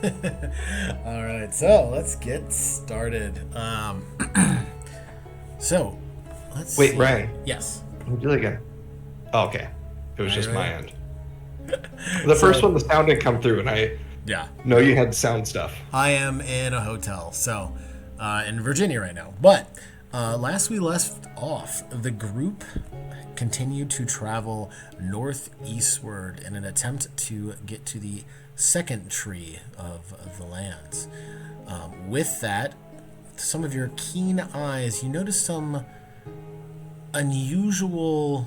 All right, so let's get started. So let's Wait, see. Ryan, Yes. can you do that again? Oh, okay. It was Are you just my ready? end. The first So one, the sound didn't come through, and I yeah, know you had sound stuff. I am in a hotel, so in Virginia right now. But last we left off, the group continued to travel northeastward in an attempt to get to the second tree of the lands. With that, some of your keen eyes, you notice some unusual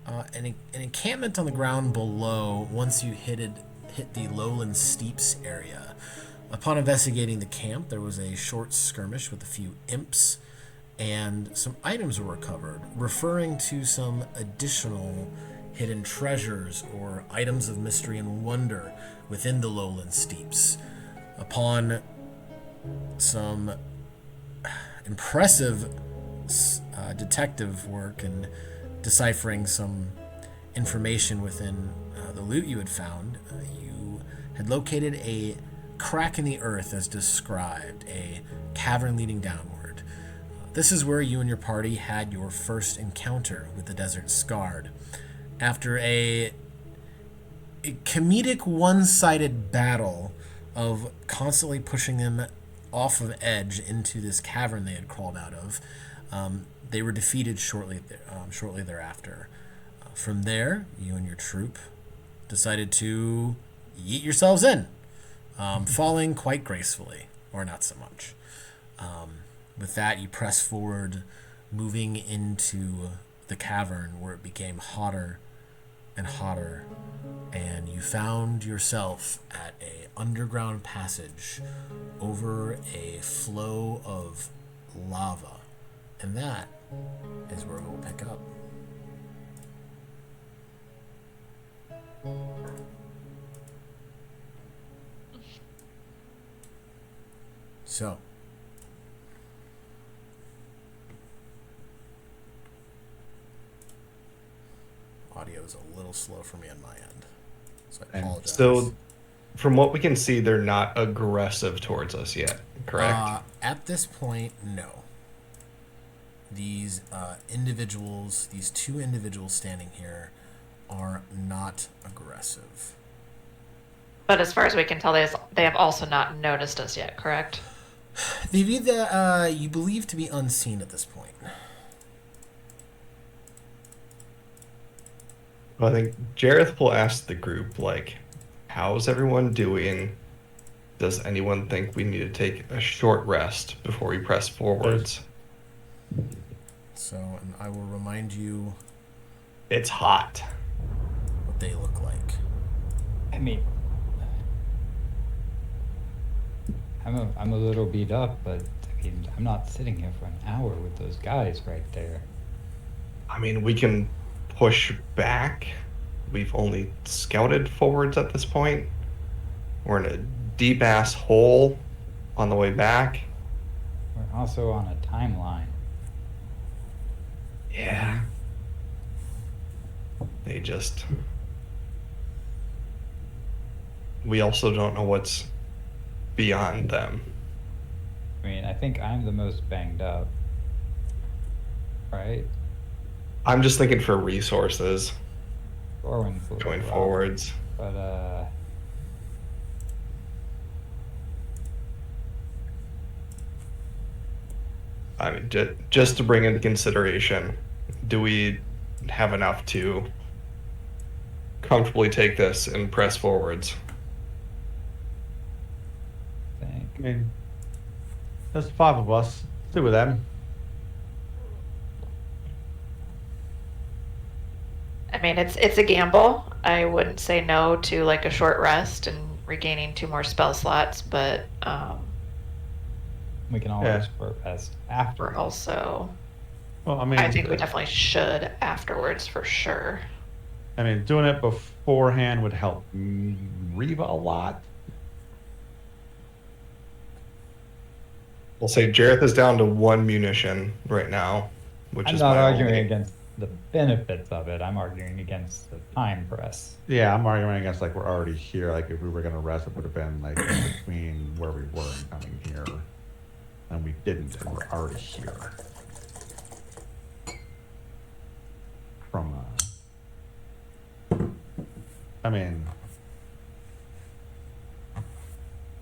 an encampment on the ground below once you hit the lowland steeps area. Upon investigating the camp, there was a short skirmish with a few imps, and some items were recovered, referring to some additional hidden treasures or items of mystery and wonder within the lowland steeps. Upon some impressive detective work and deciphering some information within the loot you had found, you had located a crack in the earth as described, a cavern leading downward. This is where you and your party had your first encounter with the Desert Scarred. After a comedic one-sided battle of constantly pushing them off of edge into this cavern they had crawled out of, they were defeated shortly thereafter. From there, you and your troop decided to yeet yourselves in, falling quite gracefully, or not so much. With that, you press forward, moving into the cavern where it became hotter and hotter, and you found yourself at a underground passage over a flow of lava, and that is where we'll pick up. So, audio is a little slow for me on my end, so I apologize. So, from what we can see, they're not aggressive towards us yet, correct? At this point, no. These individuals, these two individuals standing here, are not aggressive. But as far as we can tell, they have also not noticed us yet, correct? They've either you believe to be unseen at this point. Well, I think Jareth will ask the group, like, how's everyone doing? Does anyone think we need to take a short rest before we press forwards? So, and I will remind you It's hot. what they look like. I mean, I'm a little beat up, but I mean, I'm not sitting here for an hour with those guys right there. I mean, we can push back. We've only scouted forwards at this point. We're in a deep ass hole on the way back. We're also on a timeline. Yeah. They just. We also don't know what's beyond them. I mean, I think I'm the most banged up, right? I'm just thinking for resources Going forwards. But I mean, just to bring into consideration, do we have enough to comfortably take this and press forwards? I think I mean, there's 5 of us. 2 of them. I mean, it's a gamble. I wouldn't say no to like a short rest and regaining 2 more spell slots, but we can always rest after. we're also. Well, I mean, I think we definitely should afterwards for sure. doing it beforehand would help Reva a lot. We'll say Jareth is down to 1 munition right now, which I'm is not my arguing only. against the benefits of it. I'm arguing against the time press. Yeah, I'm arguing against like we're already here. Like if we were gonna rest, it would have been like in between where we were and coming here, and we didn't, and we're already here. From, I mean,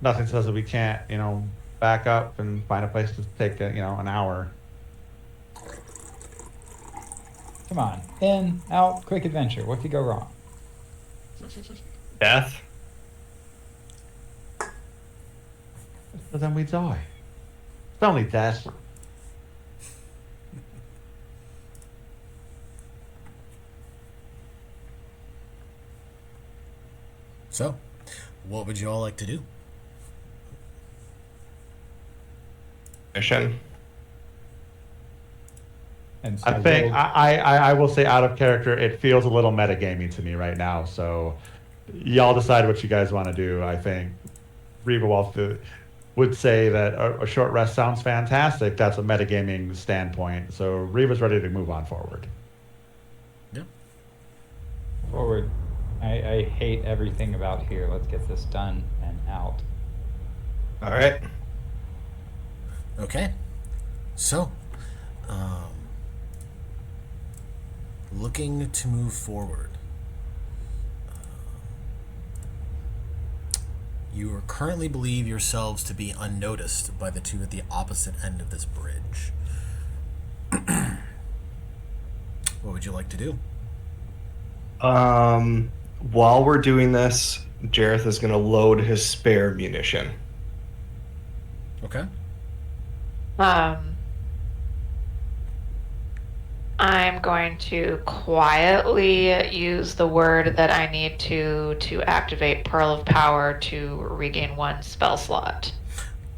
nothing says that we can't, back up and find a place to take, an hour. Come on, in, out, quick adventure. What could go wrong? Death. But then we die. It's only death. So, what would you all like to do? Mission. And so I think we'll- I will say out of character, it feels a little metagaming to me right now. So y'all decide what you guys want to do. I think Reba would say that a short rest sounds fantastic. That's a metagaming standpoint. So Reba's ready to move on forward. Yep. forward. I hate everything about here. Let's get this done and out. All right. Okay. So, looking to move forward. You are currently believe yourselves to be unnoticed by the two at the opposite end of this bridge. What would you like to do? While we're doing this, Jareth is going to load his spare munition. Okay. I'm going to quietly use the word that I need to activate Pearl of Power to regain one spell slot.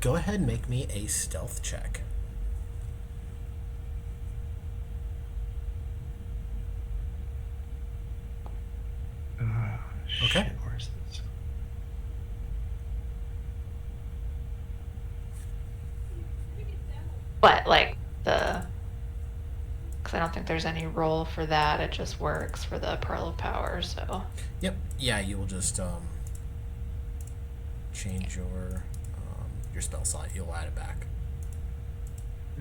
Go ahead and make me a stealth check. Okay. Shit, where's this? But like because I don't think there's any roll for that. It just works for the Pearl of Power. So Yep. Yeah, you will just change your spell slot. You'll add it back.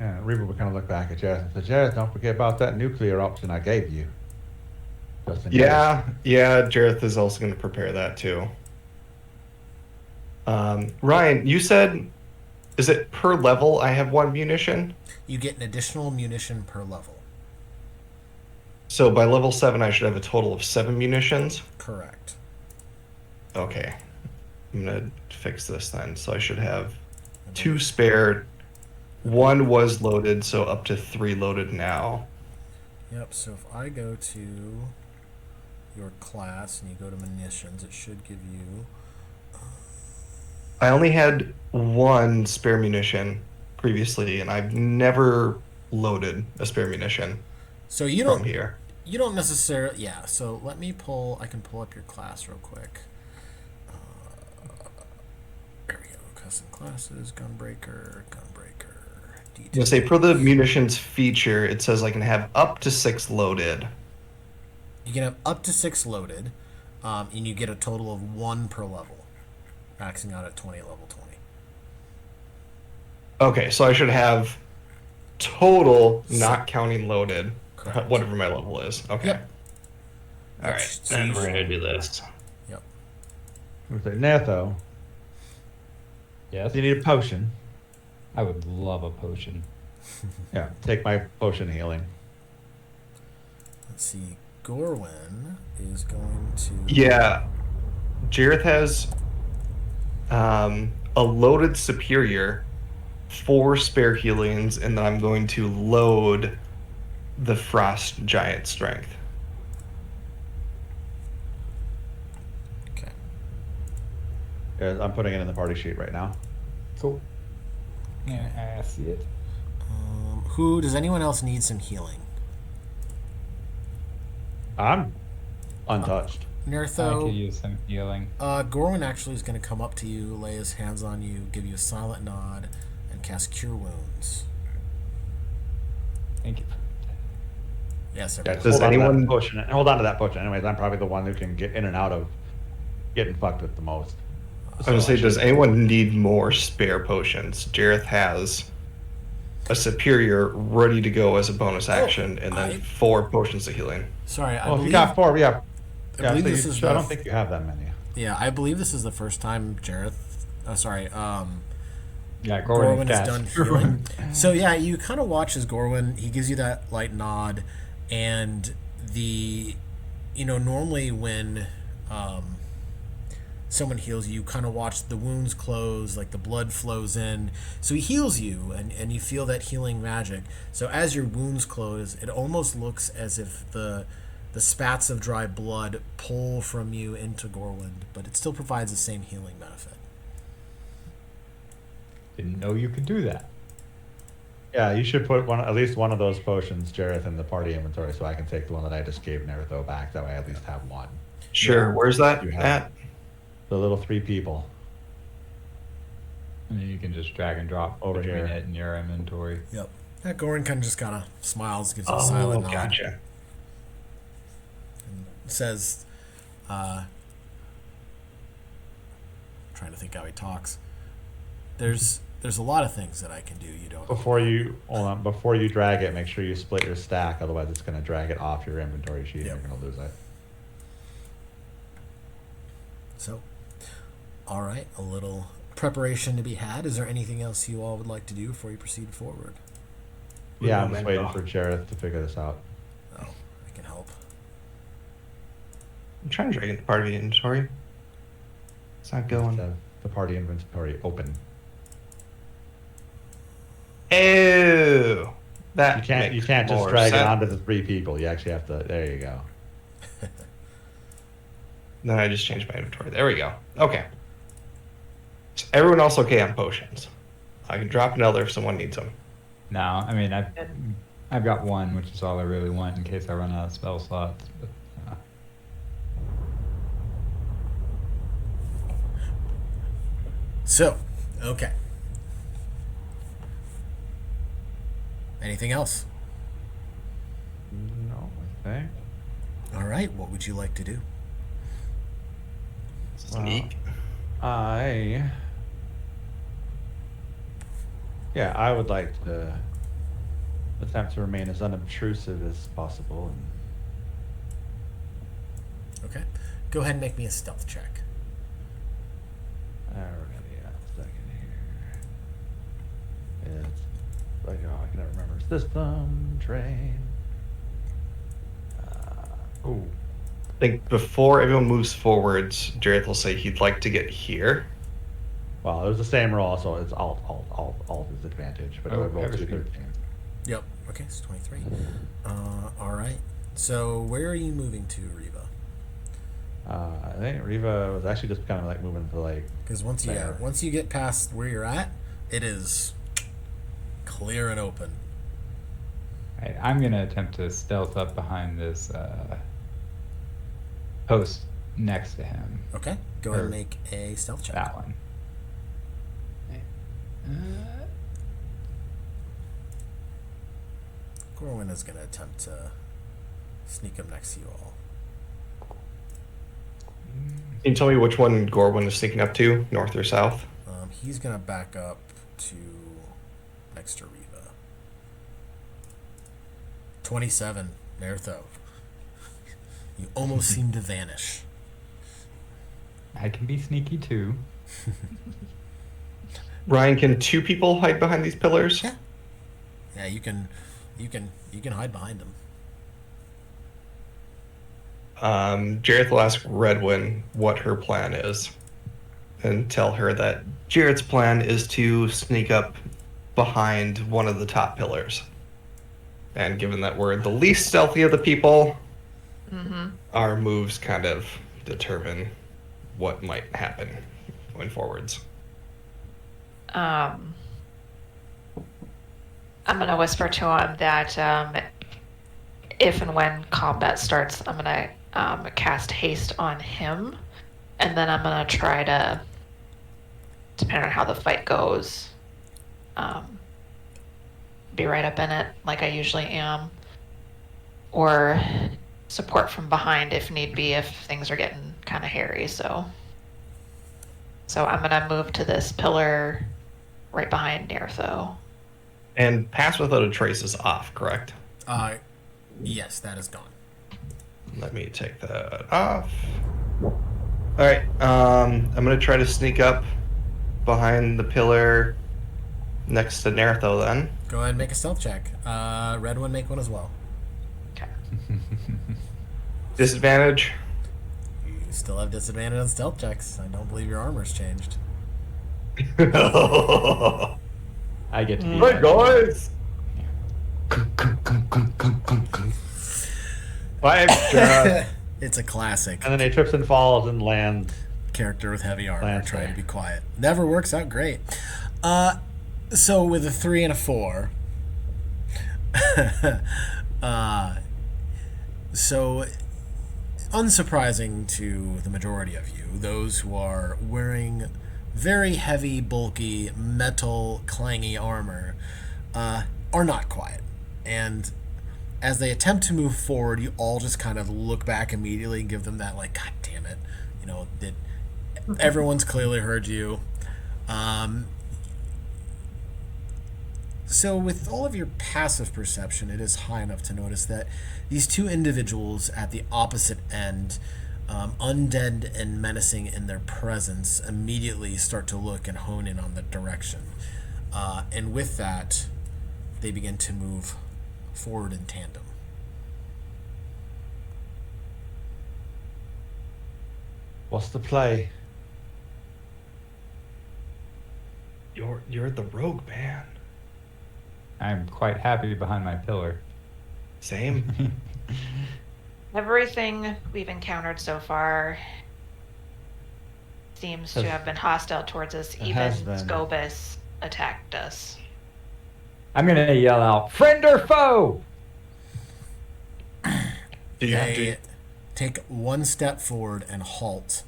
Yeah, Reba would kind of look back at Jareth and say, Jareth, don't forget about that nuclear option I gave you. Just in case." Yeah, Jareth is also going to prepare that too. Ryan, you said, is it per level I have one munition? You get an additional munition per level. So by level 7, I should have a total of 7 munitions? Correct. Okay. I'm going to fix this then. So I should have 2 spare. 1 was loaded, so up to 3 loaded now. Yep, so if I go to your class and you go to munitions, it should give you... I only had 1 spare munition previously, and I've never loaded a spare munition So you from don't here. you don't necessarily... Yeah, so let me I can pull up your class real quick. There we go. Custom classes, gunbreaker. I'm going to say, per the munitions feature, it says I can have up to 6 loaded. You can have up to 6 loaded, and you get a total of 1 per level, maxing out at 20 at level 20. Okay, so I should have total, not counting loaded, Correct. whatever my level is. Okay. Yep. All right, So then you we're should- going to do this. Yep. We say, Netho, Yes, do you need a potion? I would love a potion. Yeah, take my potion healing. Let's see. Gorwin is going to... Yeah. Jareth has a loaded superior, 4 spare healings, and then I'm going to load the frost giant strength. Okay. Yeah, I'm putting it in the party sheet right now. Cool. Yeah, I see it. Does anyone else need some healing? I'm untouched. I could Nertho, use some healing. Gorwin actually is going to come up to you, lay his hands on you, give you a silent nod, and cast Cure Wounds. Thank you. Yes, Yeah, everyone. just hold on to anyone- that potion. Hold on to that potion. Anyways, I'm probably the one who can get in and out of getting fucked with the most. I was gonna say, does anyone need more spare potions? Jareth has a superior ready to go as a bonus action, and then 4 potions of healing. Sorry, I Well, if believe you got 4, yeah. I Yeah, believe so this you, is I the don't think you have that many. yeah, I believe this is the first time Jareth. Yeah, Gorwin has cast. done healing. So yeah, you kind of watch as Gorwin. He gives you that light nod, and normally when someone heals you, you kind of watch the wounds close, like the blood flows in. So he heals you, and you feel that healing magic. So as your wounds close, it almost looks as if the spats of dry blood pull from you into Gorwin, but it still provides the same healing benefit. Didn't know you could do that. Yeah, you should put at least one of those potions, Jareth, in the party inventory so I can take the one that I just gave Naruto back. That way I at least have one. Sure, where's that You have at? The little 3 people. And then you can just drag and drop Over between here. it and your inventory. Yep. That Gorwin kind of just kind of smiles, gives a silent nod. Gotcha. Says, trying to think how he talks. There's a lot of things that I can do. You don't. Before you drag it, make sure you split your stack. Otherwise, it's going to drag it off your inventory sheet, Yep. and you're going to lose it. So, all right, a little preparation to be had. Is there anything else you all would like to do before you proceed forward? Yeah, I'm just waiting for Jareth to figure this out. Oh, I can help. I'm trying to drag into party inventory. It's not going. The party inventory open. Oh, that You can't just more drag it sense. onto the 3 people. You actually have to. There you go. Then I just changed my inventory. There we go. Okay. So everyone else okay on potions? I can drop another if someone needs them. No, I mean I've got one, which is all I really want in case I run out of spell slots. But, So, okay. Anything else? No, I think. All right. What would you like to do? Sneak. I would like to attempt to remain as unobtrusive as possible. Okay. Go ahead and make me a stealth check. Alrighty, a second here. It's like, I can never remember. System train. Ooh. I think before everyone moves forwards, Jareth will say he'd like to get here. Well, it was the same roll, so it's alt is advantage, but it would roll everything. 213. Yep. Okay, it's 23. All right. So, where are you moving to, Reva? I think Riva was actually just kind of like moving to like. Because once you get past where you're at, it is clear and open. Right, I'm gonna attempt to stealth up behind this post next to him. Okay. Go ahead and make a stealth check. That one. Gorwin is going to attempt to sneak up next to you all. Can you tell me which one Gorwin is sneaking up to, north or south? He's going to back up to next to Reva. 27, Nertho. You almost seem to vanish. I can be sneaky too. Ryan, can 2 people hide behind these pillars? Yeah. Yeah, you can hide behind them. Jareth will ask Redwin what her plan is, and tell her that Jareth's plan is to sneak up behind one of the top pillars. And given that we're the least stealthy of the people, our moves kind of determine what might happen going forwards. I'm gonna whisper to him that if and when combat starts, I'm gonna cast haste on him, and then I'm gonna try to, depending on how the fight goes, be right up in it like I usually am. or support from behind if need be, if things are getting kind of hairy. So I'm gonna move to this pillar right behind Nertho. And pass without a trace is off, correct? Yes, that is gone. Let me take that off. All right. I'm gonna try to sneak up behind the pillar next to Nertho. Then Go ahead and make a stealth check. Red one, make one as well. Okay. disadvantage. You still have disadvantage on stealth checks. I don't believe your armor's changed. Hey I get to be guys. 5 Jared. It's a classic. And then he trips and falls and lands. Character with heavy armor Lands trying there. to be quiet. Never works out great. So with a 3 and a 4, so unsurprising to the majority of you, those who are wearing very heavy, bulky, metal, clangy armor are not quiet. And as they attempt to move forward, you all just kind of look back immediately and give them that, like, God damn it. You know, that everyone's clearly heard you. So with all of your passive perception, it is high enough to notice that these two individuals at the opposite end, undead and menacing in their presence, immediately start to look and hone in on the direction. And with that, they begin to move forward in tandem. What's the play? You're the rogue man. I'm quite happy behind my pillar. Same. Everything we've encountered so far seems to have been hostile towards us. Even has been. Scobus attacked us. I'm gonna yell out, friend or foe? Do you have They to? take one step forward and halt.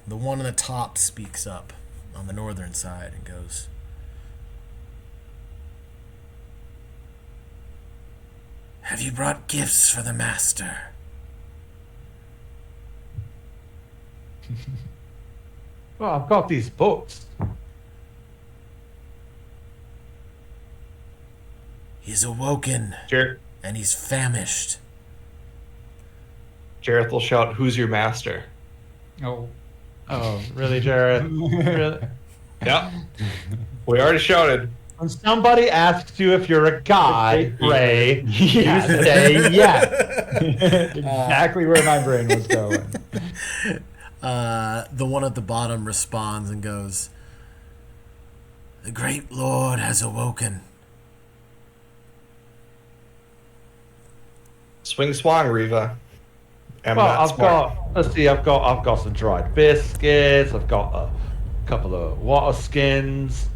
The one on the top speaks up on the northern side and goes, "Have you brought gifts for the master?" Well, I've got these books. He's awoken and he's famished. Jareth will shout, "Who's your master?" Oh, really, Jared? Really? Yep. We already shouted. When somebody asks you if you're a god, Ray, you Yeah. say yes. Exactly where my brain was going. The one at the bottom responds and goes, "The great lord has awoken." Swing swang, Riva. I'm Well, not I've smart. got. Let's see. I've got some dried biscuits. I've got a couple of water skins.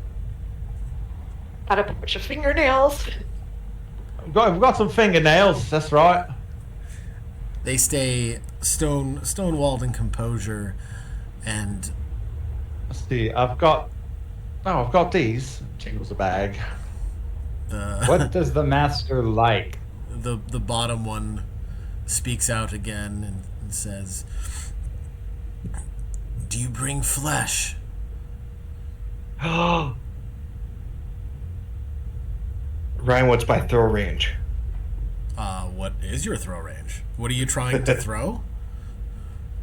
Got a bunch of fingernails. I've got some fingernails. That's right. They stay stone-walled in composure, and Let's see. I've got these. Jingles a bag. the What does the master like? the bottom one speaks out again and says, "Do you bring flesh?" Ryan, what's my throw range? What is your throw range? What are you trying to throw?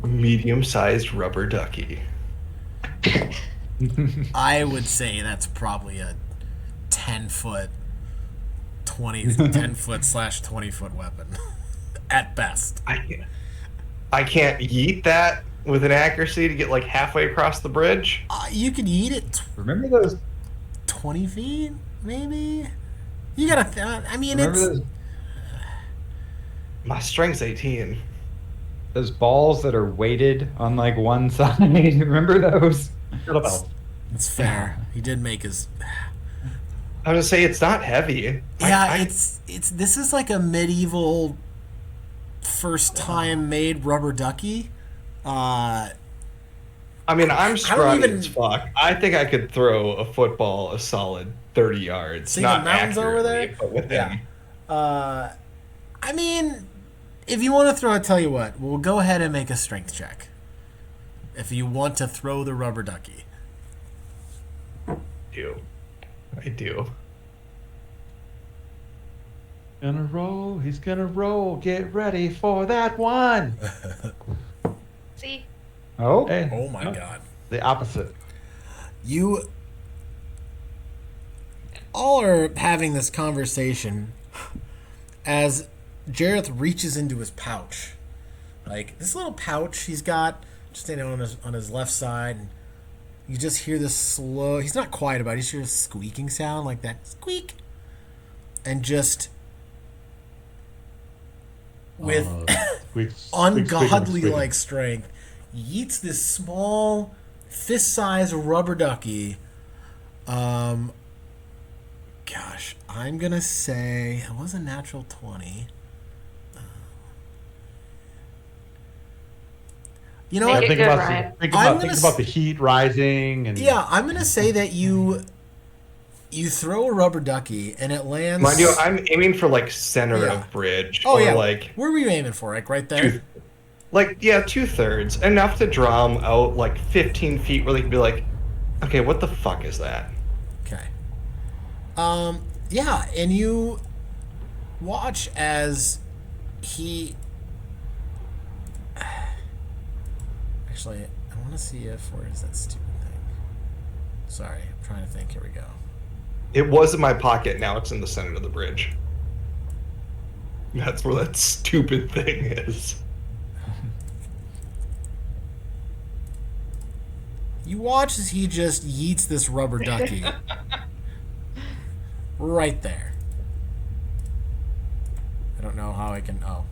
Medium-sized rubber ducky. I would say that's probably a 10-foot, 10-foot/20-foot weapon, at best. I can't yeet that with an accuracy to get like halfway across the bridge. You could eat it Remember those? 20 feet, maybe. You gotta. I mean, Remember it's. those, My strength's 18. those balls that are weighted on like one side? Remember those? It's fair. He did make his. I was gonna say it's not heavy. Yeah, it's. This is like a medieval, first time made rubber ducky. I mean, I'm scrawny even- as fuck. I think I could throw a football a solid 30 yards. See not the mountains over accurately, there? but within. I mean, if you want to throw it, tell you what, we'll go ahead and make a strength check. If you want to throw the rubber ducky. I do. Gonna roll. He's gonna roll. Get ready for that one. See? Oh, Hey, Oh my god. the opposite. You all are having this conversation as Jareth reaches into his pouch. Like this little pouch he's got just on his left side, and you just hear this slow, he's not quiet about it, you just hear a squeaking sound like that. Squeak. And just with ungodly like strength, yeets this small fist-sized rubber ducky. Gosh, I'm gonna say it was a natural 20. You know Make what? it Think good, about Ryan. think I'm about gonna think about the heat rising and Yeah, I'm gonna say that you throw a rubber ducky and it lands. Mind you, I'm aiming for like center Yeah. of bridge. Oh or yeah, like where were you aiming for? Like right there. two, like yeah, 2/3. Enough to draw them out like 15 feet where they can be like, okay, what the fuck is that? Okay. Yeah, and you watch as he. Actually, I want to see if where is that stupid thing? Sorry, I'm trying to think. Here we go. It was in my pocket, now it's in the center of the bridge. That's where that stupid thing is. You watch as he just yeets this rubber ducky right there. I don't know how I can. Oh,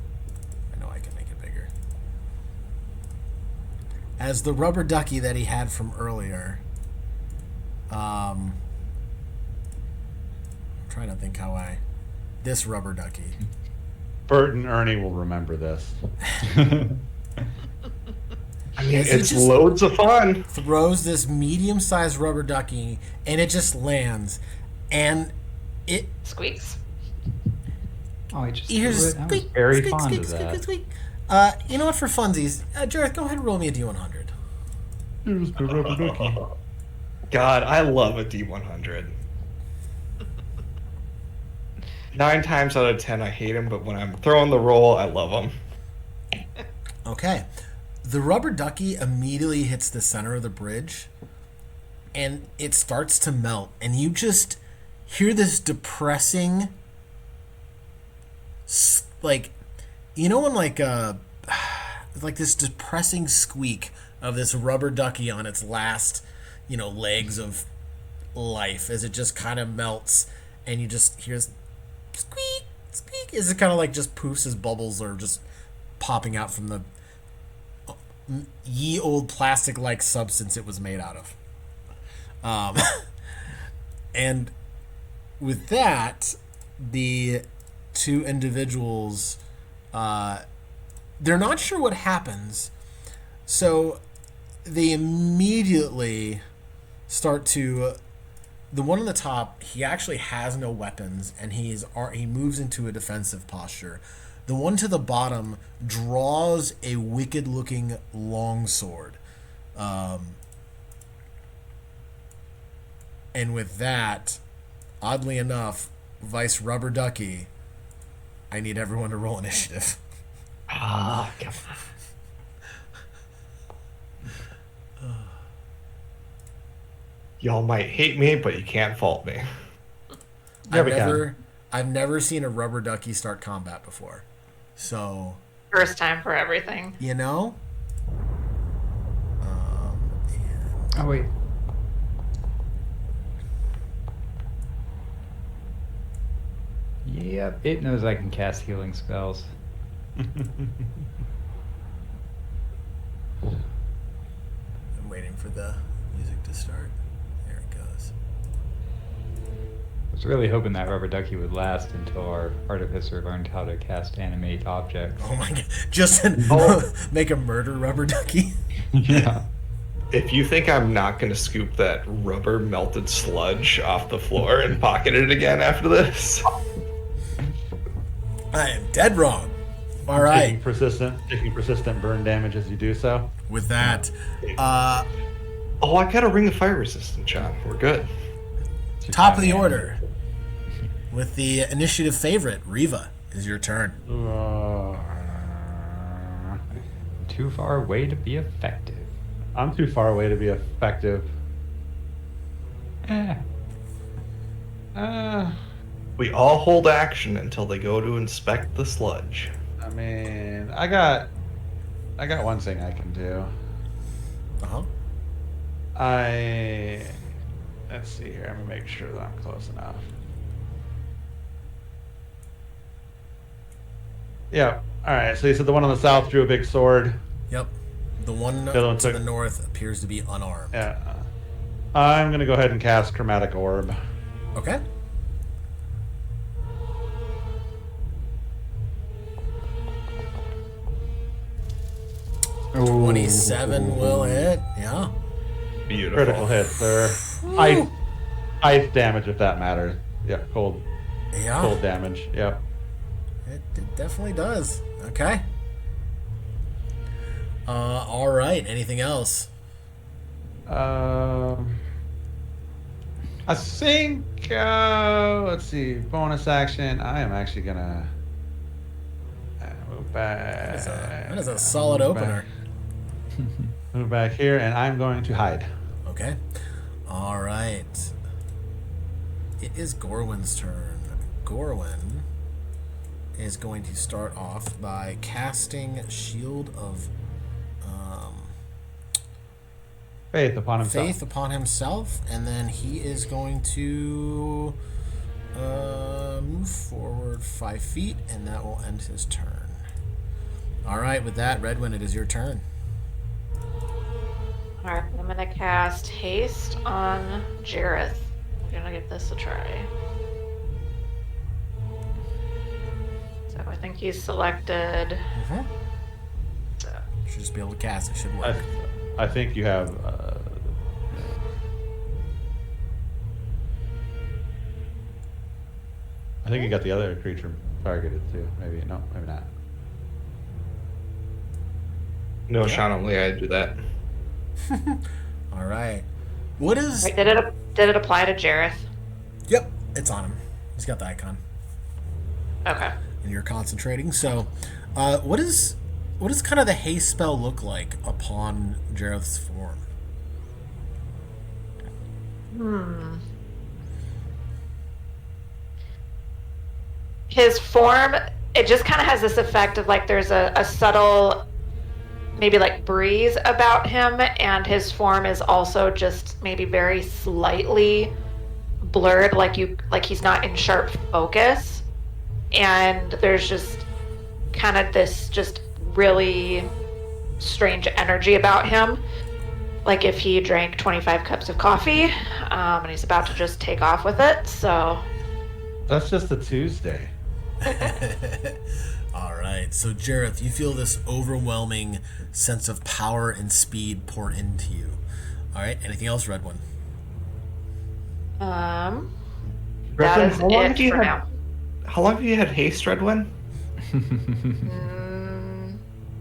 I know I can make it bigger. As the rubber ducky that he had from earlier. I'm trying to think how I. This rubber ducky. Bert and Ernie will remember this. I mean, Yes, it it's just- loads of fun. Throws this medium-sized rubber ducky, and it just lands, and it Squeaks. oh, I just you hear threw this it. I was squeak, very squeak, fond squeak, of squeak, that. squeak, squeak. You know what? For funsies, Jareth, go ahead and roll me a D100. Here's the rubber ducky. God, I love a D100. 9 times out of 10, I hate him, but when I'm throwing the roll, I love him. Okay. The rubber ducky immediately hits the center of the bridge, and it starts to melt, and you just hear this depressing, like, you know when like this depressing squeak of this rubber ducky on its last, legs of life as it just kind of melts, and you just hear this squeak, squeak, as it kind of like just poofs as bubbles are just popping out from the ye old plastic like substance it was made out of. And with that, the two individuals, they're not sure what happens, so they immediately start to. The one on the top, he actually has no weapons, and he moves into a defensive posture. The one to the bottom draws a wicked-looking longsword. And with that, oddly enough, Vice Rubber Ducky, I need everyone to roll initiative. Ah, come on. Y'all might hate me, but you can't fault me. Yeah, we can. I've never seen a Rubber Ducky start combat before. So, First time for everything. and Oh wait. Yep, it knows I can cast healing spells. I'm waiting for the music to start. There it goes. I was really hoping that rubber ducky would last until our artificer learned how to cast animate objects. Oh my god. Just make a murder Rubber Ducky. Yeah. If you think I'm not going to scoop that rubber melted sludge off the floor and pocket it again after this, I am dead wrong. All Taking right. persistent burn damage as you do so. With that, Oh, I got a ring of fire resistance, John. We're good. top of the order with the initiative favorite, Riva, is your turn. Too far away to be effective. I'm too far away to be effective. Eh. We all hold action until they go to inspect the sludge. I mean, I got one thing I can do. Uh-huh. Let's see here. I'm gonna make sure that I'm close enough. Yeah. All right. So you said the one on the south drew a big sword. Yep. The one The other one to took- the north appears to be unarmed. Yeah. I'm gonna go ahead and cast Chromatic Orb. Okay. Ooh. 27 will hit. Yeah. Beautiful. Critical hit, sir. Ice damage, if that matters. Yeah. Cold Yeah. damage. Yep. It definitely does. Okay. All right. Anything else? I think. Let's see. Bonus action. I am actually gonna move back. That is a solid Move back- opener. Move back here, and I'm going to hide. Okay. All right. It is Gorwin's turn. Gorwin is going to start off by casting Shield of Faith upon himself. Faith upon himself, and then he is going to move forward 5 feet, and that will end his turn. All right, with that, Redwin, it is your turn. Alright, I'm gonna cast haste on Jareth. I'm gonna give this a try. So I think he's selected. Mm-hmm. So Should just be able to cast it. Should work. I think you have. I think you got the other creature targeted too. Maybe no, maybe not. No, Sean, only I do that. All right. What is? Wait, did it apply to Jareth? Yep, it's on him. He's got the icon, Okay. and you're concentrating. So, what does kind of the haste spell look like upon Jareth's form? His form, it just kind of has this effect of like there's a subtle, maybe like breeze about him, and his form is also just maybe very slightly blurred, like he's not in sharp focus, and there's just kind of this just really strange energy about him, like if he drank 25 cups of coffee, and he's about to just take off with it. So That's just a Tuesday. All right. So, Jareth, you feel this overwhelming sense of power and speed pour into you. All right. Anything else, Red One? that Redwin, is how long it have you for had? now. How long have you had haste, Redwin? Mm,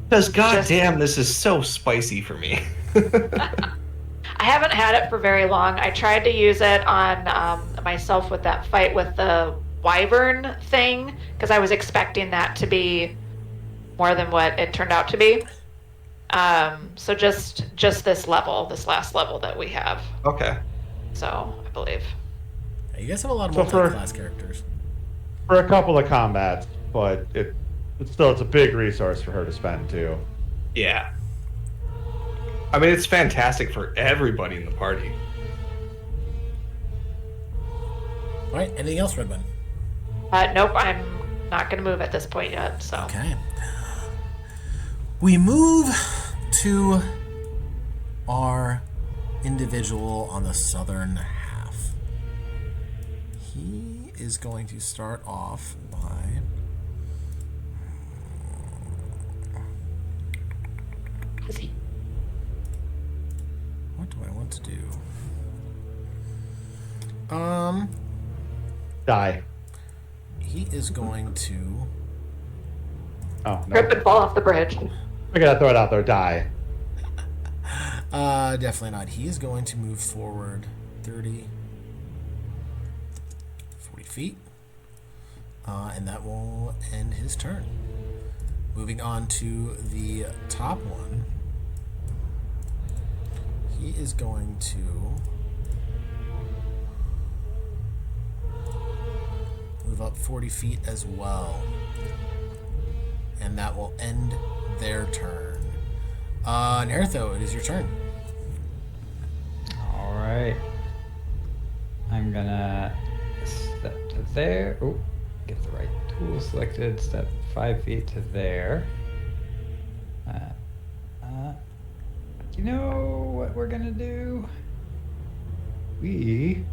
Because Just- goddamn, this is so spicy for me. I haven't had it for very long. I tried to use it on myself with that fight with the wyvern thing, because I was expecting that to be more than what it turned out to be. So just this last level that we have. Okay. So I believe. Yeah, you guys have a lot of So for- multi-class characters. For a couple of combats, but it's a big resource for her to spend too. Yeah. I mean, it's fantastic for everybody in the party. All right. Anything else, Red One? Nope, I'm not going to move at this point yet. So Okay. We move to our individual on the southern half. He is going to start off by what do I want to do? Die. He is going to Oh, Trip no. and fall off the bridge. I gotta throw it out there. Die. Definitely not. He is going to move forward 30, 40 feet. And that will end his turn. Moving on to the top one. He is going to move up 40 feet as well. And that will end their turn. Nertho, it is your turn. Alright. I'm gonna step to there. Oh, get the right tool selected. Step 5 feet to there. You know what we're gonna do? We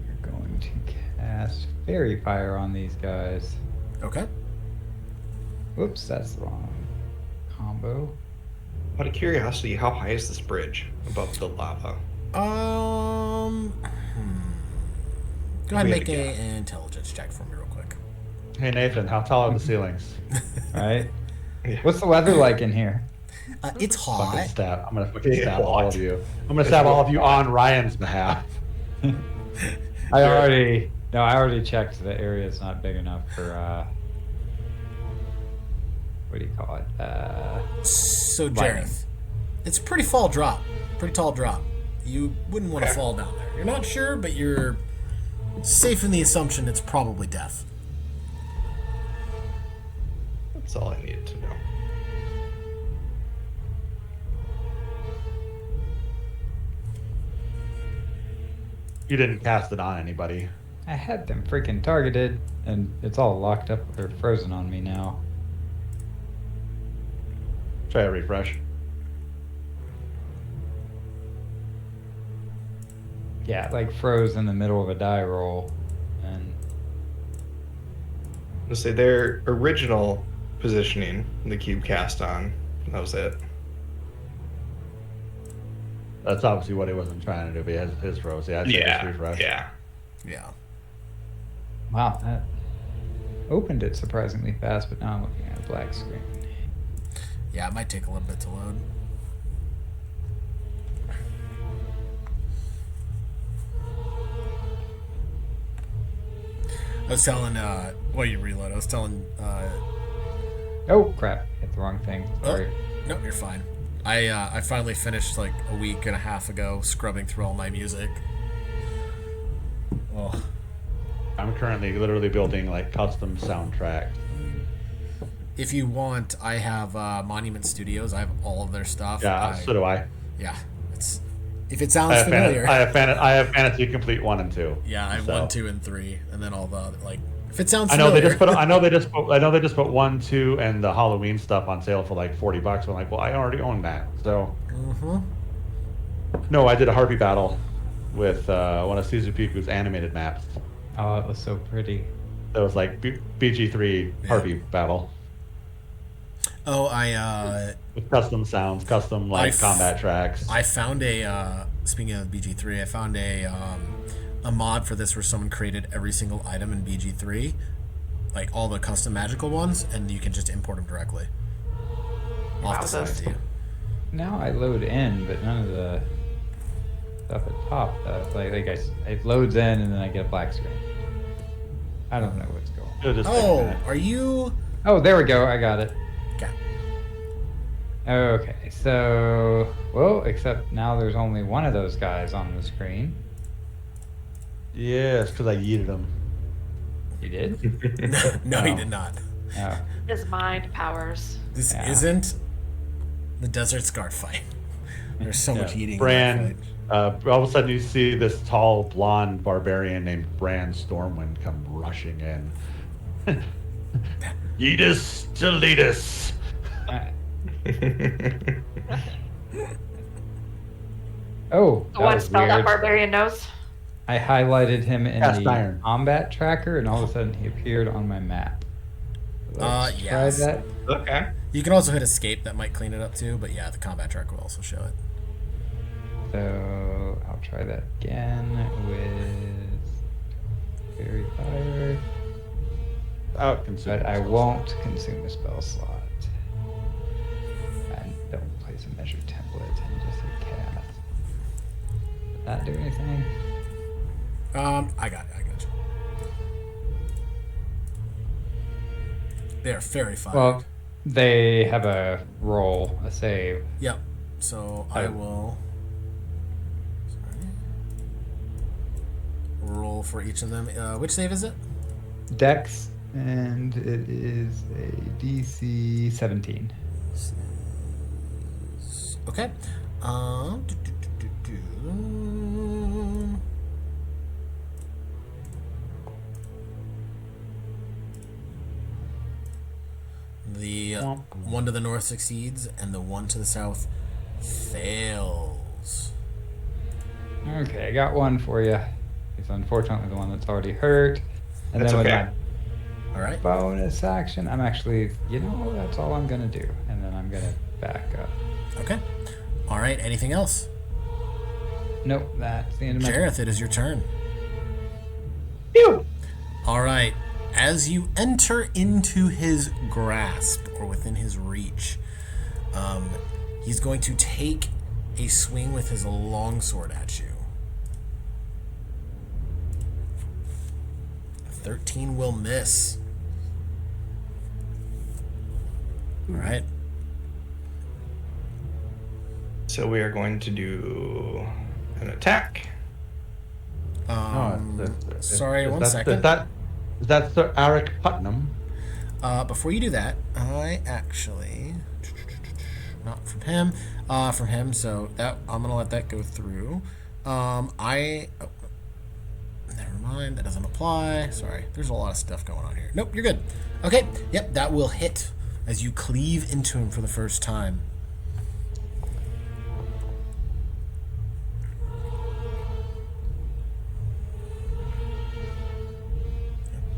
are going to cast Fairy Fire on these guys. Okay. Whoops, that's the wrong combo. Out of curiosity, how high is this bridge above the lava? Go ahead and We make had a an intelligence check for me real quick. Hey, Nathan, how tall are the ceilings? Right? Yeah. What's the weather like in here? It's Fucking hot. stab. I'm gonna fucking Yeah, stab all what? of you. I'm gonna stab all of you on Ryan's behalf. I already checked. The area is not big enough for what do you call it? So, Lightning. Jareth, it's a pretty tall drop. You wouldn't want to Okay. fall down there. You're not sure, but you're safe in the assumption it's probably death. That's all I needed to know. You didn't cast it on anybody. I had them freaking targeted, and it's all locked up or frozen on me now. Try a refresh. Yeah, like froze in the middle of a die roll, and Let's say their original positioning, the cube cast on, that was it. That's obviously what he wasn't trying to do, but he has his froze. Yeah, I should just refresh. yeah. Yeah. wow, that opened it surprisingly fast. But now I'm looking at a black screen. Yeah, it might take a little bit to load. I was telling, well, you reload. I was telling, Oh crap! Hit the wrong thing. Sorry. no, you're fine. I finally finished like a week and a half ago scrubbing through all my music. Oh, I'm currently literally building like custom soundtracks. if you want, I have Monument Studios. I have all of their stuff. Yeah, so do I. Yeah, it's if it sounds familiar. I have Fantasy Complete 1 and 2. Yeah, I have So. 1, 2, and 3, and then all the other, like if it sounds I know familiar. I know they just put 1, 2, and the Halloween stuff on sale for like $40. I'm like, well, I already own that. So Mm-hmm. no, I did a Harpy battle with one of Caesar Piku's animated maps. Oh, it was so pretty. That was like BG3 Harpy battle Oh, I with custom sounds, custom like combat tracks. I found a speaking of BG3, I found a mod for this where someone created every single item in BG3, like all the custom magical ones, and you can just import them directly. I'll have to send it to you. Now I load in, but none of the stuff at top does. Like it loads in and then I get a black screen. I don't know what's going on. It'll just take a Oh, minute. are you? Oh, there we go. I got it. Okay. Okay, so well, except now there's only one of those guys on the screen. Yes, because I yeeted them. You did? No, Oh. he did not. Oh. His mind powers. This Yeah. isn't the Desert Scar fight. There's so much eating. in that Bran. fight. All of a sudden, you see this tall blonde barbarian named Bran Stormwind come rushing in. Yeetus Deletus. Oh, The that one was spell that weird. barbarian knows. I highlighted him in Cast the iron. combat tracker, and all of a sudden he appeared on my map. Let's try yes. that. Okay. You can also hit escape. That might clean it up too. But yeah, the combat track will also show it. So I'll try that again with Fairy Fire. Without consuming. But I spell won't consume a spell slot. And don't place a measure template and just a cast. Does that do anything? I got you. They are fairy fired. Well, they have a roll, a save. Yep. So I Oh. will roll for each of them. Which save is it? Dex, and it is a DC 17. Okay. Do, do, do, do, do. The one to the north succeeds, and the one to the south fails. Okay, I got one for you. It's unfortunately the one that's already hurt. And That's then with okay. All right. my bonus action, I'm actually, that's all I'm going to do. And then I'm going to back up. Okay. All right. Anything else? Nope, that's the end of my Jareth, it is your turn. Phew. All right. As you enter into his grasp or within his reach, he's going to take a swing with his longsword at you. 13 will miss. All right. So we are going to do an attack. Sorry, one second. Is that Sir Eric Putnam? Before you do that, I actually not from him. So that I'm gonna let that go through. Never mind. That doesn't apply. Sorry, there's a lot of stuff going on here. Nope, you're good. Okay. Yep, that will hit as you cleave into him for the first time.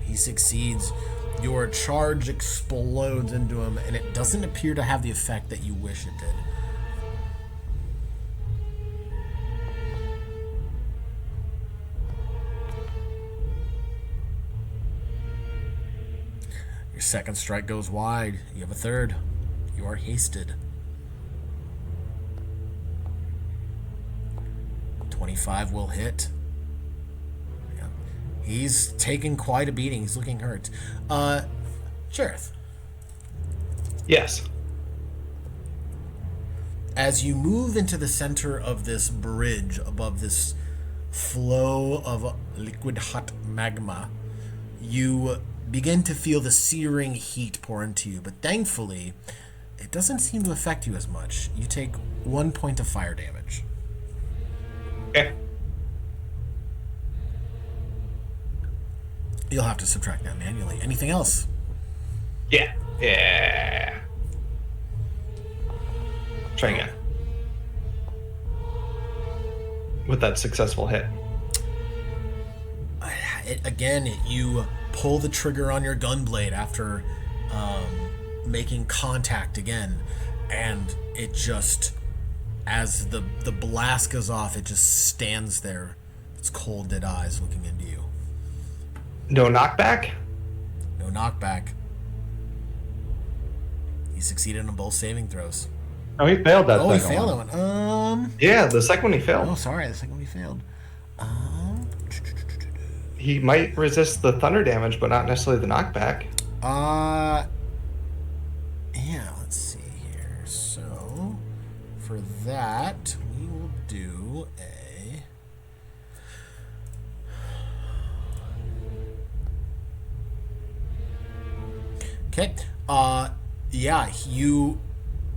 He succeeds. Your charge explodes into him, and it doesn't appear to have the effect that you wish it did. Your second strike goes wide. You have a third. You are hasted. 25 will hit. He's taking quite a beating. He's looking hurt. Jareth. Yes. As you move into the center of this bridge above this flow of liquid hot magma, you begin to feel the searing heat pour into you, but thankfully, it doesn't seem to affect you as much. You take 1 point of fire damage. Okay. You'll have to subtract that manually. Anything else? Yeah. Yeah. Try again. With that successful hit. You pull the trigger on your gun blade after making contact again, and it just, as the blast goes off, it just stands there, its cold dead eyes looking into you. No knockback? No knockback. He succeeded on both saving throws. Oh, he failed that. Oh, he second failed one. that one. Yeah, the second one he failed. Oh, sorry, the second one he failed. He might resist the thunder damage, but not necessarily the knockback. Yeah, let's see here. So, for that, we will do a... Okay. Yeah, you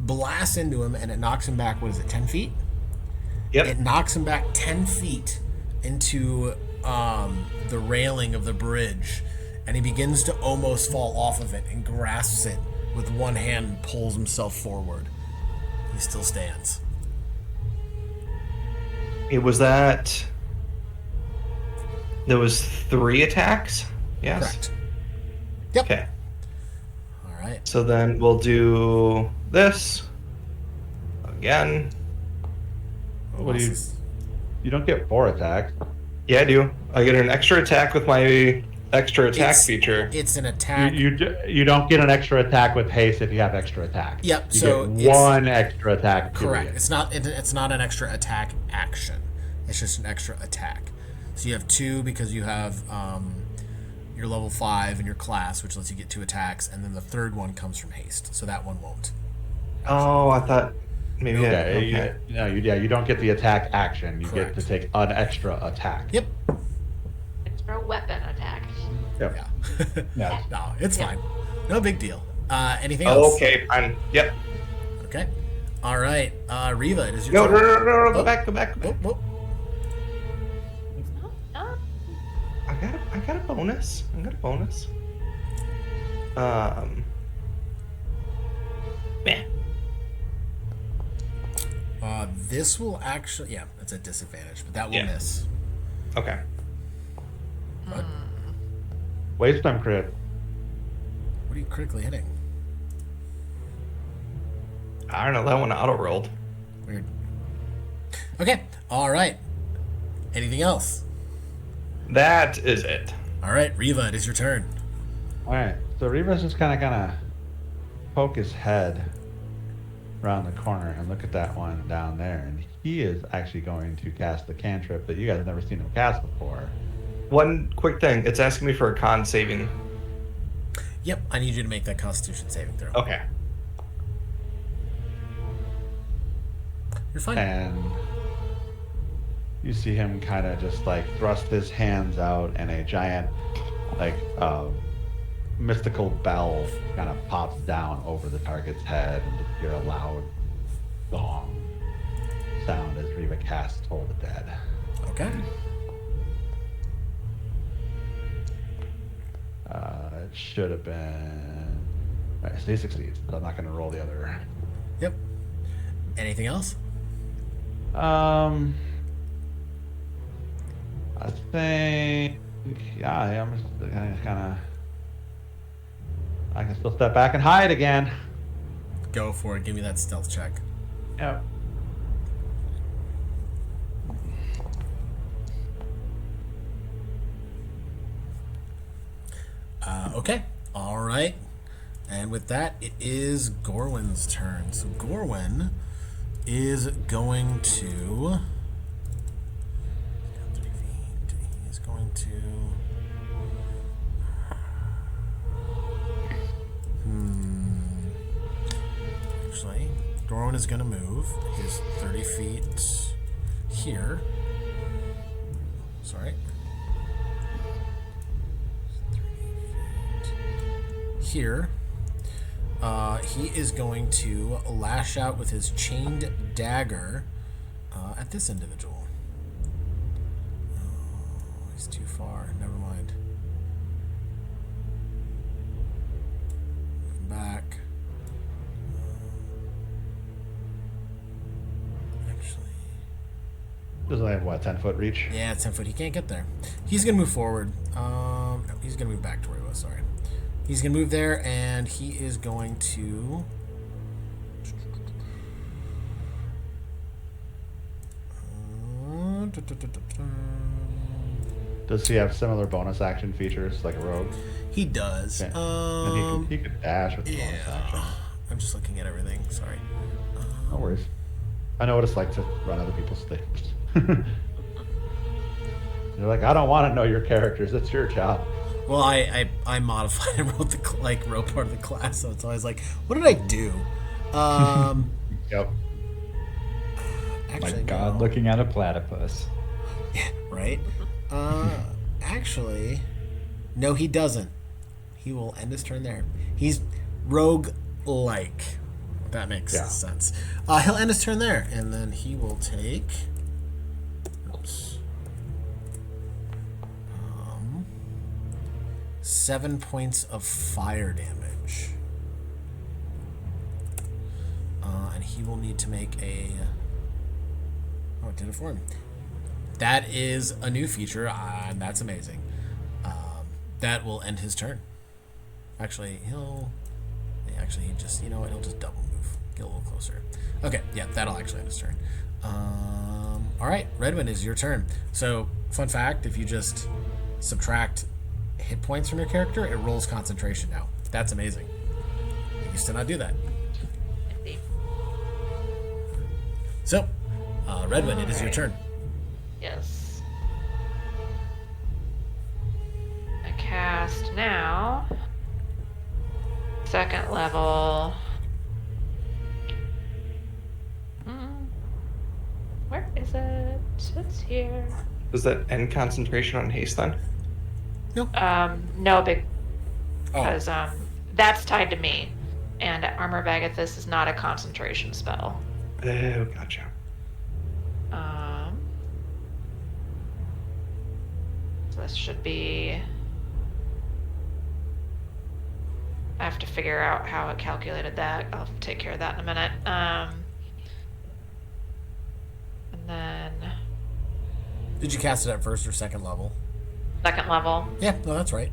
blast into him, and it knocks him back, what is it, 10 feet? Yep. It knocks him back 10 feet into the railing of the bridge, and he begins to almost fall off of it and grasps it with one hand and pulls himself forward. He still stands. It was that... There was 3 attacks? Yes? Correct. Yep. Okay. All right. So then we'll do this. Again. What do you? You don't get 4 attacks. Yeah, I do. I get an extra attack with my extra attack It's- feature. It's an attack. You don't get an extra attack with haste if you have extra attack. Yep, You so get it's- one extra attack. Correct. Period. It's not an extra attack action. It's just an extra attack. So you have 2 because you have your level 5 in your class, which lets you get 2 attacks, and then the third one comes from haste. So that one won't. Oh, I thought maybe. Okay. You don't get the attack action. You Correct. get to take an extra attack. Yep. Extra weapon attack. Yep. Yeah. Yeah. No, it's Yeah. fine. No big deal. Anything else? Oh, okay, fine. Yep. Okay. All right. Riva, it is your No, turn. no. Go Oh. back. Go back. Oh, oh. No. I got a bonus. Yeah. This will actually, yeah, that's a disadvantage, but that will Yeah. miss. Okay. What? Waste time crit. What are you critically hitting? I don't know. That one auto rolled. Weird. Okay. All right. Anything else? That is it. All right, Riva, it is your turn. All right. So Reva's just kind of poke his head around the corner and look at that one down there, and he is actually going to cast the cantrip that you guys have never seen him cast before. One quick thing. It's asking me for a con saving. Yep, I need you to make that Constitution saving throw. Okay. You're fine. And you see him kind of just like thrust his hands out, and a giant, like, mystical bell kind of pops down over the target's head, and you hear a loud gong sound as Riva casts Toll the Dead. Okay. It should have been. All right, so he succeeds, but I'm not going to roll the other. Yep. Anything else? I think. Yeah, I'm just kind of. I can still step back and hide again. Go for it. Give me that stealth check. Yep. Okay. All right. And with that, it is Gorwin's turn. So Gorwin is going to. He is going to. Actually, Gorwin is going to move his 30 feet here. Sorry. 30 feet here. He is going to lash out with his chained dagger at this individual. Oh, he's too far. Never mind. Moving back. Actually, Does I have what, 10-foot reach? yeah, 10 foot. He can't get there. He's gonna move forward. No, he's gonna move back to where he was. Sorry. He's gonna move there, and he is going to. Does he have similar bonus action features like a rogue? He does. Okay. Then he could dash with the bonus action. Yeah. I'm just looking at everything. Sorry. No worries. I know what it's like to run other people's things. You're like, I don't want to know your characters. It's your job. Well, I modified and wrote wrote part of the class, so it's always like, what did I do? Yep. Actually, My God, no. looking at a platypus. Right? Actually, no, he doesn't. He will end his turn there. He's rogue-like. If that makes Yeah. sense. He'll end his turn there, and then he will take. Oops. 7 points of fire damage. And he will need to make a. Oh, it did it for him. That is a new feature, and that's amazing. That will end his turn. Actually, he just, you know what, he'll just double move. Get a little closer. Okay, yeah, that'll actually end his turn. All right, Redwin, is your turn. So, fun fact, if you just subtract hit points from your character, it rolls concentration now. That's amazing. It used to not do that. So, Redwin, it is your turn. Yes. I cast now. Second level. Where is it? It's here. Does that end concentration on haste then? No, Oh, because that's tied to me, and Armor of Agathis is not a concentration spell. Oh, gotcha. So this should be. I have to figure out how it calculated that. I'll take care of that in a minute. And then did you cast it at first or second level? second level. Yeah, no, that's right.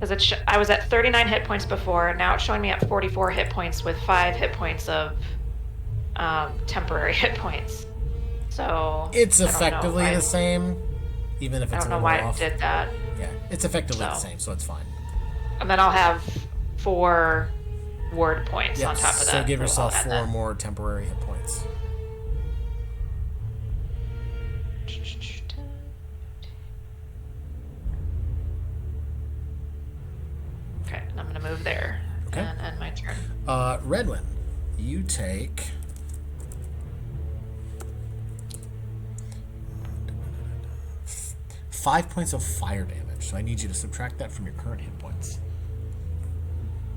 Because I was at 39 hit points before. Now it's showing me at 44 hit points with 5 hit points of temporary hit points. So It's I don't know effectively why- the same, even if I it's don't a know little why off. it did that. Yeah, it's effectively the So. same, so it's fine. And then I'll have 4 ward points on top of that. So give for yourself all that 4 then. more temporary hit points. Okay, and I'm gonna move there Okay. and end my turn. Redwin, you take 5 points of fire damage. So I need you to subtract that from your current hit points.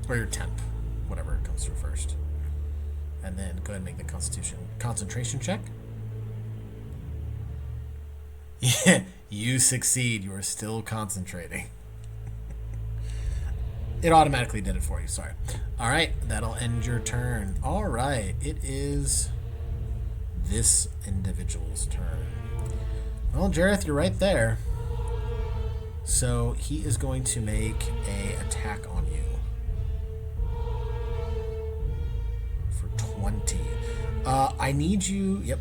Or your temp, whatever comes through first. And then go ahead and make the concentration check. Yeah, you succeed. You are still concentrating. It automatically did it for you, sorry. All right, that'll end your turn. All right, it is this individual's turn. Well, Jareth, you're right there. So he is going to make a attack on you for 20. I need you. Yep.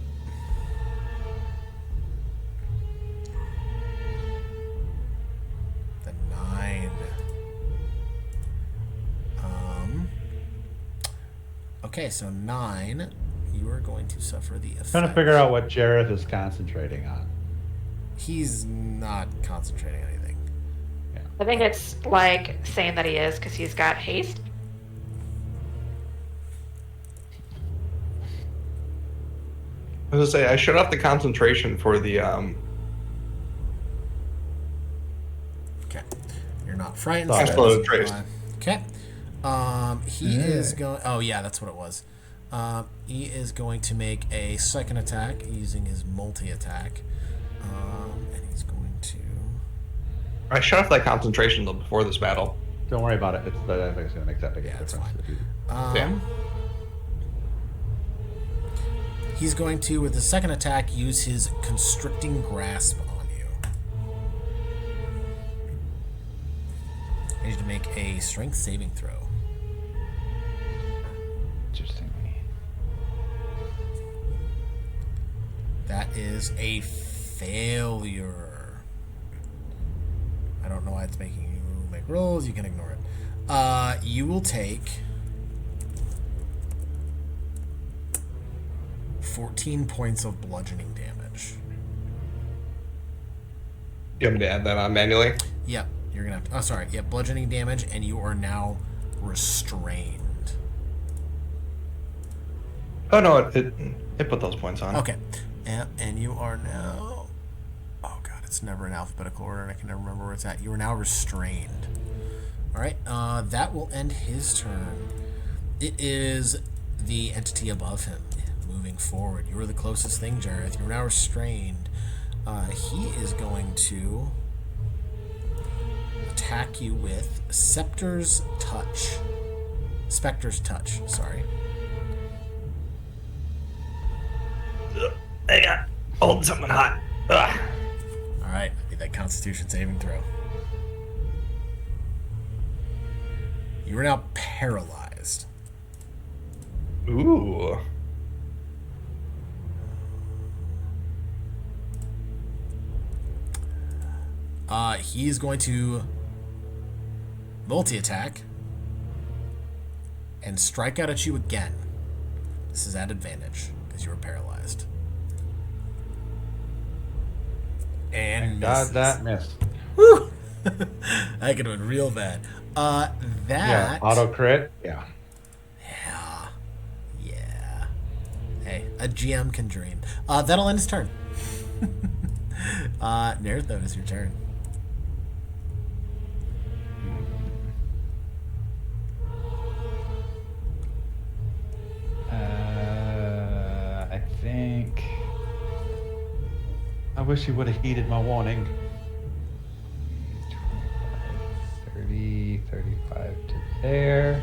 The 9. Okay, so 9. You are going to suffer the effect. Trying to figure out what Jareth is concentrating on. He's not concentrating on anything. I think it's like saying that he is because he's got haste. I was gonna say I shut off the concentration for the Okay. You're not frightened. Thought so it was that's traced. fine. Okay. He is going. Oh yeah, that's what it was. He is going to make a second attack using his multi-attack, and he's going to. I shut off that concentration though before this battle. Don't worry about it. I think it's going to make that big Yeah, it's difference. fine. He's going to, with his second attack, use his constricting grasp on you. I need to make a strength saving throw. Interestingly. That is a failure. I don't know why it's making you make rolls. You can ignore it. You will take 14 points of bludgeoning damage. You want me to add that on manually? Yep, you're gonna have to. Oh, sorry. Yep, bludgeoning damage, and you are now restrained. Oh no, it put those points on. Okay, and you are now. Oh god, it's never in alphabetical order, and I can never remember where it's at. You are now restrained. All right, that will end his turn. It is the entity above him moving forward. You are the closest thing, Jareth. You're now restrained. He is going to attack you with Spectre's Touch. Sorry. Hang on, holding something hot. Ugh. All right, I need that Constitution saving throw. You are now paralyzed. Ooh. He's going to multi-attack and strike out at you again. This is at advantage because you were paralyzed. And God, misses. that missed. Woo! That could have been real bad. That. Yeah, auto crit. Yeah. Yeah. Hey, a GM can dream. That'll end his turn. Nerthos, it's your turn. I think. I wish you would have heeded my warning. 30, 35 to there.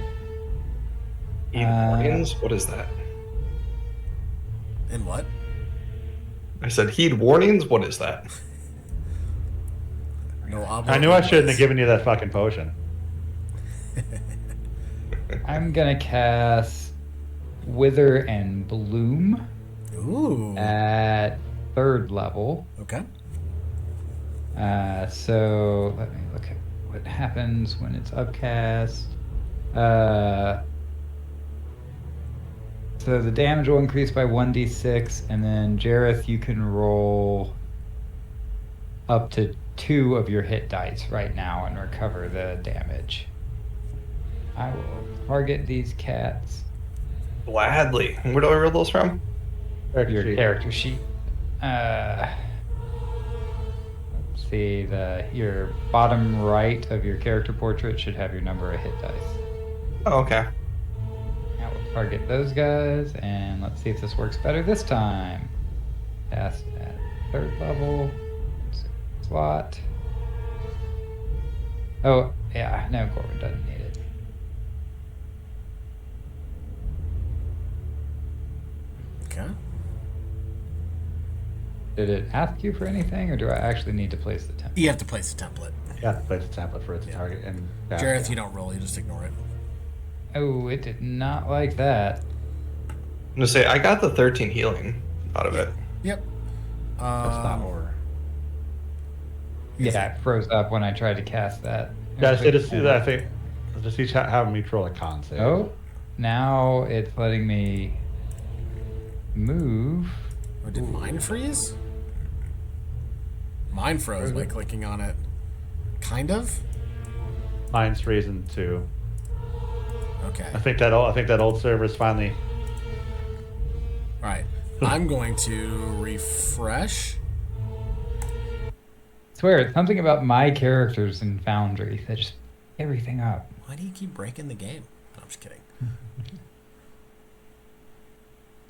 Heed warnings? What is that? And what? I said heed warnings? What is that? No I knew I shouldn't have given you that fucking potion. I'm gonna cast Wither and Bloom Ooh. at 3rd level. Okay. So let me look at what happens when it's upcast. So the damage will increase by 1d6, and then Jareth, you can roll up to 2 of your hit dice right now and recover the damage. I will target these cats. Gladly. Where do I roll those from? Your character sheet. Let's see, your bottom right of your character portrait should have your number of hit dice. Oh, okay. Now we'll target those guys, and let's see if this works better this time. Cast at 3rd level. Slot. Oh, yeah, no, Corbin doesn't need it. Okay. Did it ask you for anything, or do I actually need to place the template? You have to place the template. You have to place a template for it to target. And Jareth, you don't roll, you just ignore it. Oh, it did not like that. I'm gonna say I got the 13 healing out of it. Yep. That's not horror. Yeah, it froze up when I tried to cast that. Yeah, I just see that. I think just each having me roll a con save. Oh, now it's letting me move. Or did mine freeze? Mine froze by clicking on it. Kind of? Mine's freezing too. Okay. I think that old server's finally. Right. I'm going to refresh. I swear, it's something about my characters in Foundry that just everything up. Why do you keep breaking the game? No, I'm just kidding.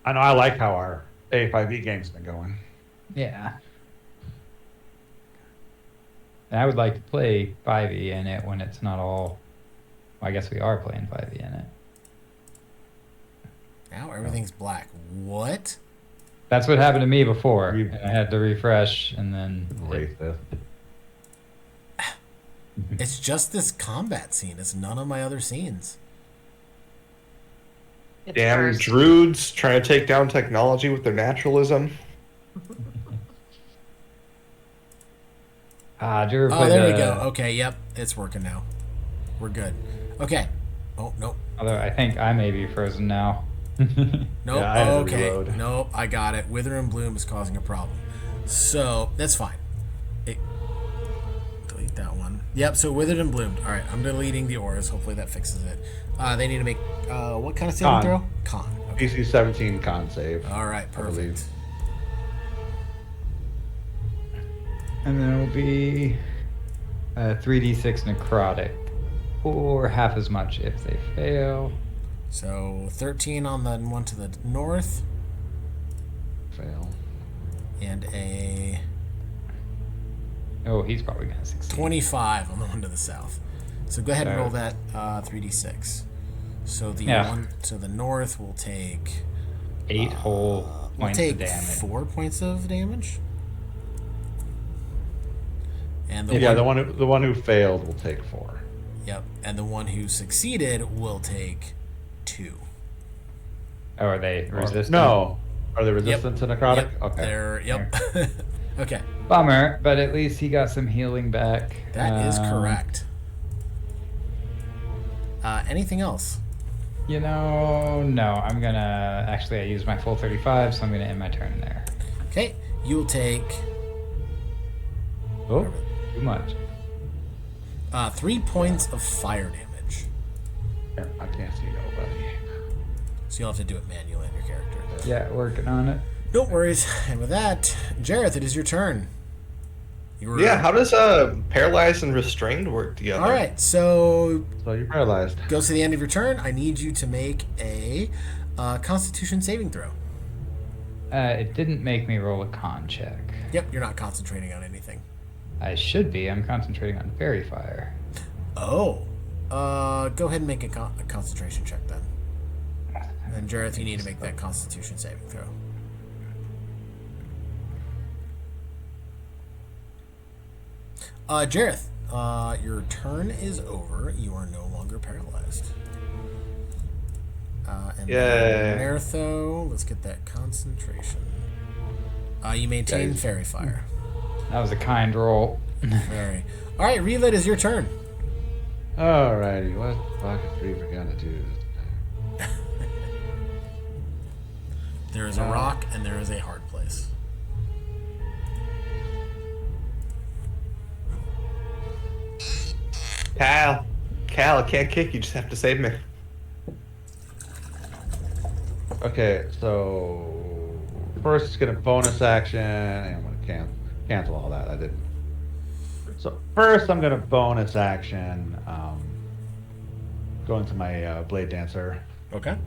I know I like how our A5E game's been going. Yeah. And I would like to play 5e in it when it's not all. Well, I guess we are playing 5e in it. Now everything's black. What? That's what happened to me before. And I had to refresh, and then Racist. It's just this combat scene. It's none of my other scenes. It's Damn first. druids trying to take down technology with their naturalism. did you ever Oh, play there the- we go. Okay, yep. It's working now. We're good. Okay. Oh, nope. Although I think I may be frozen now. Nope. Yeah, I had to Okay. reload. Nope. I got it. Wither and Bloom is causing a problem. So that's fine. Delete that one. Yep. So Withered and Bloomed. All right. I'm deleting the auras. Hopefully that fixes it. They need to make what kind of saving Con. throw? Con. Okay. PC 17 con save. All right. I believe. Perfect. And then it'll be 3d6 necrotic, or half as much if they fail. So 13 on the one to the north, Fail. and a Oh, he's probably gonna succeed. 25 on the one to the south. So go ahead and So- roll that 3d6. So the Yeah. one to the north will take 8 whole we'll points take of damage. 4 points of damage. And the Yeah, one, the one who failed will take 4. yep, and the one who succeeded will take 2. Oh, are they resistant? No. Are they resistant to necrotic? Yep, Okay. they're yep. Okay. Bummer, but at least he got some healing back. That is correct. Anything else? No. I'm gonna I used my full 35, so I'm gonna end my turn there. Okay, you will take Oh, too much. 3 points of fire damage. I can't see nobody. So you'll have to do it manually on your character. Yeah, working on it. No worries. And with that, Jareth, it is your turn. Yeah, how does paralyzed and restrained work together? All right, so So you're paralyzed. goes to the end of your turn. I need you to make a Constitution saving throw. It didn't make me roll a con check. Yep, you're not concentrating on anything. I should be. I'm concentrating on fairy fire. Oh, go ahead and make a concentration check then. And Jareth, you need to make that Constitution saving throw. Jareth, your turn is over. You are no longer paralyzed. And Yay. Nertho, let's get that concentration. You maintain fairy fire. That was a kind roll. Very. All right, Reva, it is your turn. Alrighty, what fucking three we're gonna do this time? There is a rock and there is a hard place. Cal, I can't kick. You just have to save me. Okay, so first it's gonna bonus action. And I'm gonna cancel all that. I didn't. So first I'm gonna bonus action. Go into my blade dancer. Okay.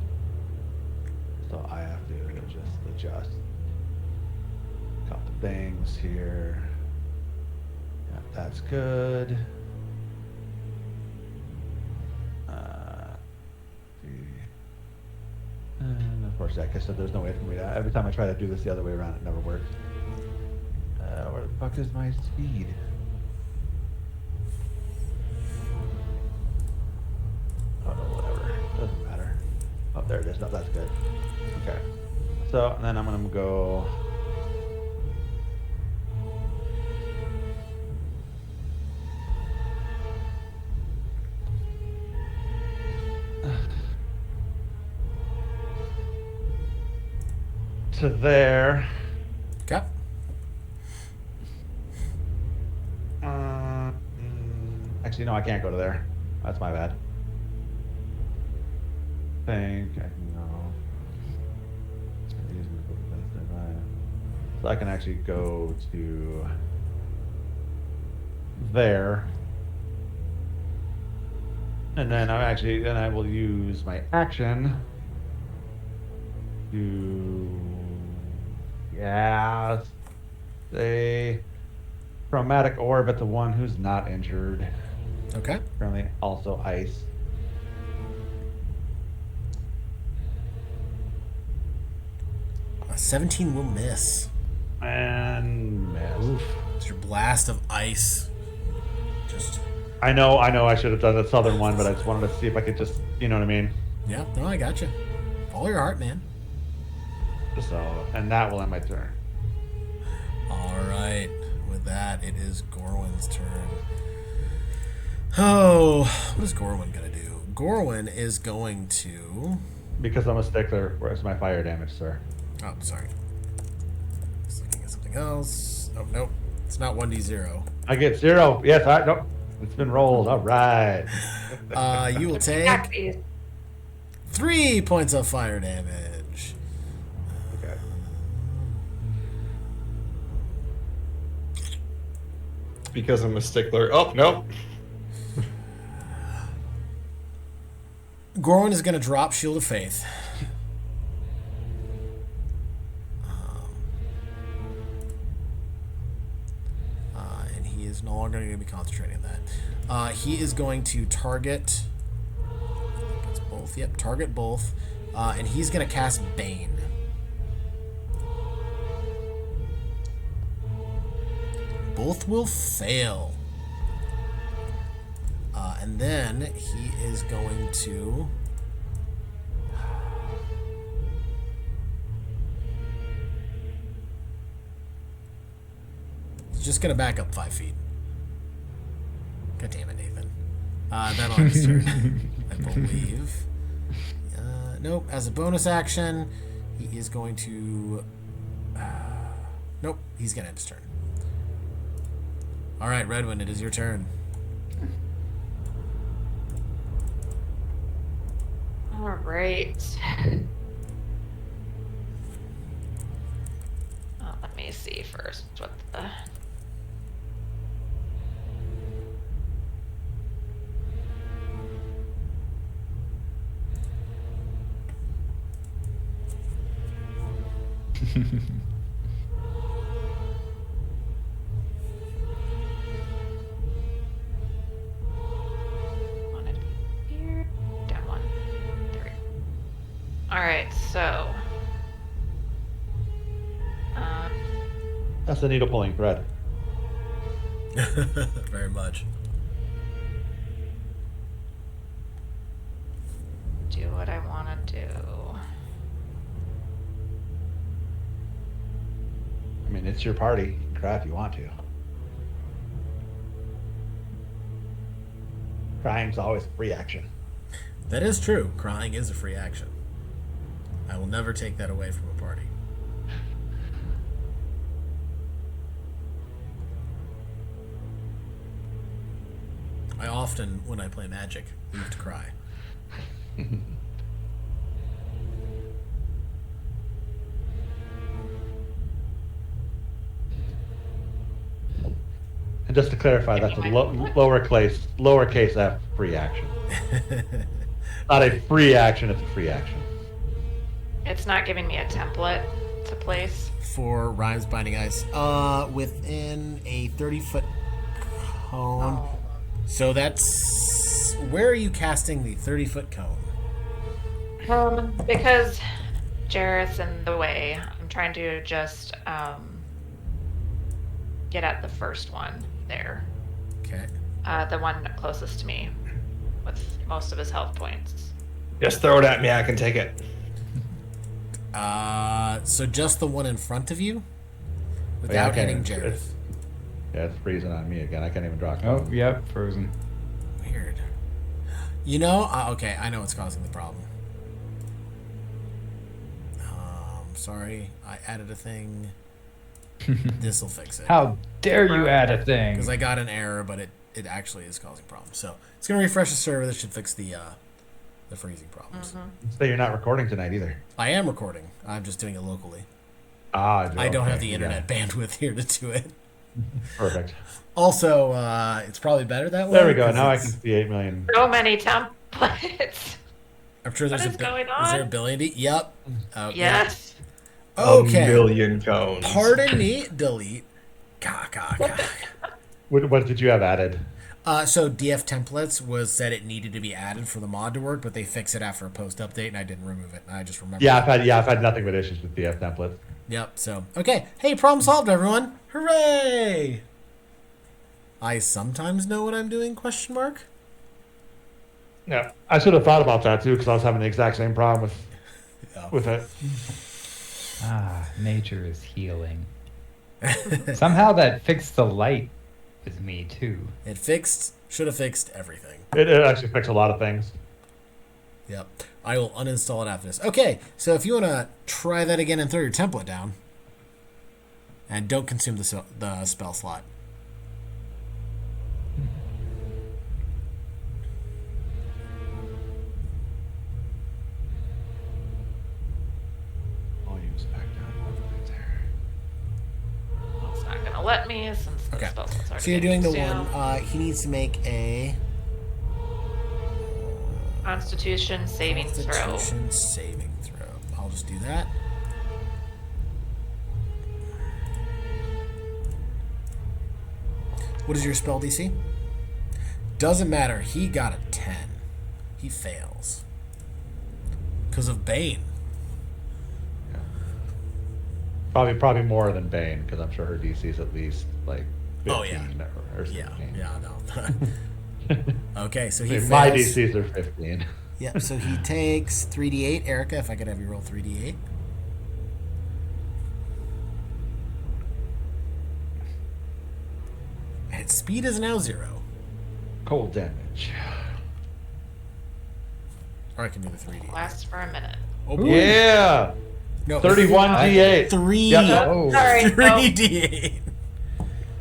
So I have to just adjust a couple things here. Yeah, that's good. And of course, like I said, there's no way for me to. Every time I try to do this the other way around, it never works. Where the fuck is my speed? Oh no, whatever. Doesn't matter. Oh, there it is. No, that's good. Okay. So, and then I'm gonna go. To there. Okay. Actually, no, I can't go to there. That's my bad. Think I can go. So I can actually go to there. And then I will use my action to, say chromatic orb at the one who's not injured. Okay. Currently also ice. A 17 will miss. And miss. It's your blast of ice. Just. I know I should have done the southern one, but I just wanted to see if I could just, you know what I mean? Yeah, no, I got you. Follow your heart, man. So, and that will end my turn. All right. With that, it is Gorwin's turn. Oh, what is Gorwin going to do? Gorwin is going to... Because I'm a stickler, where's my fire damage, sir? Oh, sorry. Just looking at something else. Oh, nope. It's not 1d0. I get 0. Yes, nope. It's been rolled. All right. You will take 3 points of fire damage. Okay. Because I'm a stickler. Oh, nope. Gorwin is going to drop Shield of Faith. And he is no longer going to be concentrating on that. He is going to target... It's both. Yep, target both. And he's going to cast Bane. Both will fail. And then he is going to... just going to back up 5 feet. God damn it, Nathan. That'll end his turn, I believe. Nope. As a bonus action, he is going to... nope. He's going to end his turn. All right, Redwind, it is your turn. All right. Let me see first what the... Wanted to be here. Down 1, 3. All right, so That's the needle pulling thread. Very much. do what I want to do. I mean, it's your party. You can cry if you want to. Crying's always a free action. That is true. Crying is a free action. I will never take that away from a party. I often, when I play Magic, leave to cry. And just to clarify, that's a lowercase f free action. Not a free action, it's a free action. It's not giving me a template to place. For Rhymes Binding Ice, within a 30-foot cone. Oh. So that's... Where are you casting the 30-foot cone? Because Jareth's in the way, I'm trying to just get at the first one there. Okay. The one closest to me with most of his health points. Just throw it at me. I can take it. So just the one in front of you? Yeah, Without I can't hitting even- Jareth. It's freezing on me again. I can't even draw a Oh, code. yep, frozen. Weird. You know, okay, I know what's causing the problem. Sorry, I added a thing. This'll fix it. How dare you add a thing? Because I got an error, but it actually is causing problems. So it's going to refresh the server. That should fix the freezing problems. So you're not recording tonight either. I am recording. I'm just doing it locally. I don't have the internet bandwidth here to do it. Perfect. Also, it's probably better that way. There we go. 'cause Now I it's- can see 8 million. So many templates. I'm sure there's What is going on? Is there a billion? Yep. Okay. Yes. Okay. A million cones. Pardon me. Delete. Gah. What did you have added? So DF templates was said it needed to be added for the mod to work, but they fix it after a post update, and I didn't remove it. I just remember. Yeah, I've had nothing but issues with DF templates. Yep. So okay. Hey, problem solved, everyone! Hooray! I sometimes know what I'm doing? Question mark. Yeah, I should have thought about that too because I was having the exact same problem Yeah. with it. Nature is healing. Somehow that fixed the light with me too. It should have fixed everything. It actually fixed a lot of things. Yep. I will uninstall it after this. Okay, so if you want to try that again and throw your template down, and don't consume the spell slot. Volume's back down. Right there. It's not going to let me since the Okay. spell slot's already So you're doing the consumed. one. He needs to make a Constitution saving throw. Constitution saving throw. I'll just do that. What is your spell DC? Doesn't matter. He got a 10. He fails. Because of Bane. Probably more than Bane because I'm sure her DC is at least like 15 Oh, yeah. or 16. Yeah, no. Okay, so he fails. My DCs are 15. Yep, so he takes 3d8. Erica, if I could have you roll 3d8. right, speed is now 0. Cold damage. Or I can do the 3D. Lasts for a minute. Oh boy. Yeah. No, 31 D8. 3. Yep. Oh. Sorry. 3 no. D8.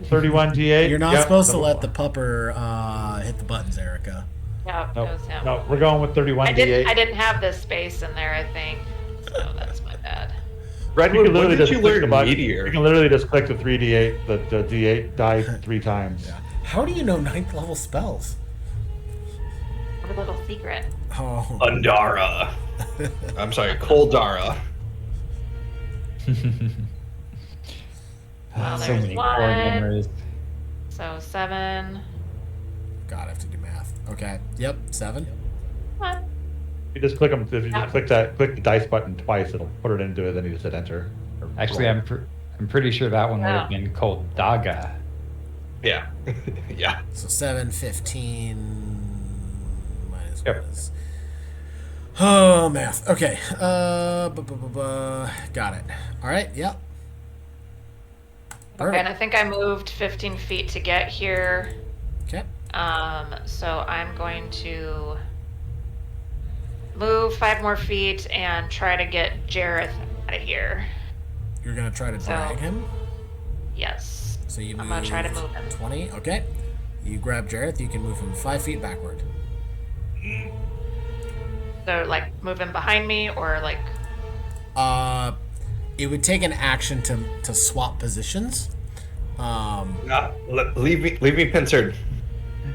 31 D8. You're not Yep. supposed to let the pupper hit the buttons, Erica. Yep, Nope. it was him. No, we're going with 31 I D8. didn't have this space in there, I think. So that's my bad. Redwood, when did you click the learn button. Meteor? You can literally just click the 3D8, the D8 die 3 times. Yeah. How do you know 9th level spells? What a little secret. Oh. Andara. I'm sorry, Koldara. Well, so there's many core one. memories. So 7. God, I have to do math. Okay. Yep. 7. What? You just click them. If you just click the dice button twice, it'll put it into it. Then you just hit enter. Or Actually, roll. I'm pretty sure that one would have Oh. been called Daga. Yeah. Yeah. So 7, 15 minus Yep. 1 is. Oh, math. Okay. Got it. All right. Yep. Okay, and I think I moved 15 feet to get here. Okay. So I'm going to move 5 more feet and try to get Jareth out of here. You're gonna try to drag him. Yes. So you I'm gonna try to move him. 20. Okay. You grab Jareth. You can move him 5 feet backward. So like move him behind me or like It would take an action to swap positions. Leave me pincered.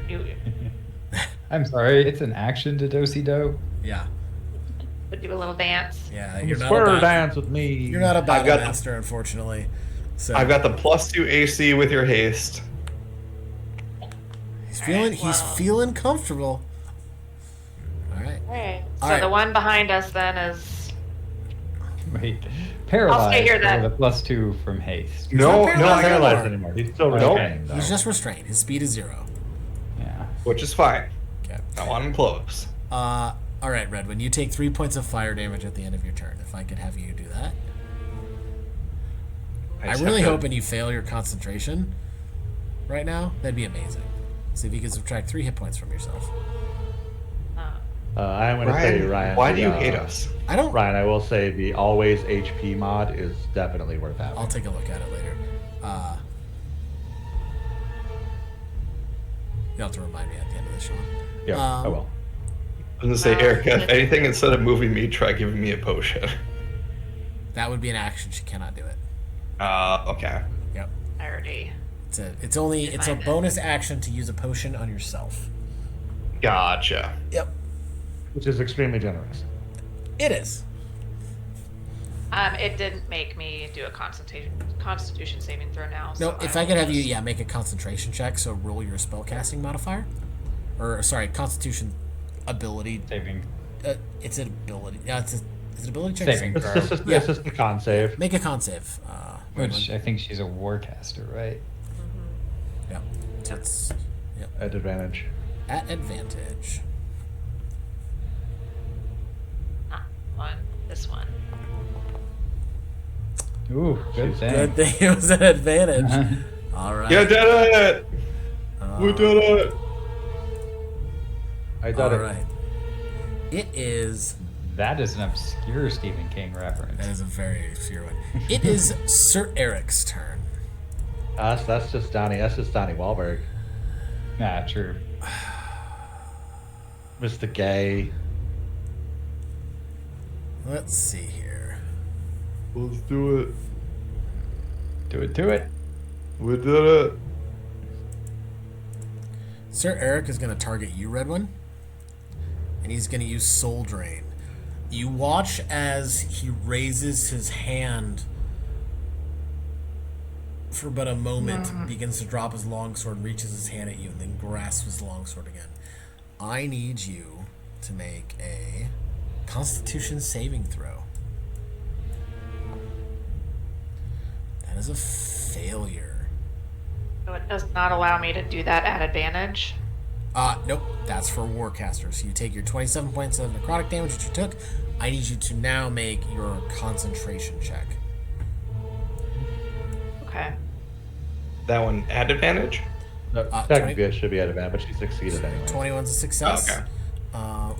you I'm sorry, it's an action to do. Yeah. would do a little dance. Yeah. You're not Square a battle, dance with me. you're not a battle got- master, unfortunately. So I've got the +2 AC with your haste. he's feeling comfortable. All right. Alright. So All right. the one behind us then is Wait, paralyzed here then. with a +2 from haste. No, not He's not no, paralyzed anymore. He's still Nope. restrained. though. He's just restrained. His speed is 0. Yeah. which is fine. Okay. I want him close. All right, Redwin. You take 3 points of fire damage at the end of your turn. If I could have you do that. I'm just really have to- hoping you fail your concentration right now. That'd be amazing. See if you can subtract 3 hit points from yourself. I'm going to say, Ryan. Why do you the, hate us? I don't. Ryan, I will say the always HP mod is definitely worth having. I'll take a look at it later. You'll have to remind me at the end of the show. Yeah, I will. I'm gonna say, Erica, if anything, instead of moving me, try giving me a potion. That would be an action. She cannot do it. Okay. Yep. I already It's a Remind it. bonus action to use a potion on yourself. Gotcha. Yep. Which is extremely generous. It is. it didn't make me do a constitution saving throw now. No, so if I could have you, just- make a concentration check. So roll your spellcasting modifier, or sorry, Constitution ability. Saving. It's an ability. Yeah, it's an ability check. Saving It's throw. just, Yeah. it's just a con save. Make a con save. Which I think she's a warcaster, right? Yeah. So it's At advantage. at advantage. This one. Ooh, good thing. Good thing it was an advantage. Uh-huh. All right. You did it! We did it! I All did it. right. It is. That is an obscure Stephen King reference. That is a very obscure one. It is Sir Eric's turn. That's just Donnie. That's just Donnie Wahlberg. Nah, true. Mr. Gay. Let's see here. Let's do it. Do it. We did it. Sir Eric is going to target you, Redwin, and he's going to use Soul Drain. You watch as he raises his hand for but a moment, begins to drop his longsword, reaches his hand at you, and then grasps his longsword again. I need you to make a Constitution saving throw. That is a failure. So it does not allow me to do that at advantage. Nope. That's for Warcaster. So you take your 27 points of necrotic damage that you took. I need you to now make your concentration check. Okay. That one at advantage? No, 20 technically, it should be at advantage, but she succeeded anyway. 21's a success. Okay.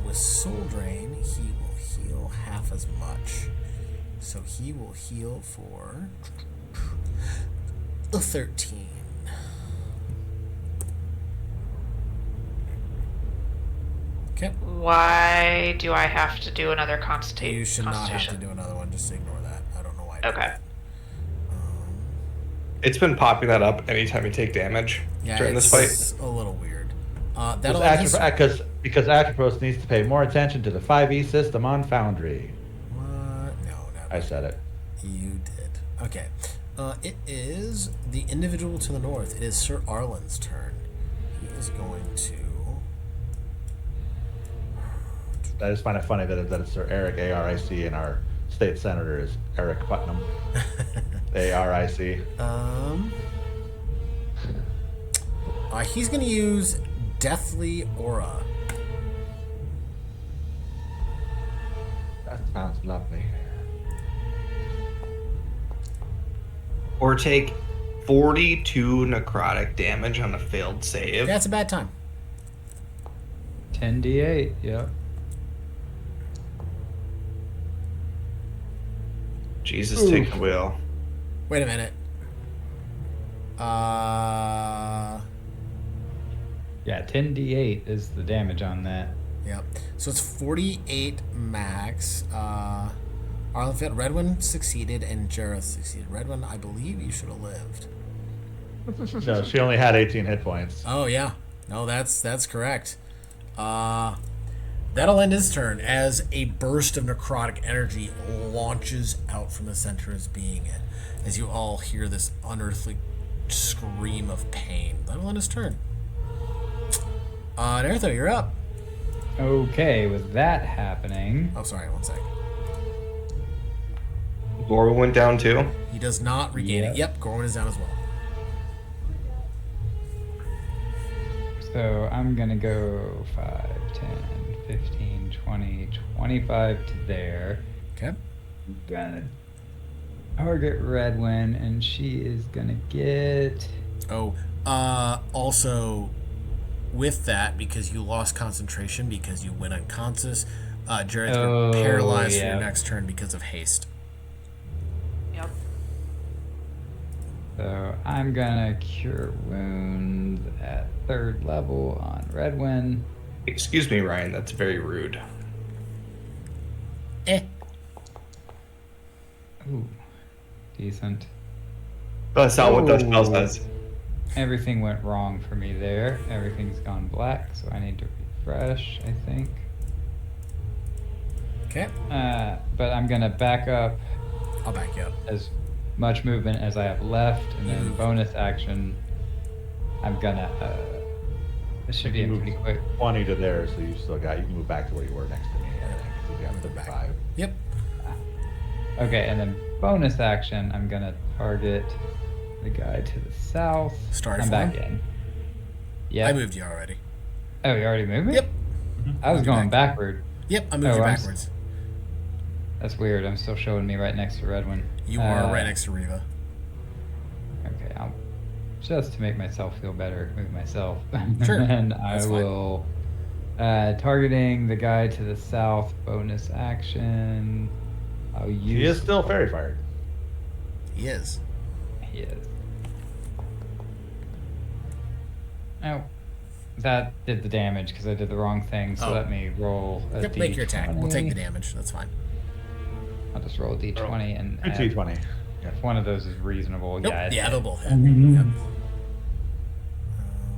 With Soul Drain, he will heal half as much. So he will heal for a 13. Okay. Why do I have to do another constitution? You should not have to do another one. Just ignore that. I don't know why. I did Okay. that. It's been popping that up anytime you take damage during this fight. It's a little weird. That'll end his- Because Atropos needs to pay more attention to the 5e system on Foundry. What? No, never. I said it. You did. Okay. It is the individual to the north. It is Sir Arlen's turn. He is going to. I just find it funny that it's Sir Eric ARIC and our state senator is Eric Putnam ARIC. He's going to use Deathly Aura. That sounds lovely. Or take 42 necrotic damage on a failed save. That's a bad time. 10d8, yep. Jesus, Oof. take the wheel. Wait a minute. Yeah, 10d8 is the damage on that. Yep. So it's 48 max. Arlen failed. Redwin succeeded and Jareth succeeded. Redwin, I believe you should have lived. No, she only had 18 hit points. Oh yeah. No, that's correct. That'll end his turn as a burst of necrotic energy launches out from the center of his being, as you all hear this unearthly scream of pain. That'll end his turn. Nertho, you're up. Okay, with that happening, Oh, sorry, one sec. Gorwin went down too. He does not regain it. Yep. Yep, Gorwin is down as well. so I'm gonna go 5, 10, 15, 20, 25 to there. Okay. Gonna target Redwin, and she is gonna get. Oh, also, with that, because you lost concentration because you went unconscious, Jared's Oh, paralyzed for yeah. your next turn because of haste. Yep. So I'm gonna cure wounds at 3rd level on Redwin. Excuse me, Ryan. That's very rude. Ooh, decent. That's not what that spell Oh. says. Everything went wrong for me there. Everything's gone black, so I need to refresh, I think. Okay. But I'm gonna back up I'll back you up. as much movement as I have left, and then bonus action. I'm gonna. This should be a pretty quick. 20 to there, so you still got. You can move back to where you were next to me. I think. 'Cause you got Move back. 35. Yep. Okay, and then bonus action. I'm gonna target the guy to the south. Starry I'm back form? in. Yeah. I moved you already. Oh, you already moved me? Yep. I was Moved you going back. backward. Yep, I moved Oh, you I'm backwards. That's weird. I'm still showing me right next to Redwin. You are right next to Riva. Okay, I'll just to make myself feel better, move myself. Sure, And I that's fine. will targeting the guy to the south. Bonus action. I'll use. He is still fairy fired. He is. He is. Oh, that did the damage because I did the wrong thing. So Oh. let me roll a Yep, make your attack. We'll take the D20. damage. That's fine. I'll just roll a d20 and Two add- T20. if one of those is reasonable. Nope. Yeah. Yeah, they'll both hit. Mhm. Yep.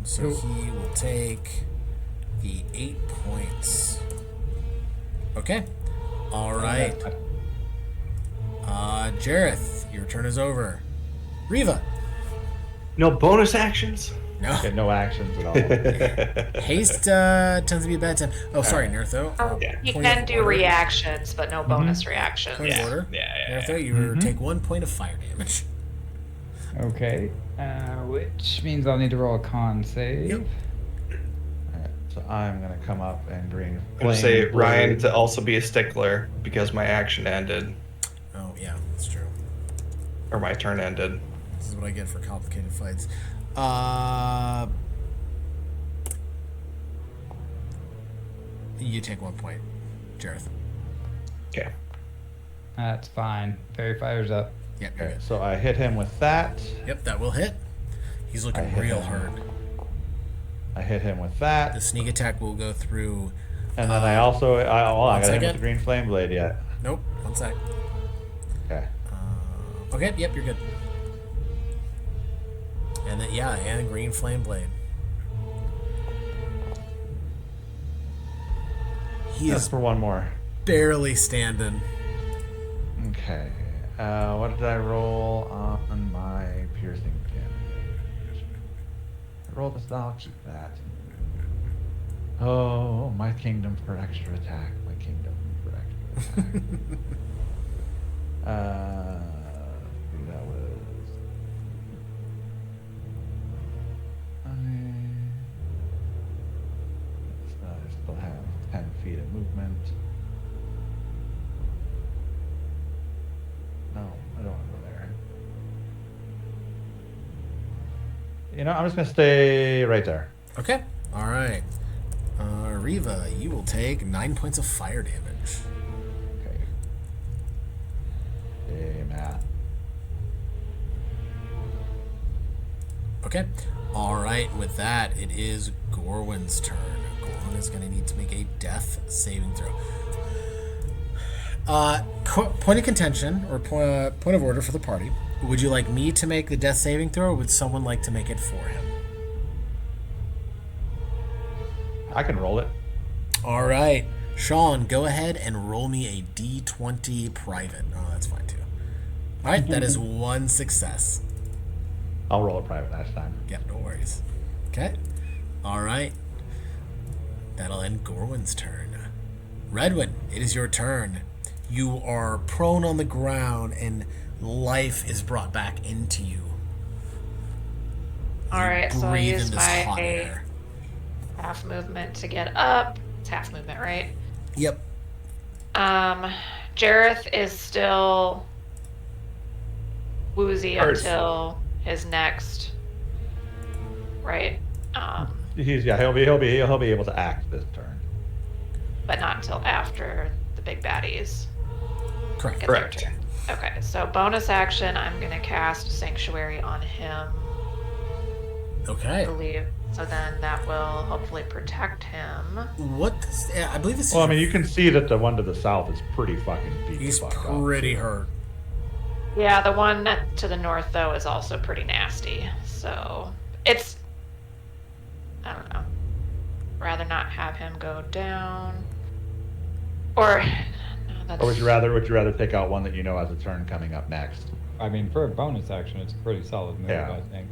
So he will take the 8 points. Okay. All right. Jareth, your turn is over. Riva. No bonus actions. No. Get no actions at all. Haste tends to be a bad time. Oh, sorry, Nertho. Yeah. You point can of do order. reactions, but no bonus reactions. Point of Yeah. order. Yeah. Nertho, you take 1 point of fire damage. Okay. Which means I'll need to roll a con save. Yep. Alright, so I'm gonna come up and bring. I'm gonna say flame Ryan blade. to also be a stickler because my action ended, Oh, yeah, that's true. or my turn ended. This is what I get for complicated fights. You take 1 point, Jareth. Okay. That's fine. Fairy fire's up. Yep, you're Okay, good. so I hit him with that. Yep, that will hit. He's looking I hit real him. hurt. I hit him with The that. sneak attack will go through. And then I also, I got him with second. the green flame blade yet. Nope, 1 sec. Okay. Okay, yep, you're good. And then, yeah, and green flame blade. He Just is for one more. barely standing. Okay. What did I roll on my piercing damage? I rolled this. I'll keep that. Oh, my kingdom for extra attack. My kingdom for extra attack. That was. I still have 10 feet of movement. No, I don't want to go there. You know, I'm just gonna stay right there. Okay, alright. Riva, you will take 9 points of fire damage. Okay. Hey, Matt. Okay. Alright, with that, it is Gorwin's turn. Gorwin is going to need to make a death saving throw. Point of contention, or point of order for the party. Would you like me to make the death saving throw, or would someone like to make it for him? I can roll it. Alright. Sean, go ahead and roll me a d20 private. Oh, that's fine too. Alright, that is 1 success. I'll roll it private next time. Yep, no worries. Okay. Alright. That'll end Gorwin's turn. Redwin, it is your turn. You are prone on the ground and life is brought back into you. All right, so I Breathe use in this hot my air. half movement to get up. It's half movement, right? Yep. Jareth is still woozy Hurts. until his next, right? He'll be able to act this turn. But not until after the big baddies. Correct. get their Correct. turn. Okay, so bonus action, I'm gonna cast Sanctuary on him. I Okay. believe. So then that will hopefully protect him. What does, I believe this is Well, I mean, you can see that the one to the south is pretty fucking beat the he's fuck up. pretty hurt. Yeah, the one to the north though is also pretty nasty. So it's, I don't know. Rather not have him go down. Or no, that's Or would you rather take out one that you know has a turn coming up next? I mean, for a bonus action, it's a pretty solid move, Yeah. I think.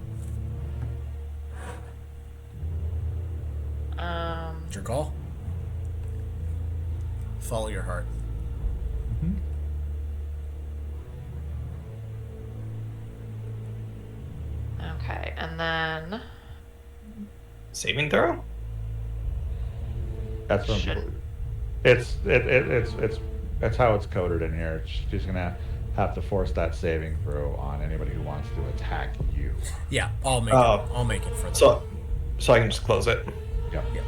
It's your call. Follow your heart. okay, and then Saving throw? That's what Shouldn't. it's that's how it's coded in here. She's gonna have to force that saving throw on anybody who wants to attack you. Yeah, I'll make Oh. it. I'll make it for them. So I can just close it. Yep. Yep.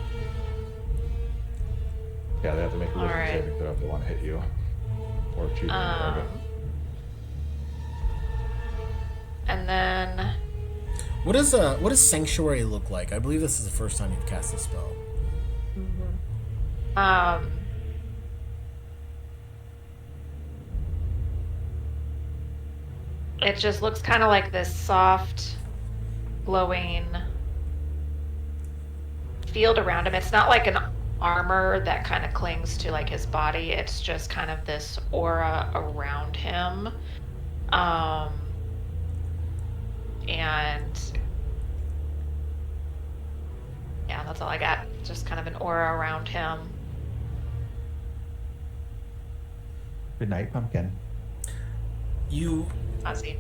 Yeah, they have to make a wisdom Alright. saving throw if they want to hit you or choose a target. and then What does Sanctuary look like? I believe this is the first time you've cast this spell. it just looks kind of like this soft, glowing field around him. It's not like an armor that kind of clings to like his body. It's just kind of this aura around him. And yeah, that's all I got. Just kind of an aura around him. Good night, pumpkin. You Ozzy.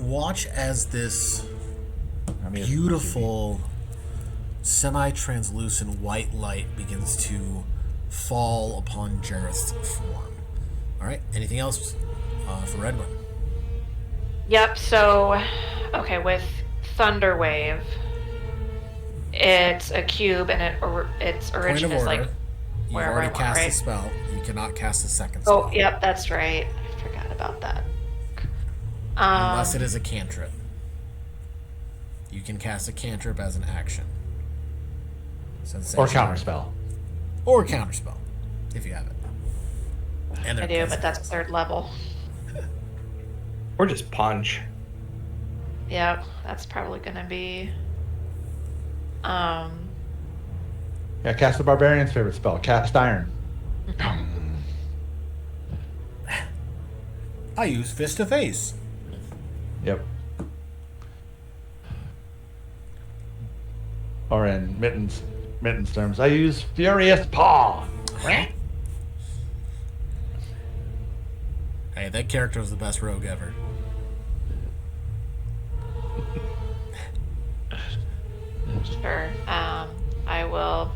watch as this I mean, beautiful semi-translucent white light begins to fall upon Jareth's form. All right. Anything else for Redwin? Yep, so, okay, with Thunder Wave. It's a cube, and its Point origin of is order. like You've wherever I already want, cast right? a spell. You cannot cast a second spell. Oh, yep, that's right. I forgot about that. Unless it is a cantrip. You can cast a cantrip as an action. Or counterspell. Or counterspell, if you have it. And I they're do, but that's 3rd level. Or just punch. Yep, that's probably gonna be. Yeah, cast the barbarian's favorite spell, Cast Iron. I use Fist to Face. Yep. Or in Mittens terms, I use Furious Paw. Hey, that character was the best rogue ever. Sure. I will.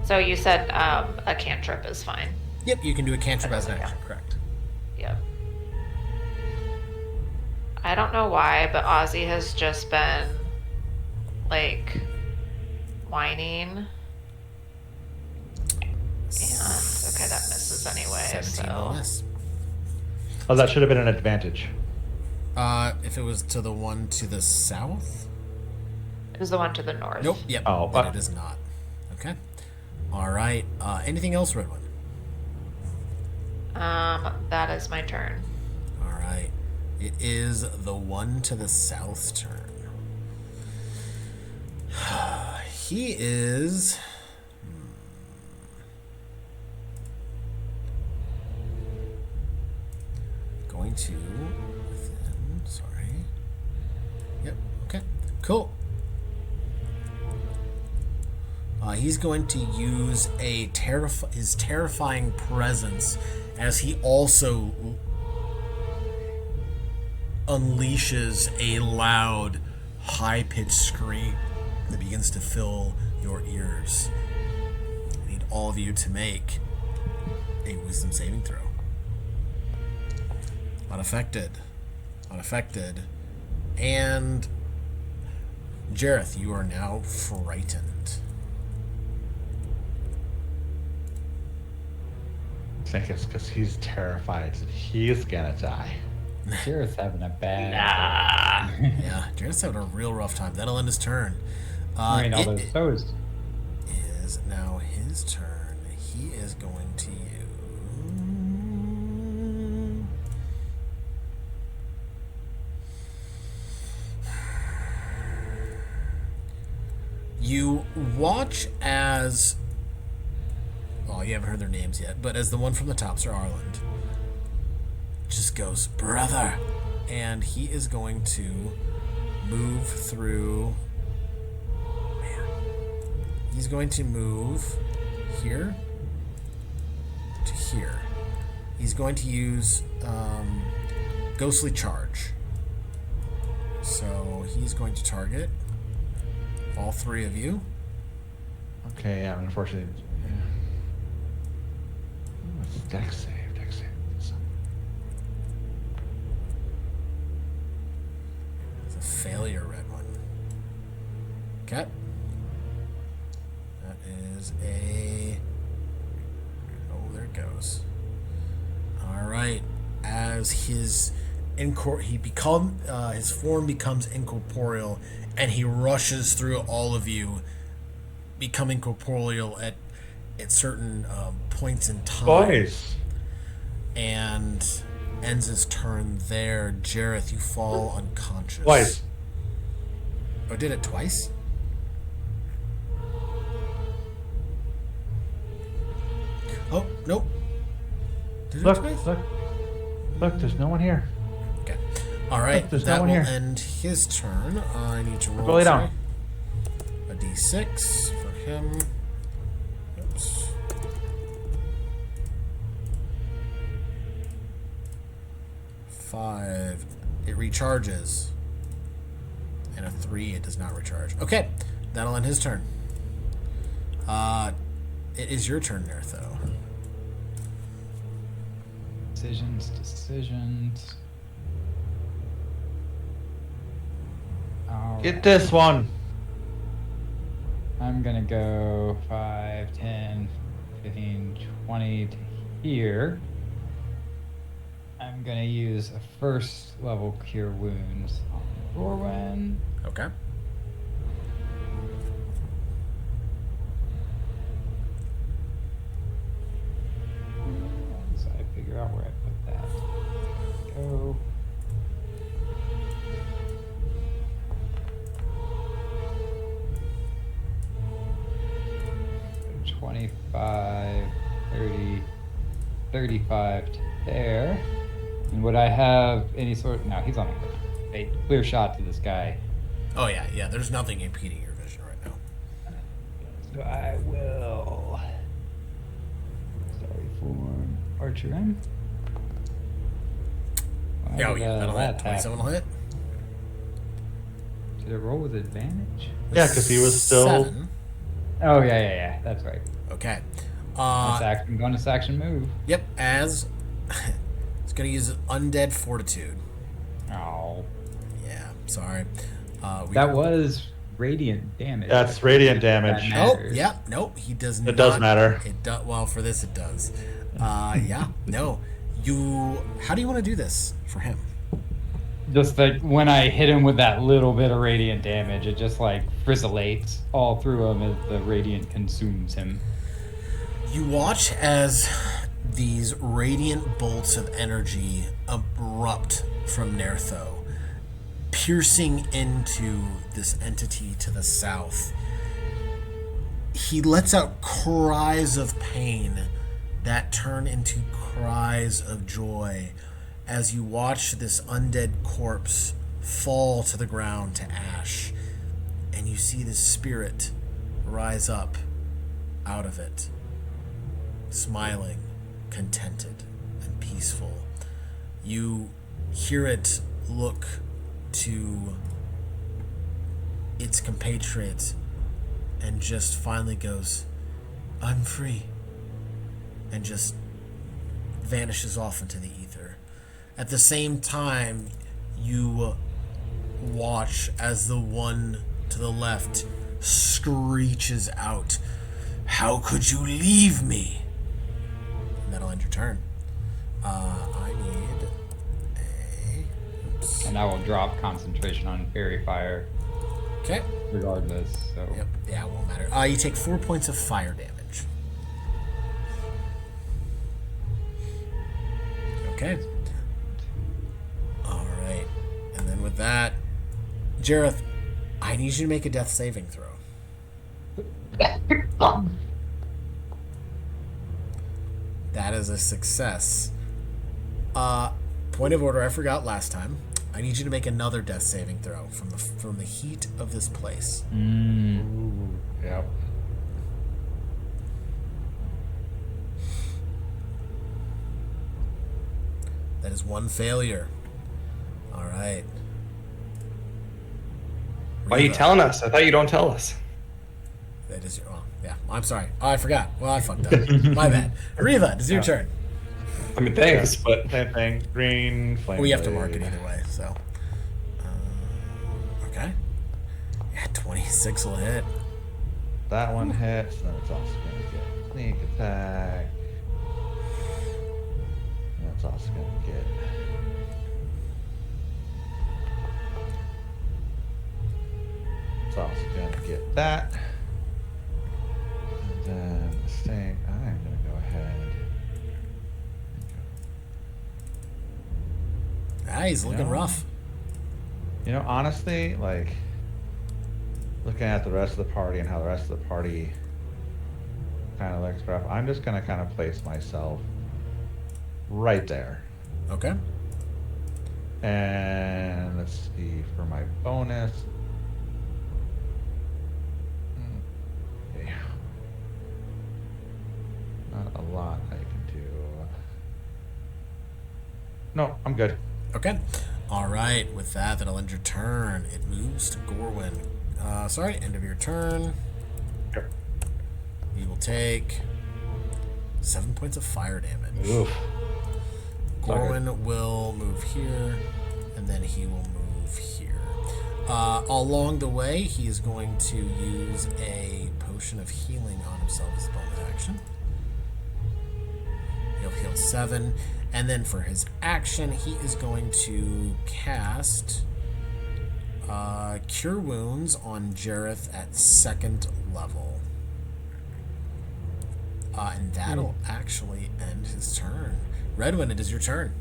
So you said a cantrip is fine. Yep, you can do a cantrip as an action, correct. Yep. I don't know why, but Ozzy has just been like whining. And okay, that misses anyway. 17 So less. Oh, that should have been an advantage. If it was to the one to the south? it was the one to the north. Nope, yep, Oh, but it is not. Okay. Alright, anything else, Redwood? That is my turn. Alright. It is the one to the south turn. He is... going to... within... sorry. Yep, okay. Cool. He's going to use his terrifying presence as he also unleashes a loud, high-pitched scream that begins to fill your ears. I need all of you to make a wisdom saving throw. Unaffected. Unaffected. And Jareth, you are now frightened. I think it's because he's terrified that he's gonna die. Jareth's having a bad Yeah, Jareth's having a real rough time. That'll end his turn. I mean, all It those toes. is now his turn. He is going to use... You watch as... well, you haven't heard their names yet, but as the one from the top, Sir Arland, just goes, brother! And he is going to move through... man. He's going to move here to here. He's going to use Ghostly Charge. So he's going to target all three of you. Okay, yeah, unfortunately. Yeah. Ooh, it's dex save, dex save. It's a failure, red one. Okay. That is a... oh, there it goes. Alright. As his his form becomes incorporeal, and he rushes through all of you, becoming corporeal at certain points in time. Boys! And ends his turn there. Jareth, you fall unconscious. Twice. Oh, did it twice? Oh, nope. Did it Look, twice? look, there's no one here. Okay. Alright, There's no that one will here. end his turn. I need to roll Go lay down. a d6 for him. Oops. Five. It recharges. And a 3, it does not recharge. Okay, that'll end his turn. It is your turn, Nertho. Decisions. Get this one. I'm gonna go 5, 10, 15, 20 to here. I'm gonna use a first level cure wounds on Gorwin. Okay. So I figure out where I put that. Go. 25, 30, 35 to there. And would I have any sort? No, he's on a clear shot to this guy. Oh yeah. There's nothing impeding your vision right now. So I will. Sorry, form archer in. Why Yeah, did, that'll hit. that 27 will happen? hit. Did it roll with advantage? Yeah, because he was still. 7. Oh yeah. That's right. Okay. Bonus action, bonus action move. Yep. As it's gonna use Undead Fortitude. Oh, Yeah. Sorry. that was radiant damage. That's radiant damage. That Oh, matters. yeah. Nope. He does not. It does matter. It does. Well, for this, it does. Yeah. No. How do you want to do this for him? Just like when I hit him with that little bit of radiant damage, it just like frizzlates all through him as the radiant consumes him. You watch as these radiant bolts of energy erupt from Nertho, piercing into this entity to the south. He lets out cries of pain that turn into cries of joy as you watch this undead corpse fall to the ground to ash, and you see this spirit rise up out of it, smiling, contented, and peaceful. You hear it look to its compatriot and just finally goes, "I'm free," and just vanishes off into the ether. At the same time, you watch as the one to the left screeches out, "How could you leave me?" And that'll end your turn. I need a... Oops. And I will drop concentration on fairy fire Okay. regardless. So Yep. Yeah, it won't matter. You take 4 points of fire damage. Okay. All right. And then with that, Jareth, I need you to make a death saving throw. That is a success. Point of order, I forgot last time. I need you to make another death saving throw from the heat of this place. Yep. That is one failure. All right. Why are you Reva, telling us? I thought you don't tell us. That is your. Oh, yeah. I'm sorry. Oh, I forgot. Well, I fucked up. My bad. Riva, it's your turn. I mean, thanks, but Same thing. Green flame. We have to mark it blade. either way. So. Okay. Yeah, 26 will hit. That one hits. Then it's also going to get sneak attack. And that's also going to get. It's also going to get that. And then the sting. I'm going to go ahead. Ah, he's looking No. rough. You know, honestly, like looking at the rest of the party and how the rest of the party kind of looks rough, I'm just gonna kind of place myself right there. Okay. And let's see for my bonus. Okay. Not a lot I can do. No, I'm good. Okay. All right. With that, that'll end your turn. It moves to Gorwin. Sorry, end of your turn. Yep. You will take 7 points of fire damage. Oof. Gorwin will move here, and then he will move here. Along the way, he is going to use a potion of healing on himself as a bonus action. He'll heal 7. And then for his action, he is going to cast Cure Wounds on Jareth at 2nd level. And that'll actually end his turn. Redwin, it is your turn.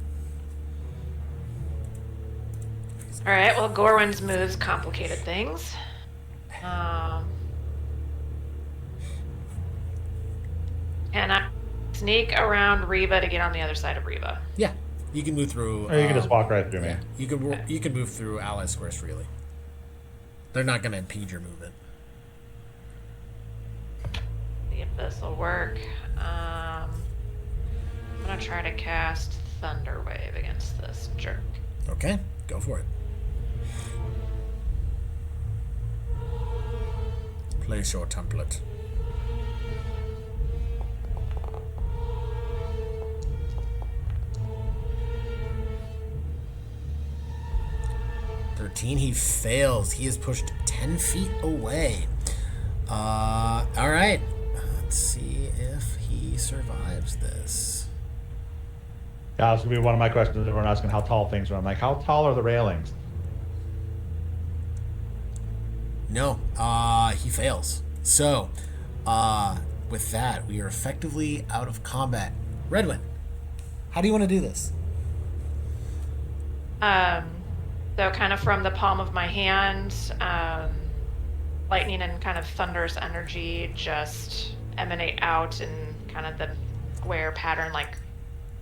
All right. Well, Gorwin's moves complicated things. Can I sneak around Reva to get on the other side of Reva? Yeah, you can move through. Or you can just walk right through me. Yeah, you can move through ally squares freely. They're not going to impede your movement. See if this will work. I'm gonna try to cast Thunder Wave against this jerk. Okay, go for it. Place your template. He fails. He is pushed 10 feet away. All right. Let's see if he survives this. Yeah, that's gonna be one of my questions. Everyone asking how tall things are. I'm like, how tall are the railings? No, he fails. So, with that, we are effectively out of combat. Redwin, how do you want to do this? So kind of from the palm of my hand, lightning and kind of thunderous energy just emanate out in kind of the square pattern,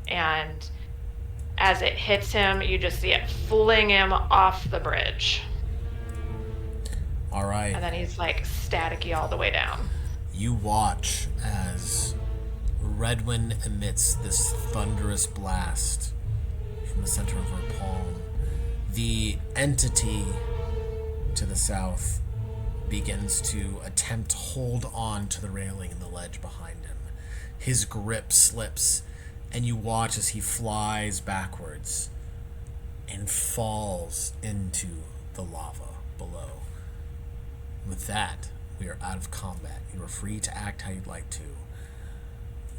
and as it hits him, you just see it fling him off the bridge. All right. And then he's staticky all the way down. You watch as Redwin emits this thunderous blast from the center of her palm. The entity to the south begins to attempt to hold on to the railing and the ledge behind him. His grip slips, and you watch as he flies backwards and falls into the lava below. With that, we are out of combat. You are free to act how you'd like to.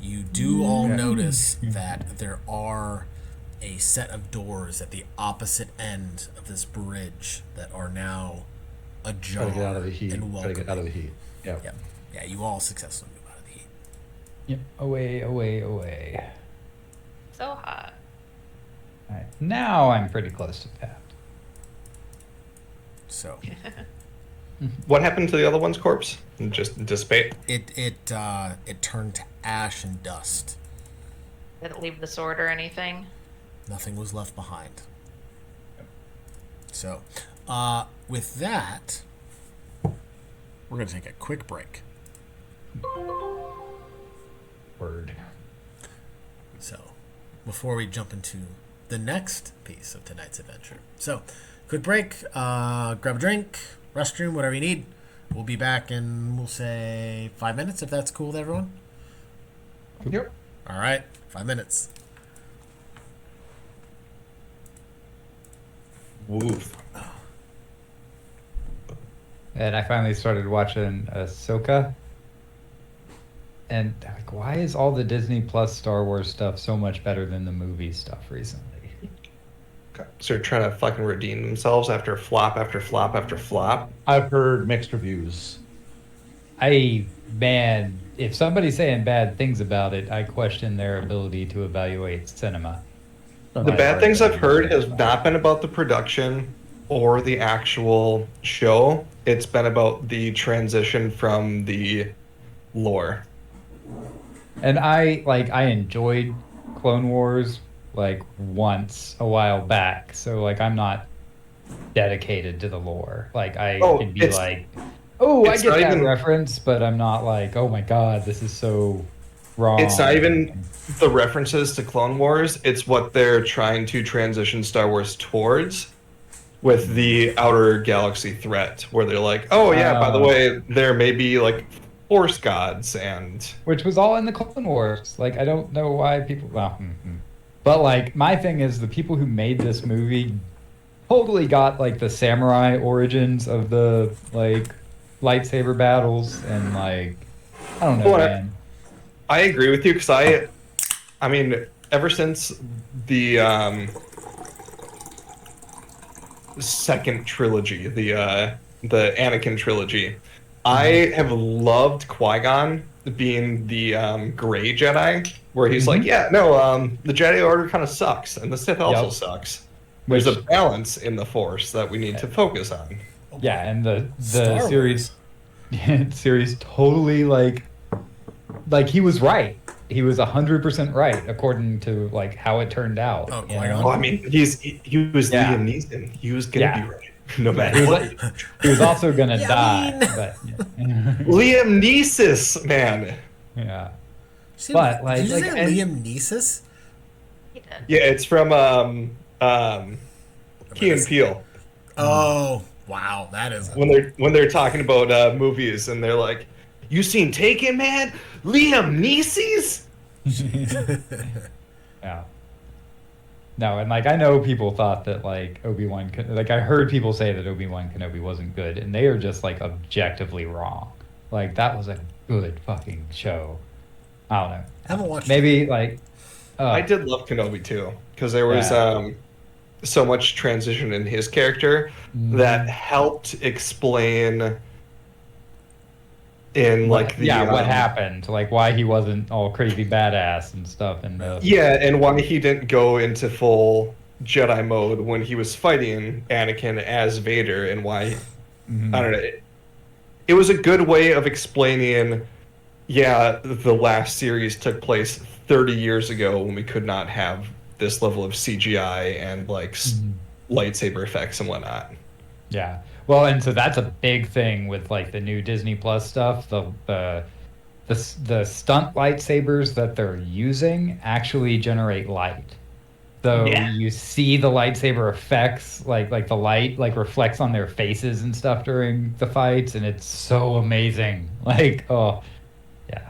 You do all notice that there are a set of doors at the opposite end of this bridge that are now ajar Try to get out of the heat. and Try to welcoming. get out of the heat. Yep. Yep. Yeah, you all successfully move out of the heat. Yep. Away, away, away. So hot. All right. Now I'm pretty close to tapped. So What happened to the other one's corpse? Just dissipate? it turned to ash and dust. Didn't leave the sword or anything. Nothing was left behind. So, with that, we're going to take a quick break. Word. So, before we jump into the next piece of tonight's adventure. So, quick break, grab a drink, restroom, whatever you need. We'll be back in, we'll say, 5 minutes, if that's cool with everyone. Yep. All right, 5 minutes. Woof. And I finally started watching Ahsoka. And why is all the Disney Plus Star Wars stuff so much better than the movie stuff recently? So they're trying to fucking redeem themselves after flop after flop after flop. I've heard mixed reviews. Man, if somebody's saying bad things about it, I question their ability to evaluate cinema. The bad things I've heard has not been about the production or the actual show. It's been about the transition from the lore. And I enjoyed Clone Wars once a while back, so I'm not dedicated to the lore. I can be I it's get not that even- reference, but I'm not oh my god, this is so wrong. It's not even the references to Clone Wars. It's what they're trying to transition Star Wars towards with the outer galaxy threat, where they're like, oh yeah, by the way, there may be Force gods and... Which was all in the Clone Wars. I don't know why people... Well, but my thing is the people who made this movie totally got like the samurai origins of the like lightsaber battles and like I don't know, Well, man. I agree with you because I mean, ever since the second trilogy, the Anakin trilogy, I have loved Qui-Gon being the gray Jedi, where he's like, yeah, no, the Jedi Order kind of sucks, and the Sith also Yep. sucks. There's Which- a balance in the Force that we need to focus on. Yeah, and the Star series series totally like he was right. He was 100% right according to like how it turned out. Oh, you Qui-Gon? know? Well, I mean, he was Yeah. Liam Neeson. He was gonna Yeah. be right, no He matter was, what. he was also gonna Yeah, die, I mean- but Liam Neeson, man. yeah. See, But, like- did you like, say and- Liam Neeson? He did. Yeah, it's from Key and Peele. Oh, wow, that is. When they're talking about movies and they're like, "You seen Taken, man? Liam Neeson's?" Yeah. No, and like I know people thought that like Obi-Wan like I heard people say that Obi-Wan Kenobi wasn't good, and they are just like objectively wrong. Like that was a good fucking show. I don't know. Haven't watched. Maybe like I did love Kenobi too because there was Yeah. so much transition in his character that helped explain in like the what happened, like why he wasn't all crazy badass and stuff, and Yeah, and why he didn't go into full Jedi mode when he was fighting Anakin as Vader, and why I don't know. It was a good way of explaining. Yeah, the last series took place 30 years ago when we could not have this level of CGI and like lightsaber effects and whatnot. Yeah. Well, and so that's a big thing with like the new Disney Plus stuff. The stunt lightsabers that they're using actually generate light. So you see the lightsaber effects, like the light like reflects on their faces and stuff during the fights, and it's so amazing. Like, oh, yeah.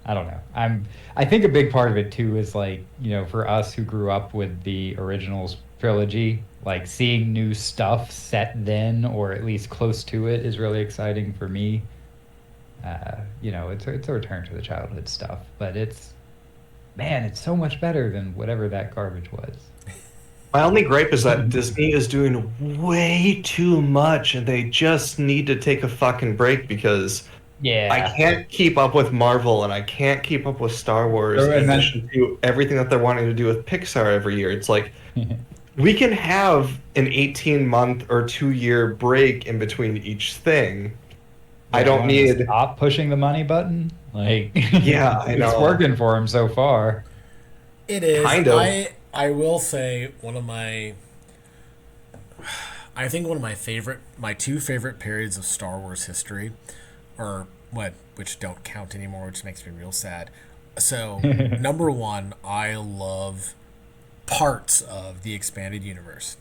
I don't know. I think a big part of it too is like, you know, for us who grew up with the originals trilogy, like seeing new stuff set then or at least close to it is really exciting for me. You know, it's a return to the childhood stuff, but it's so much better than whatever that garbage was. My only gripe is that Disney is doing way too much and they just need to take a fucking break because Yeah. I can't keep up with Marvel and I can't keep up with Star Wars Sure, in and then- addition to everything that they're wanting to do with Pixar every year. It's like we can have an 18-month or 2-year break in between each thing. I don't need. Stop pushing the money button. Like, Yeah, I know. It's working for him so far. It is. Kind of. I will say I think one of my two favorite periods of Star Wars history, which don't count anymore, which makes me real sad. So, number one, I love parts of the expanded universe.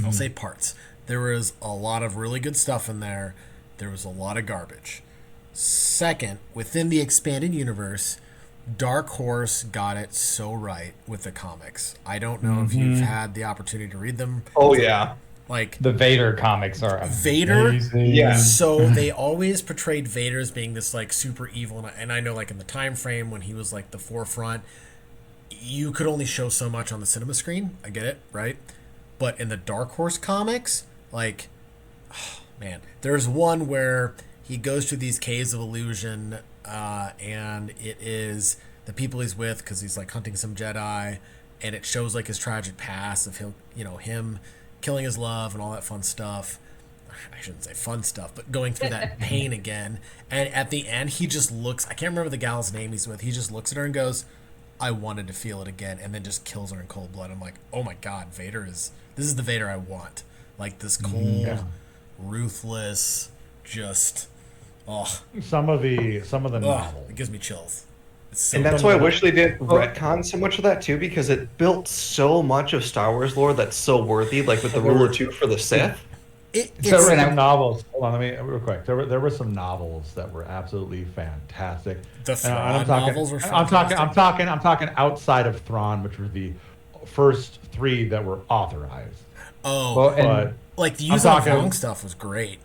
I'll say parts. There was a lot of really good stuff in there. There was a lot of garbage. Second, within the expanded universe, Dark Horse got it so right with the comics. I don't know if you've had the opportunity to read them. Oh yeah. Like The Vader comics are Vader, amazing. Yeah. so they always portrayed Vader as being this like super evil, and I know like in the time frame when he was like the forefront, you could only show so much on the cinema screen. I get it, right? But in the Dark Horse comics, like, oh, man, there's one where he goes to these caves of illusion, and it is the people he's with because he's like hunting some Jedi, and it shows like his tragic past of him killing his love and all that fun stuff. I shouldn't say fun stuff, but going through that pain again. And at the end, he just looks, I can't remember the gal's name he's with. He just looks at her and goes, I wanted to feel it again. And then just kills her in cold blood. I'm like, oh my God, this is the Vader I want. Like this cold, ruthless, just, Some of the novels. it gives me chills. It's so And that's why I wish they did retcon so much of that too, because it built so much of Star Wars lore that's so worthy, like with the Rule of Two for the Sith. There were some novels. Hold on, let me real quick. There were some novels that were absolutely fantastic. The And Thrawn novels were I'm fantastic. talking outside of Thrawn, which were the first 3 that were authorized. Oh, Well, and But like the I'm Yuzhan talking- Vong stuff was great.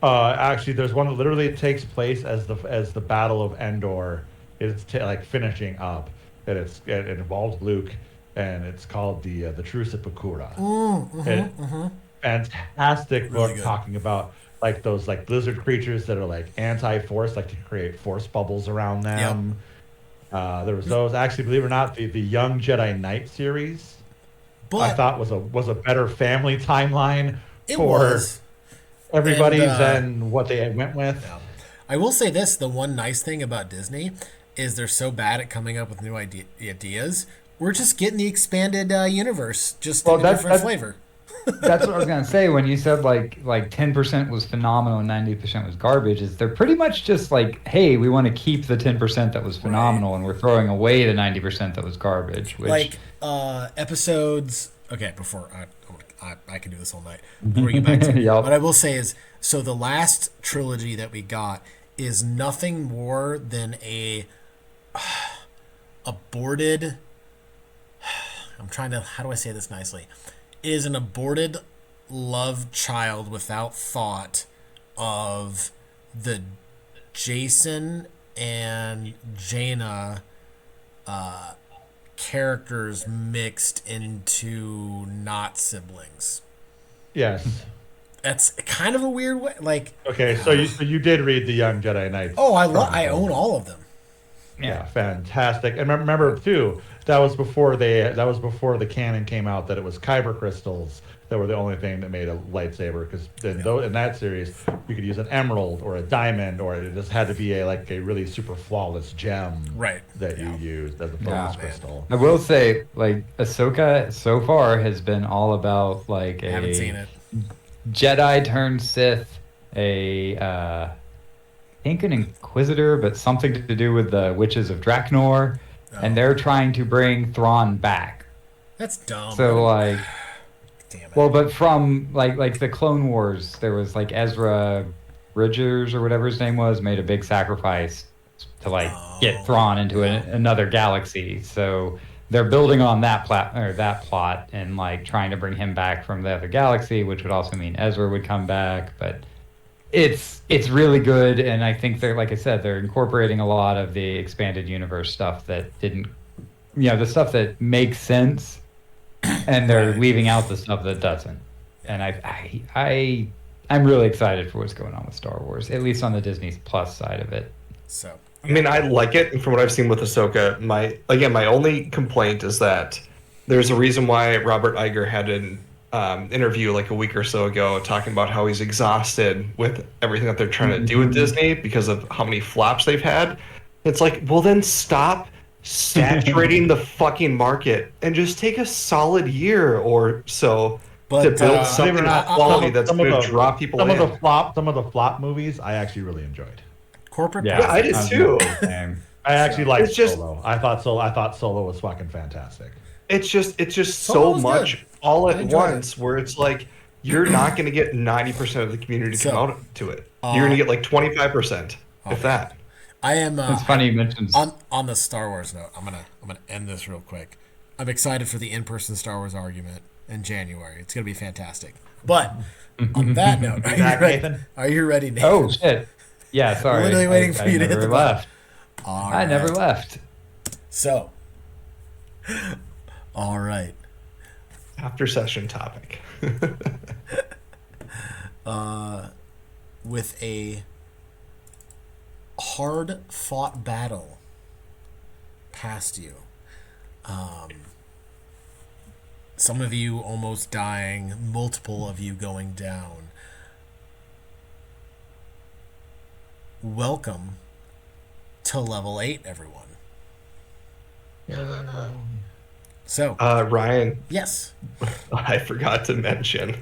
actually, there's one that literally takes place as the Battle of Endor is like finishing up, and it involves Luke, and it's called the Truce at Bakura. Fantastic Really book good. talking about like those like lizard creatures that are like anti-force, like to create force bubbles around them. There was those. Actually, believe it or not, the Young Jedi Knight series I But thought was a better family timeline it for was. everybody And, than what they went with. Yeah. I will say this: the one nice thing about Disney is they're so bad at coming up with new ideas. We're just getting the expanded universe, just in a different flavor. that's what I was gonna say when you said like 10% was phenomenal and 90% was garbage. Is they're pretty much just like, hey, we want to keep the 10% that was phenomenal, and we're throwing away the 90% that was garbage. Which, Like episodes. Okay, before I can do this all night. Before we get back to it. Yup. What I will say is, so the last trilogy that we got is nothing more than a aborted. I'm trying to. How do I say this nicely? Is an aborted love child without thought of the Jason and Jaina characters mixed into not siblings. Yes. That's kind of a weird way. Like, Okay, so you did read the Young Jedi Knights. oh, I own all of them. Yeah, fantastic. And remember too, that was before the canon came out that it was kyber crystals that were the only thing that made a lightsaber, because in that series you could use an emerald or a diamond, or it just had to be a really super flawless gem Right. that you used as a focus crystal. I will say, like, Ahsoka so far has been all about like I haven't seen it. Jedi turned Sith, I think an Inquisitor, but something to do with the Witches of Draknor, and they're trying to bring Thrawn back. That's dumb. So like, Damn it. well, but from like the Clone Wars, there was like Ezra Bridgers or whatever his name was, made a big sacrifice to like get Thrawn into another galaxy. So they're building on that plot and like trying to bring him back from the other galaxy, which would also mean Ezra would come back. But it's really good, and I think they're, like I said, they're incorporating a lot of the expanded universe stuff that didn't, the stuff that makes sense, and they're leaving out the stuff that doesn't. And I'm really excited for what's going on with Star Wars, at least on the Disney Plus side of it. So I mean, I like it, and from what I've seen with Ahsoka, my only complaint is that there's a reason why Robert Iger had an interview like a week or so ago talking about how he's exhausted with everything that they're trying to do with Disney because of how many flops they've had. It's like, well, then stop saturating the fucking market and just take a solid year or so But, to build something Believe it or of not, quality that's going to draw people some in. of the flop movies I actually really enjoyed. corporate. Yeah, I did too. I actually liked It's just- Solo. I thought Solo was fucking fantastic. It's just Solo so was much good. all I at enjoyed once where it's like you're not going to get 90% of the community to come So, out to it. You're going to get like 25%, if that. I am. It's funny you mentioned. On the Star Wars note, I'm gonna end this real quick. I'm excited for the in-person Star Wars argument in January. It's gonna be fantastic. But on that note, are you back, ready? Nathan? Are you ready, Nathan? Oh shit! Yeah, sorry. Literally waiting for you to hit never the button. left. All I never right. left. So, all right. After session topic. With a hard-fought battle past you, some of you almost dying, multiple of you going down. Welcome to level 8, everyone. So, Ryan, yes. I forgot to mention.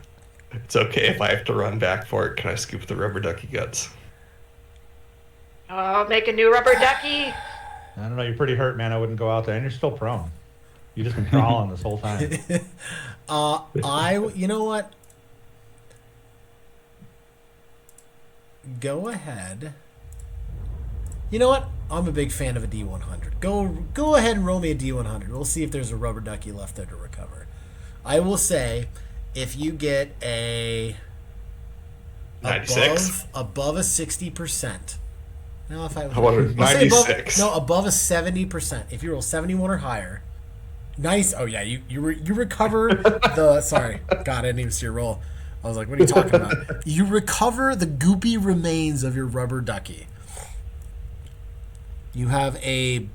It's okay if I have to run back for it. Can I scoop the rubber ducky guts? Oh, make a new rubber ducky. I don't know. You're pretty hurt, man. I wouldn't go out there, and you're still prone. You just been crawling this whole time. You know what? Go ahead. You know what? I'm a big fan of a D100. Go ahead and roll me a D100. We'll see if there's a rubber ducky left there to recover. I will say, if you get a 96. above a 60%. No, if I How about a I'll say above, 96? no, above a 70%. If you roll 71 or higher, nice. Oh yeah, you recover the. Sorry, God, I didn't even see your roll. I was like, what are you talking about? You recover the goopy remains of your rubber ducky. You have a.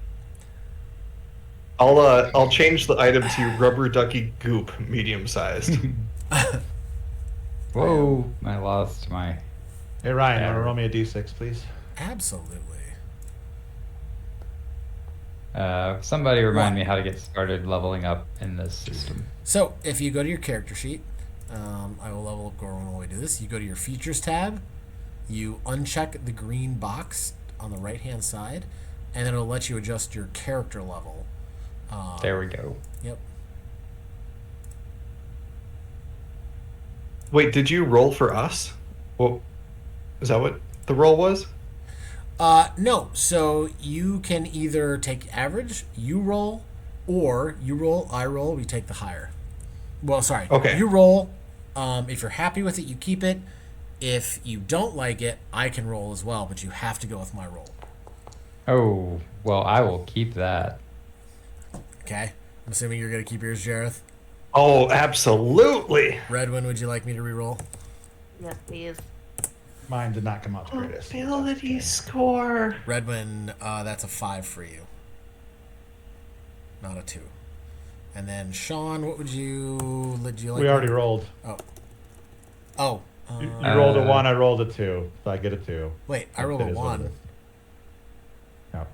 I'll change the item to rubber ducky goop, medium sized. Whoa! I lost my. Hey Ryan, Yeah. want to roll me a d6, please? Absolutely. Somebody remind What? me how to get started leveling up in this system. So if you go to your character sheet, I will level up Gorwin while we do this. You go to your features tab, you uncheck the green box on the right hand side, and then it'll let you adjust your character level. There we go. Yep. Wait, did you roll for us? Well, is that what the roll was? No. So you can either take average, you roll, or you roll, I roll, we take the higher. Well, sorry. Okay. You roll. If you're happy with it, you keep it. If you don't like it, I can roll as well, but you have to go with my roll. Oh, well, I will keep that. Okay? I'm assuming you're going to keep yours, Jareth. Oh, absolutely. Redwin, would you like me to re-roll? Yes, please. Mine did not come out the greatest. Ability score. Redwin, that's a 5 for you. Not a 2. And then Sean, what would you like? We already rolled. Oh. You rolled a 1, I rolled a 2, so I get a 2. Wait, I rolled It a is what it 1. is. No.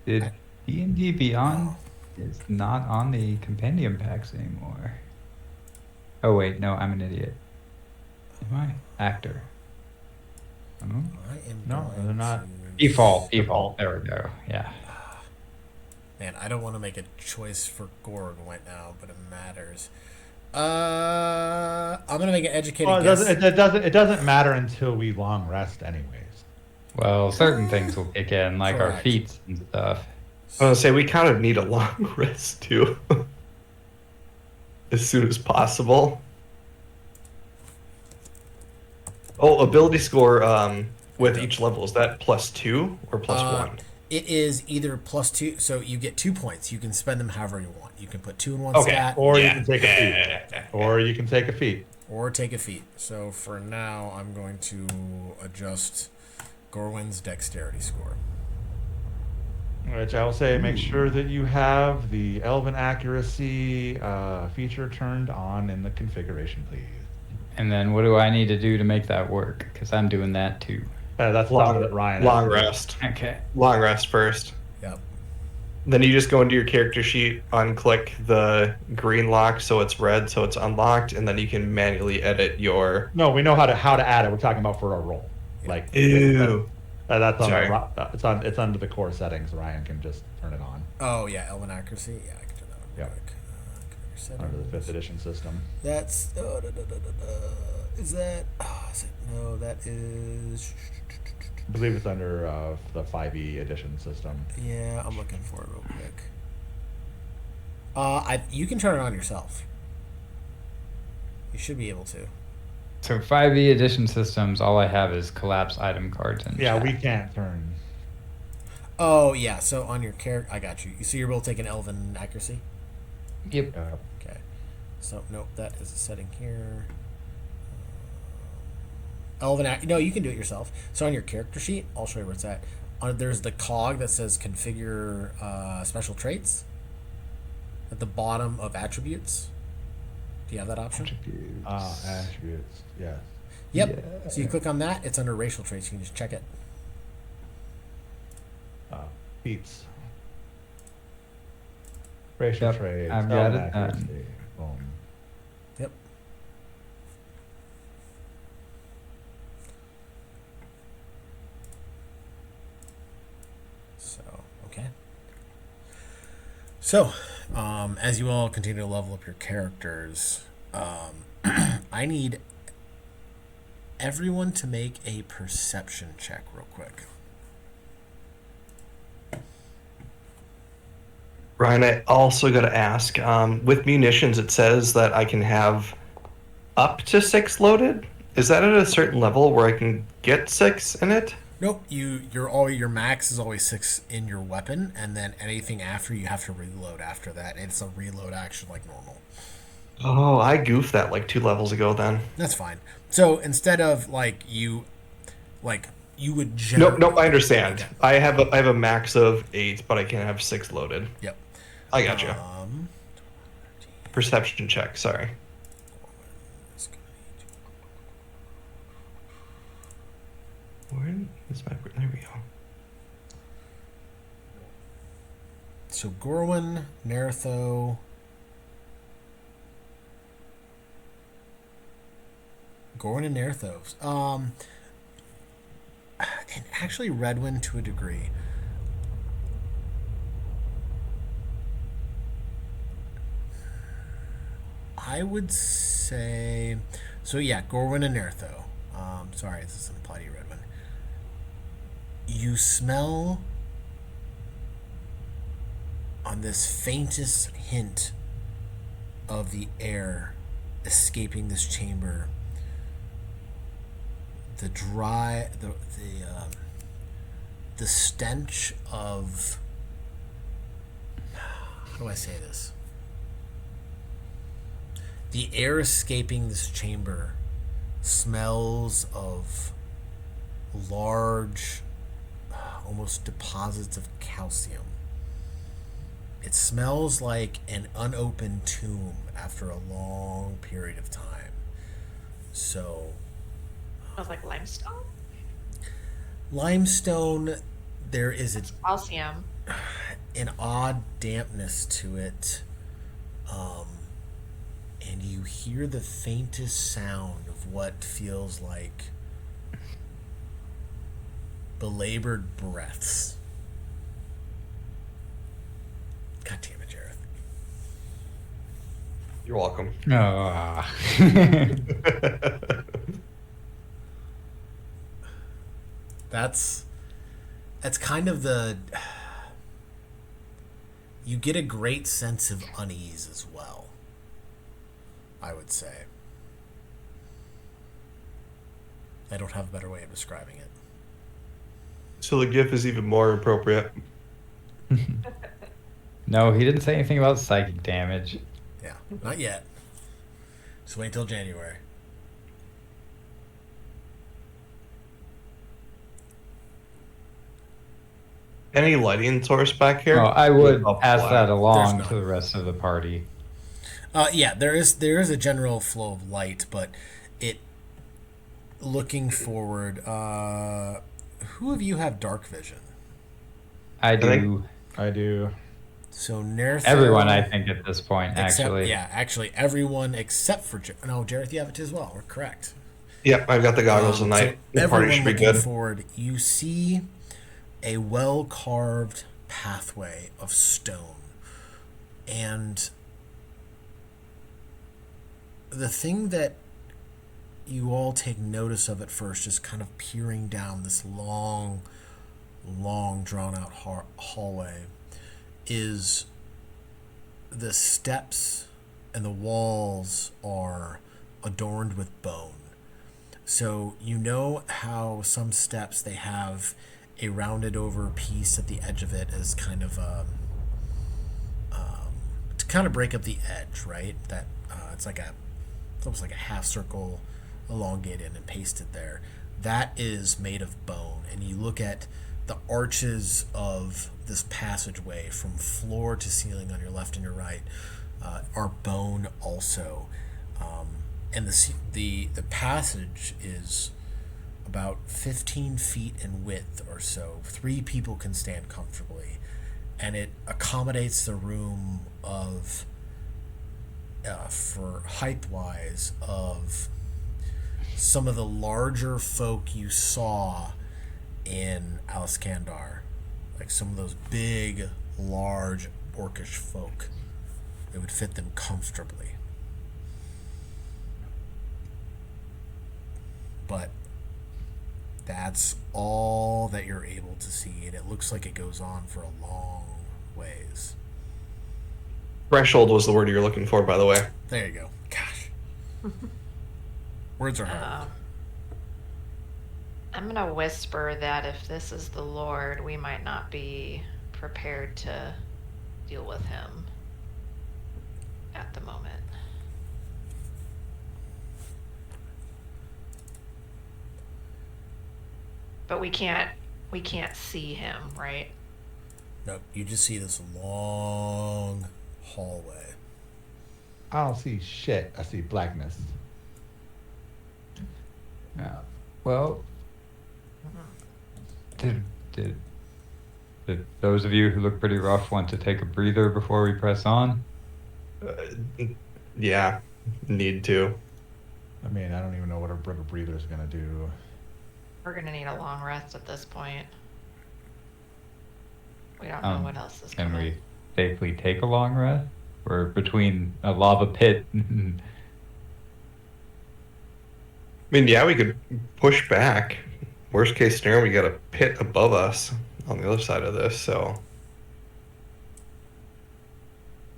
Did D&D Beyond is not on the compendium packs anymore? Oh wait, no, I'm an idiot. Am I? Actor. I am No, going they're not. to- Default. There we go. Yeah. Man, I don't want to make a choice for Gorg right now, but it matters. I'm gonna make an educated Well, guess. it doesn't matter until we long rest, anyways. Well, certain things will kick in, like our Correct. feats and stuff. I was gonna say we kind of need a long rest too, as soon as possible. Oh, ability score with each level, is that +2 or +1? It is either +2, so you get 2 points. You can spend them however you want. You can put 2 in one Okay. stat, Or you can take a feat. Or you can take a feat. or take a feat. So for now, I'm going to adjust Gorwin's dexterity score. Which I will say, make sure that you have the Elven Accuracy feature turned on in the configuration, please. And then what do I need to do to make that work? Because I'm doing that too. That's something that Ryan. Long has to do. rest. Okay. Long rest first. Yep. Then you just go into your character sheet, unclick the green lock so it's red, so it's unlocked, and then you can manually edit your. No, we know how to add it. We're talking about for a roll. Like Ew. that's on Sorry. it's under the core settings. Ryan can just turn it on Oh yeah, Elven accuracy. Yeah, I can turn that on. Yep. Quick. Configure under the settings. 5th edition system. That's is that? Oh, is it? No, that is. I believe it's under the 5e edition system. Yeah, I'm looking for it real quick. You can turn it on yourself. You should be able to. So 5e edition systems, all I have is collapse item cards and Yeah, chat. we can't turn. Oh yeah, so on your character, I got you. So you're able to take an Elven accuracy. Yep. Okay. So nope, that is a setting here. No, you can do it yourself. So on your character sheet, I'll show you where it's at. There's the cog that says configure special traits at the bottom of attributes. Do you have that option? Attributes. Yes. Yep. Yeah. So you click on that. It's under racial traits. You can just check it. Feats. Racial Yep, traits. I've got Elven it done. accuracy, boom. Yep. So, okay. So, as you all continue to level up your characters, I need everyone to make a perception check real quick. Ryan, I also got to ask, with munitions, it says that I can have up to 6 loaded? Is that at a certain level where I can get 6 in it? Nope. Your max is always 6 in your weapon, and then anything after you have to reload after that. It's a reload action like normal. Oh, I goofed that like 2 levels ago then. That's fine. So instead of you would generally. Nope, I understand. I have a max of 8, but I can have 6 loaded. Yep. I gotcha. Perception check, sorry. Where is my... There we go. So Gorwin, Neritho, and Neritho. And actually Redwin to a degree. I would say... So yeah, Gorwin and Neritho. Sorry, this doesn't apply to you, Redwin. You smell on this faintest hint of the air escaping this chamber, the stench of, how do I say this? The air escaping this chamber smells of large, almost deposits of calcium. It smells like an unopened tomb after a long period of time. So... Smells like limestone? Limestone, there is Calcium. an odd dampness to it. And you hear the faintest sound of what feels like belabored breaths. God damn it, Jareth. You're welcome. Oh. That's kind of the... You get a great sense of unease as well, I would say. I don't have a better way of describing it. So the GIF is even more appropriate. No, he didn't say anything about psychic damage. Yeah, not yet. Just wait until January. Any lighting source back here? Oh, I would Oh, pass black. that along There's to none. the rest of the party. Yeah, there is a general flow of light, but it... Looking forward, who of you have dark vision? I think- do. I do. So Neritho... Everyone, I think, at this point, Except, actually. yeah, actually everyone except for... No, Jareth, you have it as well. We're correct. Yep, I've got the goggles tonight. So The party everyone should be looking good. forward, you see a well-carved pathway of stone. And the thing that you all take notice of at first, just kind of peering down this long, drawn-out hallway, is the steps and the walls are adorned with bone. So you know how some steps, they have a rounded over piece at the edge of it as kind of to kind of break up the edge, right? That it's almost like a half circle, elongated and pasted there. That is made of bone, and you look at the arches of this passageway from floor to ceiling on your left and your right are bone also. And the passage is about 15 feet in width or so. 3 people can stand comfortably, and it accommodates the room of, for height-wise, of some of the larger folk you saw in Aliskandar. Like some of those big, large, orcish folk. It would fit them comfortably. But that's all that you're able to see, and it looks like it goes on for a long ways. Threshold was the word you were looking for, by the way. There you go. Gosh. Words are hard. I'm gonna whisper that if this is the Lord, we might not be prepared to deal with him at the moment. But we can't see him, right? Nope, you just see this long hallway. I don't see shit. I see blackness. Yeah. Well, did those of you who look pretty rough want to take a breather before we press on? Yeah, need to. I mean, I don't even know what a breather is gonna do. We're gonna need a long rest at this point. We don't know what else is Can coming. we safely take a long rest? We're between a lava pit. I mean, yeah, we could push back. Worst case scenario, we got a pit above us on the other side of this, so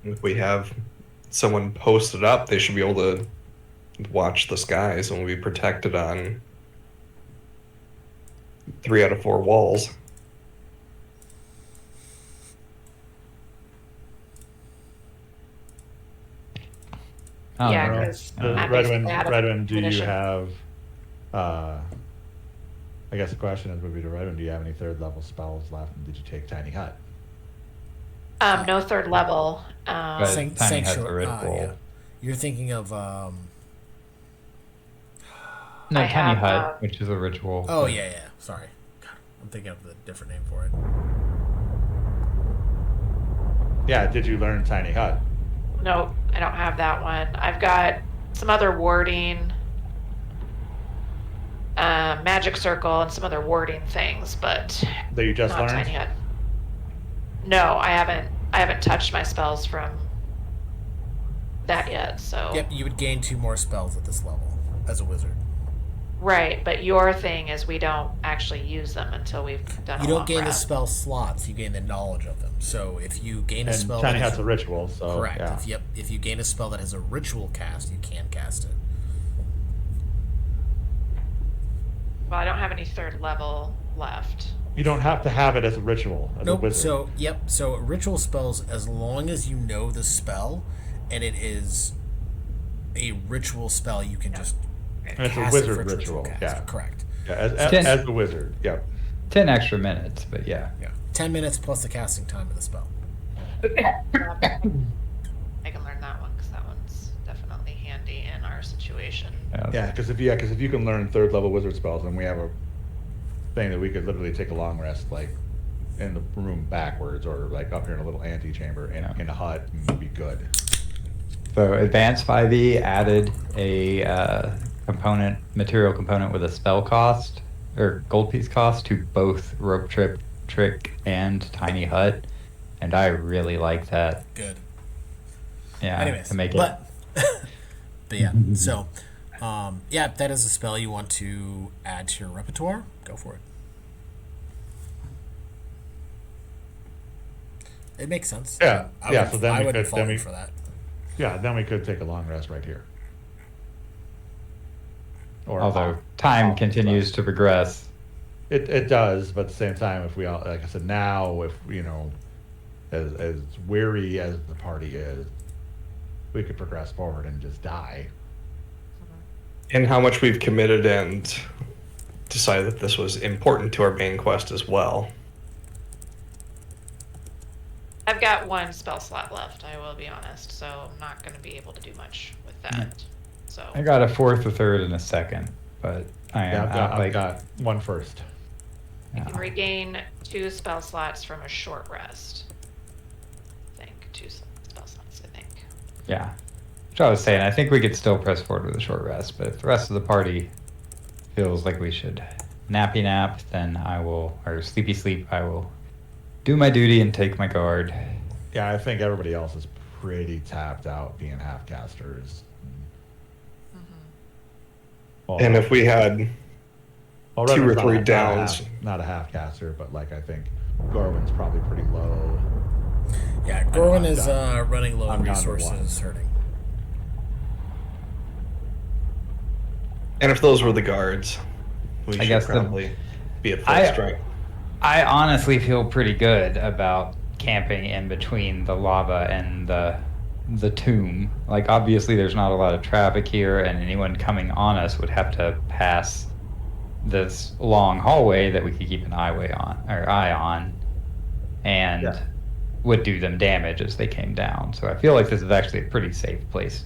if we have someone posted up, they should be able to watch the skies and we'll be protected on 3 out of 4 walls. Yeah, Well, because Redwin, do you have? I guess the question is, would be to Redwin, do you have any 3rd level spells left? And did you take Tiny Hut? no 3rd level. But Tiny Hut's a ritual. Yeah. You're thinking of No, I Tiny have, Hut, which is a ritual. oh yeah. Sorry. God, I'm thinking of the different name for it. Yeah. Did you learn Tiny Hut? Nope, I don't have that one. I've got some other warding, magic circle, and some other warding things, but That you just not learned? Tiny Hut. No, I haven't touched my spells from that yet. So Yep, you would gain 2 more spells at this level as a wizard. right, but your thing is we don't actually use them until we've done. You a don't long gain the rest. spell slots, you gain the knowledge of them. So if you gain a And spell Tiny that Hut's is a ritual, so correct. yeah. If you gain a spell that has a ritual cast, you can cast it. Well, I don't have any 3rd level left. You don't have to have it as a ritual as a Nope. wizard. So ritual spells, as long as you know the spell and it is a ritual spell, you can just And it's a cast it wizard for its ritual, cast. yeah. Correct. Yeah, Ten- as a wizard, yeah. 10 extra minutes, but yeah. Yeah. 10 minutes plus the casting time of the spell. I can learn that one because that one's definitely handy in our situation. Yeah, because if you can learn 3rd level wizard spells, then we have a thing that we could literally take a long rest, like in the room backwards, or like up here in a little antechamber in a hut, and be good. So Advanced 5e added a material component with a spell cost or gold piece cost to both Rope Trick and Tiny Hut, and I really like that. Good. Yeah, Anyways, to make but yeah. So, if that is a spell you want to add to your repertoire, go for it. It makes sense. Yeah, I yeah. would, So then I we wouldn't could, fault then you we, for that. yeah, then we could take a long rest right here. Or although time off, continues to progress. It does, but at the same time, if we all, like I said, now if as weary as the party is, we could progress forward and just die. And how much we've committed and decided that this was important to our main quest as well. I've got 1 spell slot left, I will be honest, so I'm not going to be able to do much with that. So I got a 4th, a 3rd, and a 2nd, but I am Yeah, out, I've got one first. you can regain 2 spell slots from a short rest. I think 2 spell slots, I think. Yeah. Which I was saying, I think we could still press forward with a short rest, but if the rest of the party feels like we should nappy nap, then I will, or sleepy sleep, I will do my duty and take my guard. Yeah, I think everybody else is pretty tapped out being half casters. Well, And if we had well, 2 or Redmond's 3 not downs. not a half caster, but like I think Garvin's probably pretty low. Yeah, Gorwin I'm is down. running low on I'm down to resources, hurting. And if those were the guards, we I should guess probably be at full I- strike. I honestly feel pretty good about camping in between the lava and the tomb. Like obviously there's not a lot of traffic here and anyone coming on us would have to pass this long hallway that we could keep an eye on and Yeah. would do them damage as they came down. So I feel like this is actually a pretty safe place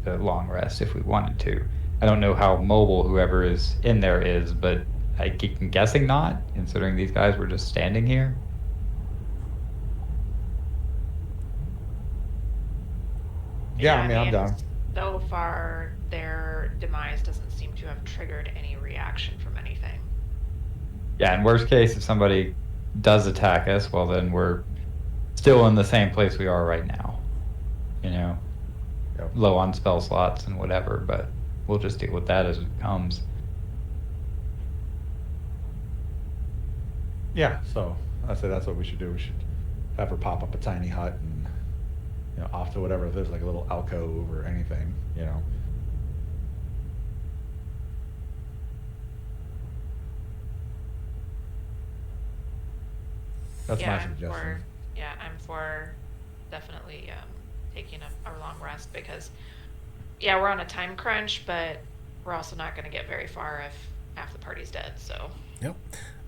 to long rest if we wanted to. I don't know how mobile whoever is in there is, but I'm guessing not, considering these guys were just standing here. Yeah, I mean, I'm down. So far, their demise doesn't seem to have triggered any reaction from anything. Yeah, in worst case, if somebody does attack us, well, then we're still in the same place we are right now. You know, Yep. low on spell slots and whatever, but we'll just deal with that as it comes. Yeah, so I say that's what we should do. We should have her pop up a tiny hut and, off to whatever, if there's like a little alcove or anything, That's my suggestion. I'm for definitely taking a long rest because, we're on a time crunch, but we're also not going to get very far if half the party's dead. So. Yep.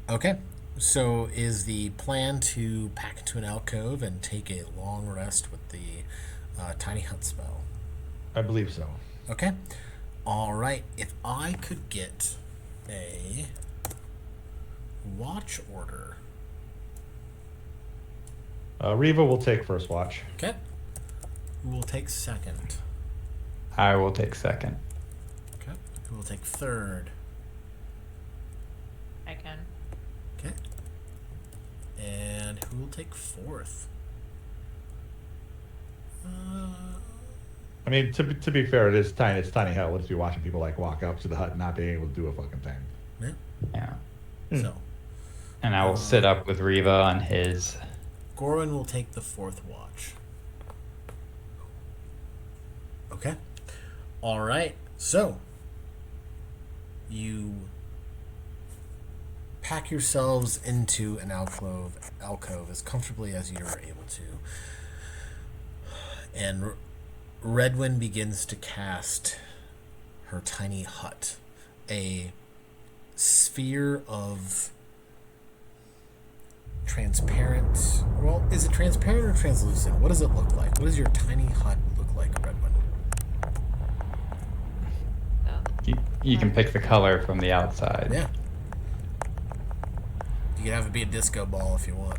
Okay. So is the plan to pack into an alcove and take a long rest with the tiny hut spell? I believe so. Okay. All right. If I could get a watch order. Riva will take first watch. Okay. Who will take second? I will take second. Okay. Who will take third? I can. Okay. And who will take fourth? I mean, to be fair, it is tiny. It's tiny hut. Let's be watching people like walk up to the hut and not being able to do a fucking thing. Yeah. Yeah. So And I will sit up with Riva on his. Gorwin will take the fourth watch. Okay. All right. So you pack yourselves into an alcove as comfortably as you are able to. And Redwin begins to cast her tiny hut, a sphere of transparent. Well, is it transparent or translucent? What does it look like? What does your tiny hut look like, Redwin? You can pick the color from the outside. Yeah. You can have it be a disco ball if you want.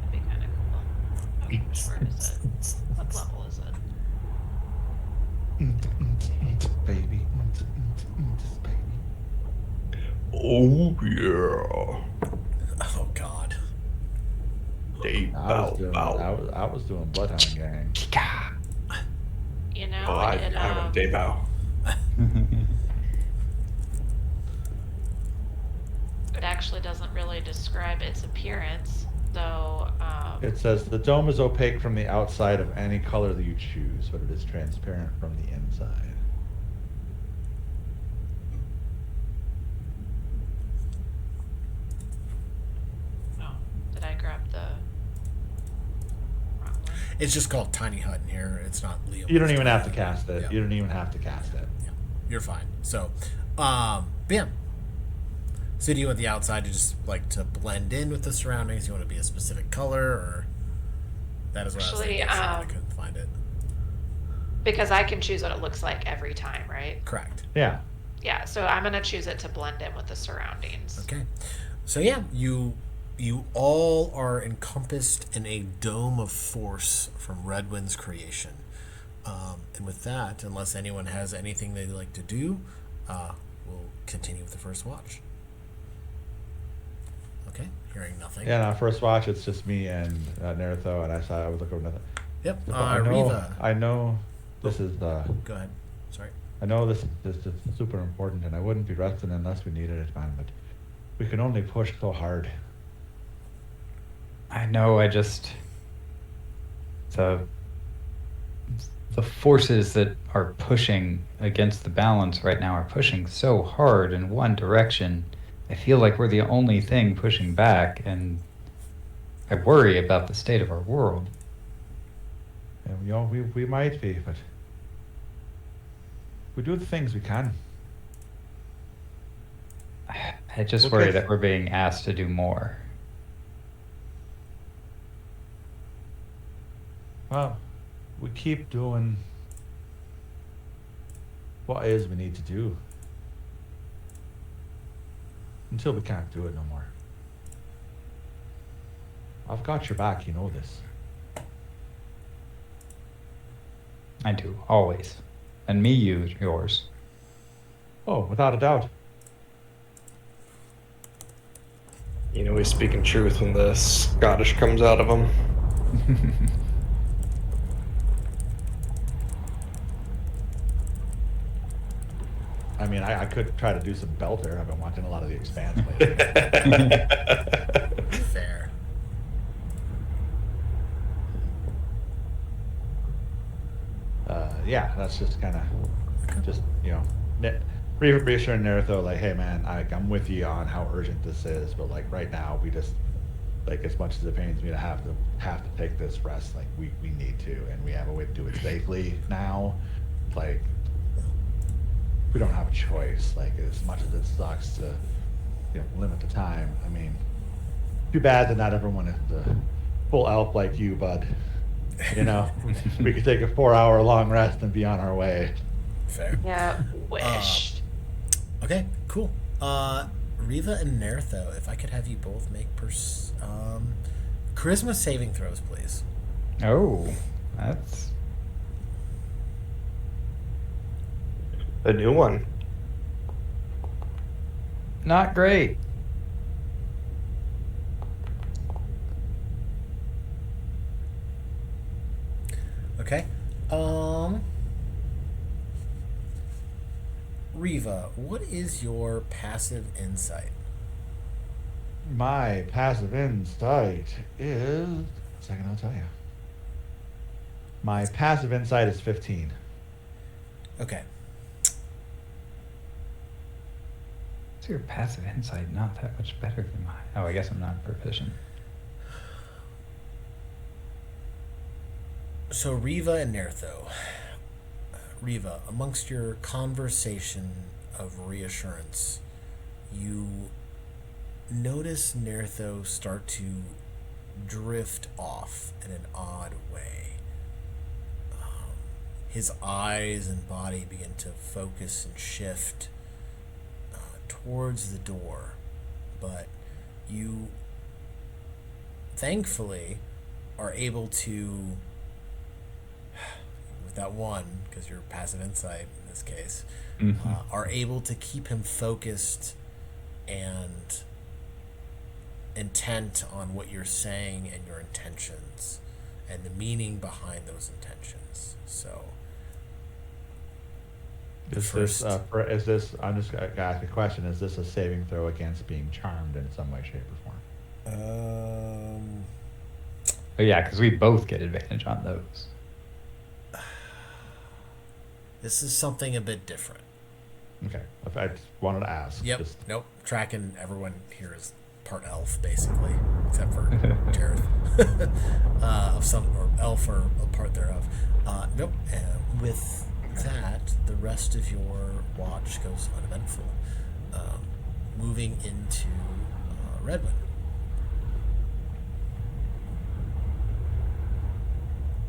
That'd be kind of cool. Okay, where is it? What level is it? Baby. Oh, yeah. Oh God. Dave, I was doing Bloodhound Gang. You know, Oh, I went Dave Bow. it actually doesn't really describe its appearance. So, It says the dome is opaque from the outside of any color that you choose, but it is transparent from the inside. oh, did I grab the wrong one? It's just called Tiny Hut in here. It's not Leo. You don't even have to cast it. Yeah. You don't even have to cast it. Yeah. You're fine. So, bam. So do you want the outside to just like to blend in with the surroundings? You want it to be a specific color, or that is what I was Actually, thinking. So I couldn't find it. Because I can choose what it looks like every time, right? Correct. Yeah. Yeah, so I'm gonna choose it to blend in with the surroundings. Okay. So yeah, you all are encompassed in a dome of force from Redwind's creation. And with that, unless anyone has anything they'd like to do, we'll continue with the first watch. Okay, hearing nothing. Yeah, no, first watch, it's just me and Naruto, and I would look over nothing. Yep. I Riva. know this is Go ahead. Sorry. I know this is super important, and I wouldn't be resting unless we needed it, man. But we can only push so hard. I know, it's a the forces that are pushing against the balance right now are pushing so hard in one direction. I feel like we're the only thing pushing back, and I worry about the state of our world. And, we might be, but we do the things we can. I just Okay. worry that we're being asked to do more. Well, we keep doing what is we need to do until we can't do it no more. I've got your back, you know this. I do, always. And me, yours. Oh, without a doubt. You know, he's speaking truth when the Scottish comes out of him. I mean, I could try to do some belter. I've been watching a lot of The Expanse lately. Fair. Yeah, that's just kind of, reassuring Naruto, like, hey man, I'm with you on how urgent this is, but like right now, we just, like, as much as it pains me to have to take this rest, like we need to, and we have a way to do it safely now. Like, we don't have a choice. Like, as much as it sucks to, limit the time. I mean, too bad that not everyone is the full elf like you, bud. We could take a 4-hour long rest and be on our way. Fair. Yeah, wish. Okay, cool. Riva and Nertho, if I could have you both make charisma saving throws, please. Oh, that's... A new one. not great. Okay. Riva, what is your passive insight? My passive insight is... A second, I'll tell you. My passive insight is 15. Okay. So your passive insight not that much better than mine. Oh, I guess I'm not proficient. So Riva and Nertho. Riva, amongst your conversation of reassurance, you notice Nertho start to drift off in an odd way. His eyes and body begin to focus and shift towards the door, but you thankfully are able to, with that one, because you're passive insight in this case, are able to keep him focused and intent on what you're saying and your intentions and the meaning behind those intentions. So Is this, I'm just going to ask a question, is this a saving throw against being charmed in some way, shape, or form? Oh yeah, because we both get advantage on those. This is something a bit different. Okay, I just wanted to ask. Yep. Just, Nope. Tracking everyone here is part elf, basically, except for Jareth. Of some, or elf or a part thereof. Nope. With that, the rest of your watch goes uneventful. Moving into Redwood.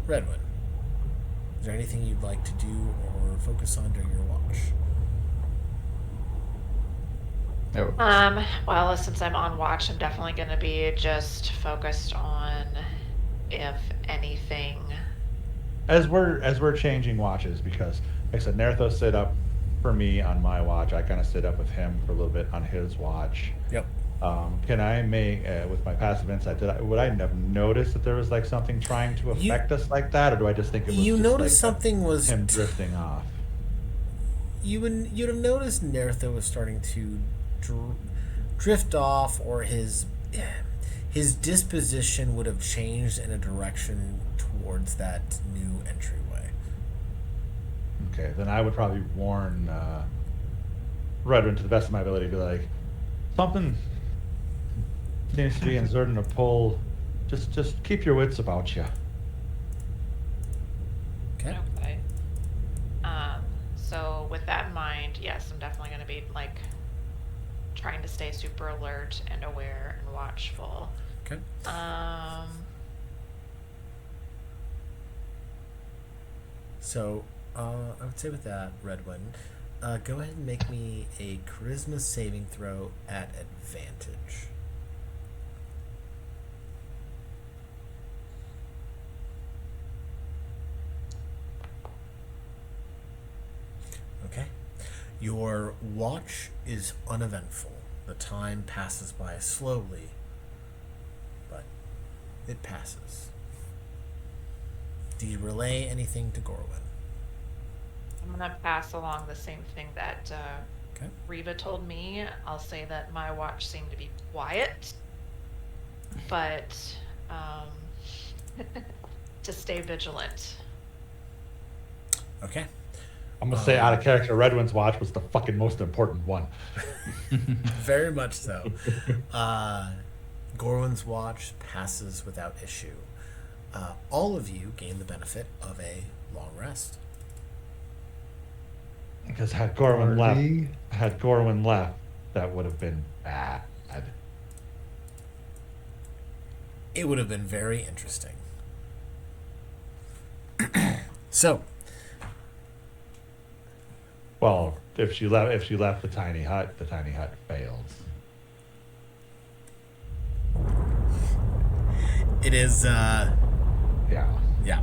Redwood, is there anything you'd like to do or focus on during your watch? Oh. Well, since I'm on watch, I'm definitely going to be just focused on, if anything. as we're changing watches, because like I said, Nertho stood up for me on my watch. I kind of stood up with him for a little bit on his watch. Yep. Can I make with my passive insight? Would I have noticed that there was like something trying to affect us like that, or do I just think it was? You just noticed like something was him drifting off? You'd have noticed Nertho was starting to drift off, or his disposition would have changed in a direction towards that new entryway. Okay, then I would probably warn Redwin to the best of my ability, be like, something seems to be inserting a pull. Just keep your wits about you. Okay. Okay. So with that in mind, yes, I'm definitely going to be like trying to stay super alert and aware and watchful. Okay. So, I would say with that, Redwin, go ahead and make me a charisma saving throw at advantage. Okay. Your watch is uneventful. The time passes by slowly, but it passes. Do you relay anything to Gorwin? I'm going to pass along the same thing that Okay. Reva told me. I'll say that my watch seemed to be quiet, but to stay vigilant. Okay. I'm gonna say out of character, Redwin's watch was the fucking most important one. Very much so. Gorwin's watch passes without issue. All of you gain the benefit of a long rest. Because had Gorwin Party. left, that would have been bad. It would have been very interesting. So, Well, if she left the tiny hut fails. it is, Yeah. yeah.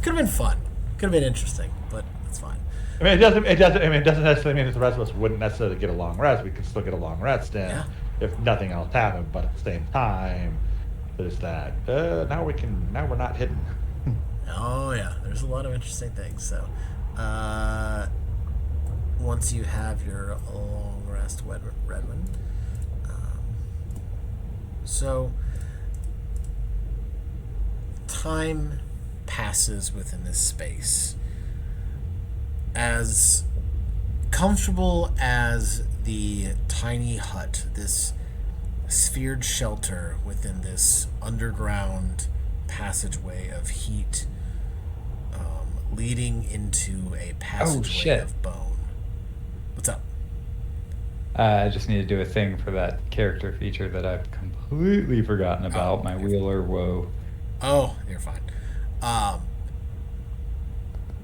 Could have been fun. Could have been interesting, but it's fine. I mean, it doesn't necessarily mean that the rest of us wouldn't necessarily get a long rest. We could still get a long rest, and Yeah. if nothing else happened. But at the same time, there's that. Now we're not hidden. Oh yeah, there's a lot of interesting things. So, once you have your long rest, Redwin. So, time passes within this space. As comfortable as the tiny hut, this sphered shelter within this underground passageway of heat, leading into a passageway shit. of bone. What's up? I just need to do a thing for that character feature that I've completely forgotten about. My Wheeler Woe. Oh, you're fine.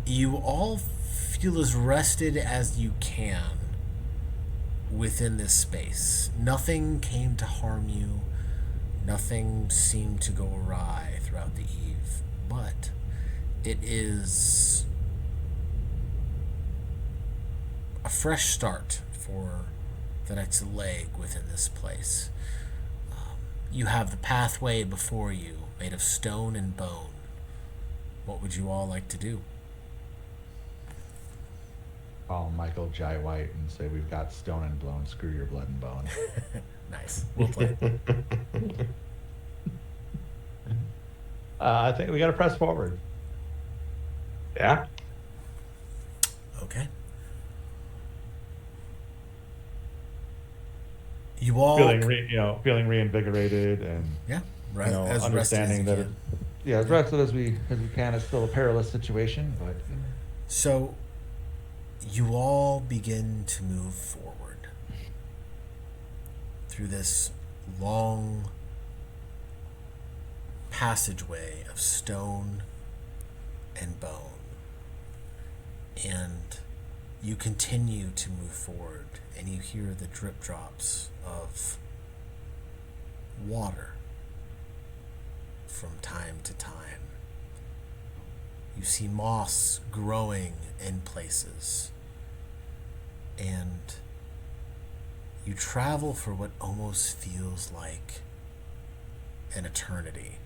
You all feel as rested as you can within this space. Nothing came to harm you. Nothing seemed to go awry throughout the eve. But it is a fresh start for the next leg within this place. You have the pathway before you, made of stone and bone. What would you all like to do? Call Michael Jai White and say we've got stone and blown. Screw your blood and bone. Nice. We'll play. I think we got to press forward. Yeah. Okay. You all Feeling reinvigorated and yeah, right. As understanding that as rested as we can. It's still a perilous situation, but So, you all begin to move forward through this long passageway of stone and bone. And you continue to move forward, and you hear the drip drops of water from time to time. You see moss growing in places, and you travel for what almost feels like an eternity.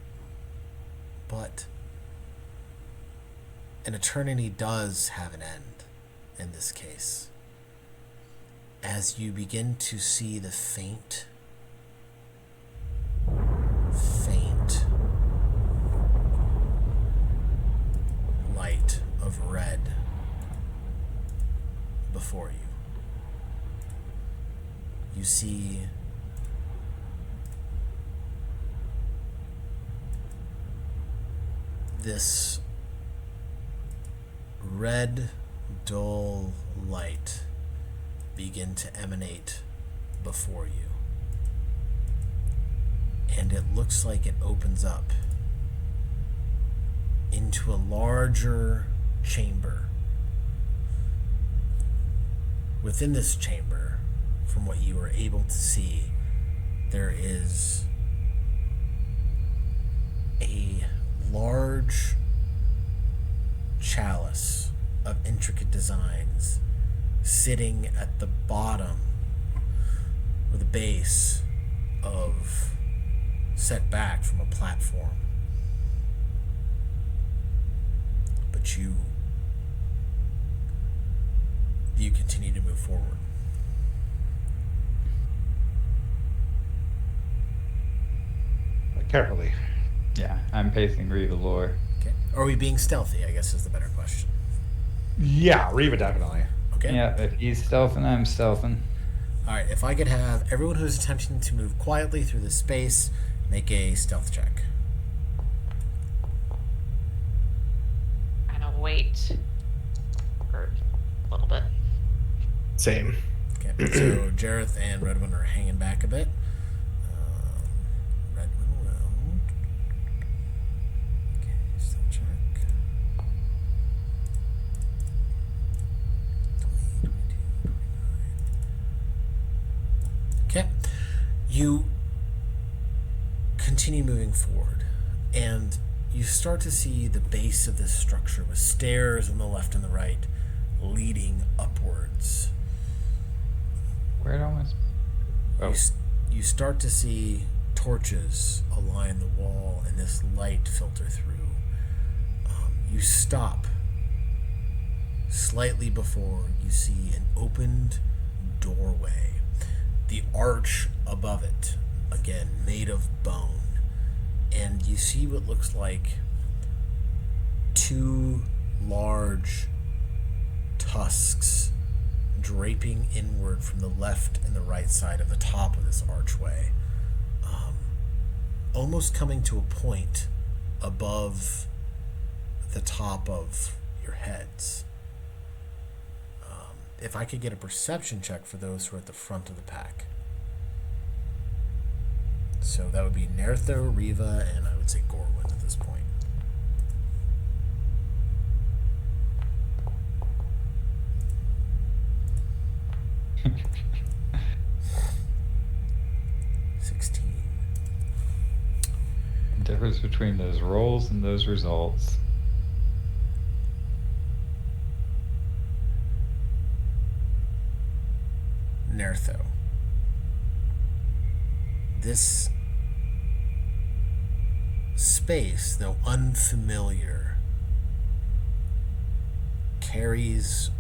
But an eternity does have an end in this case. As you begin to see the faint light of red before you, you see this red, dull light begin to emanate before you. And it looks like it opens up into a larger chamber. Within this chamber, from what you were able to see, there is a large chalice of intricate designs sitting at the bottom or the base of, set back from a platform. But you continue to move forward. Carefully. Yeah, I'm pacing Riva lore. Okay. Are we being stealthy, I guess is the better question. Yeah, Riva definitely. Okay. Yeah, if he's stealthing, I'm stealthing. Alright, if I could have everyone who's attempting to move quietly through this space make a stealth check. Kind of wait for a little bit. Same. Okay, so Jareth and Redwin are hanging back a bit. Redwin will. Okay, stealth check. 20, 22, 29. Okay, you continue moving forward, and you start to see the base of this structure with stairs on the left and the right leading upwards. Where it almost. Oh, You start to see torches align the wall and this light filter through. You stop slightly before you see an opened doorway. The arch above it, again, made of bone. And you see what looks like two large tusks draping inward from the left and the right side of the top of this archway, almost coming to a point above the top of your heads. If I could get a perception check for those who are at the front of the pack. So that would be Nertho, Riva, and I would say Gorwin at this point. difference between those rolls and those results. Nertho. This space, though unfamiliar, carries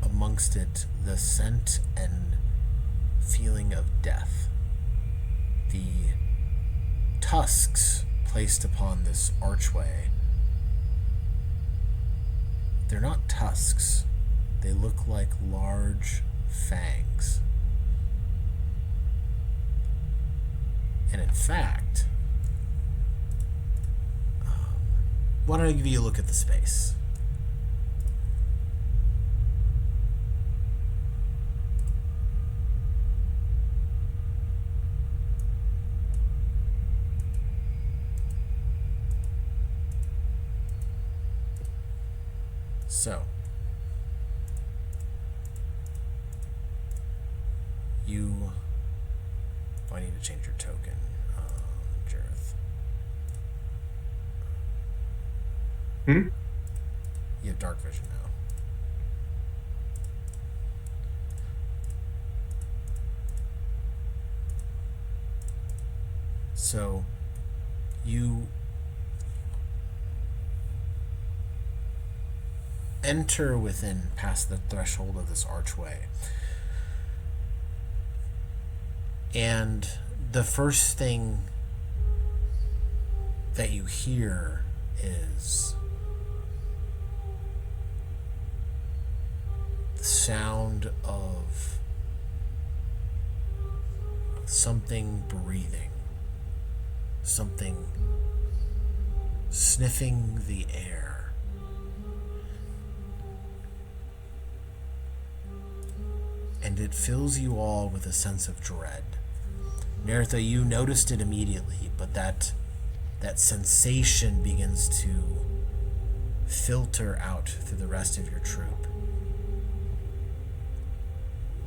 amongst it the scent and feeling of death. The tusks placed upon this archway, they're not tusks. They look like large fangs. And in fact, why don't I give you a look at the space? So, I need to change your token, Jareth. You have dark vision now. So, you enter within, past the threshold of this archway. And the first thing that you hear is the sound of something breathing, something sniffing the air. And it fills you all with a sense of dread. Neritha, you noticed it immediately, but that sensation begins to filter out through the rest of your troop.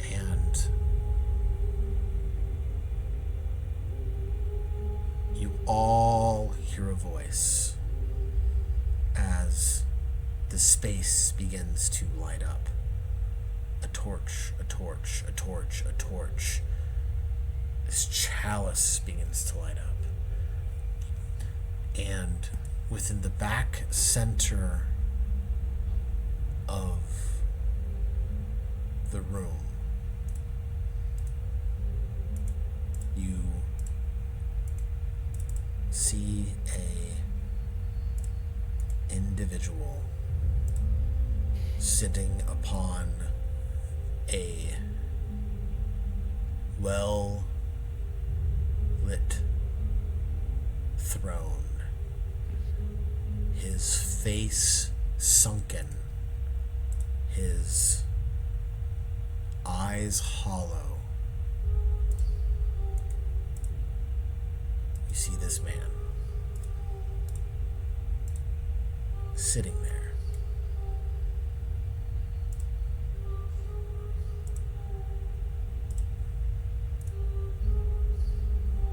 And you all hear a voice as the space begins to light up. A torch, a torch, a torch, a torch. This chalice begins to light up. And within the back center of the room, you see a individual sitting upon a well lit throne, his face sunken, his eyes hollow. You see this man sitting there.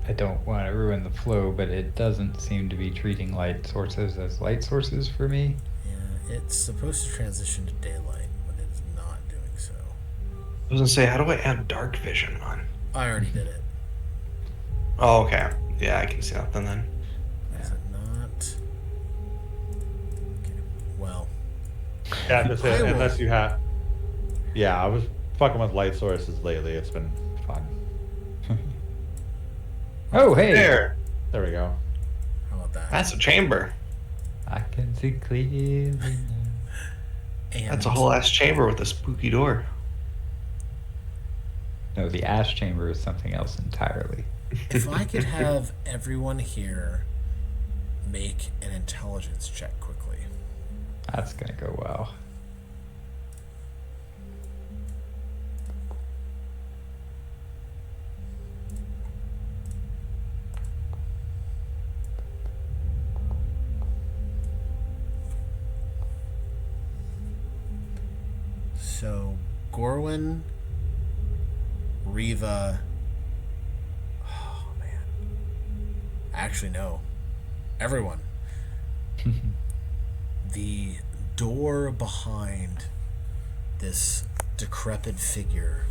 I don't want to ruin the flow, but it doesn't seem to be treating light sources as light sources for me. Yeah, it's supposed to transition to daylight, but it's not doing so. I was gonna say, how do I add dark vision on? I already did it. Oh, okay. Yeah, I can see that then. Is it not? Okay. Well, Yeah, I'm just saying, I will- unless you have. Yeah, I was fucking with light sources lately. It's been fun. Oh, hey! There we go. how about that? That's a chamber. I can see clearly now. And That's a whole ass chamber with a spooky door. No, the ash chamber is something else entirely. if I could have everyone here make an intelligence check quickly. That's gonna go well. So, Gorwin, Riva. Oh, man. Actually, no. Everyone. The door behind this decrepit figure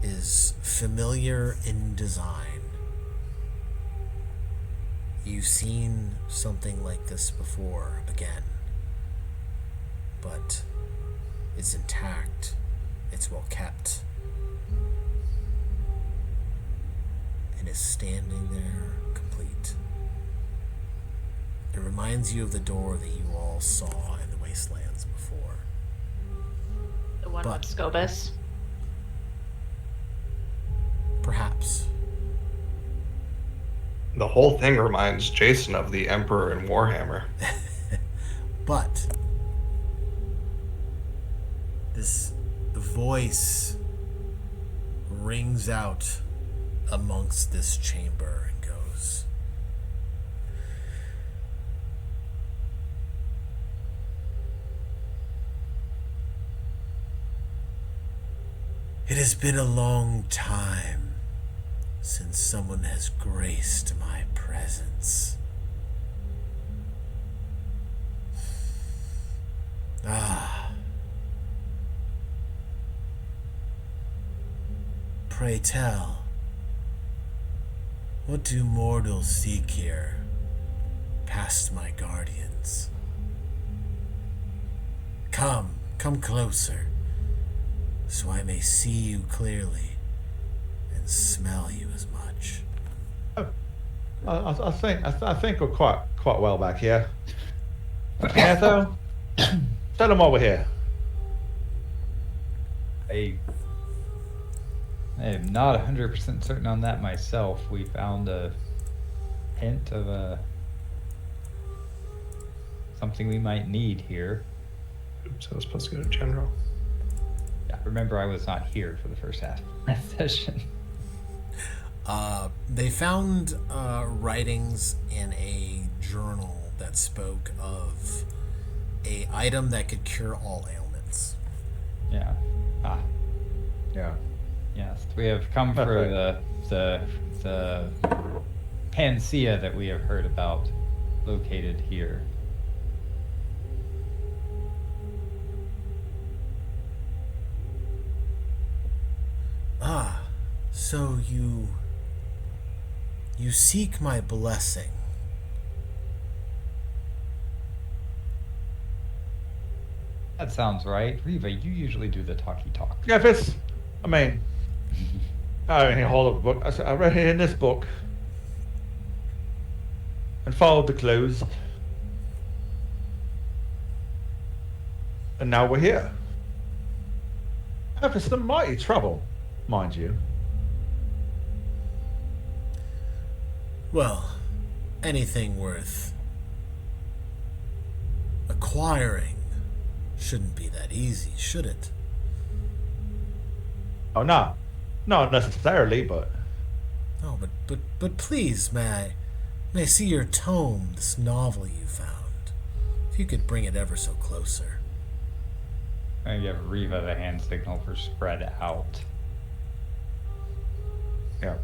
is familiar in design. You've seen something like this before, again. But it's intact. It's well kept. And is standing there complete. It reminds you of the door that you all saw in the Wastelands before. The one But- with Scobus. Perhaps. The whole thing reminds Jason of the Emperor in Warhammer. But this voice rings out amongst this chamber and goes, "It has been a long time since someone has graced my presence. Ah. Pray tell, what do mortals seek here, past my guardians? Come closer, so I may see you clearly and smell you as much." I think we're quite well back here. Etho, send them over here. I am not 100% certain on that myself. We found a hint of something we might need here. Oops, I was supposed to go to general. Yeah, remember I was not here for the first half of my session. They found writings in a journal that spoke of a item that could cure all ailments. Yeah. Ah, Yeah. yes. We have come for the panacea that we have heard about located here. Ah, so you seek my blessing. That sounds right. Riva, you usually do the talky talk. Yeah, if it's, I mean, hold up the book. I read it in this book and followed the clues. And now we're here. Purpose some mighty trouble, mind you. Well, anything worth acquiring shouldn't be that easy, should it? Oh, no. Not necessarily, but Oh, but please, may I see your tome, this novel you found? If you could bring it ever so closer. I give Riva the hand signal for spread out. yeah.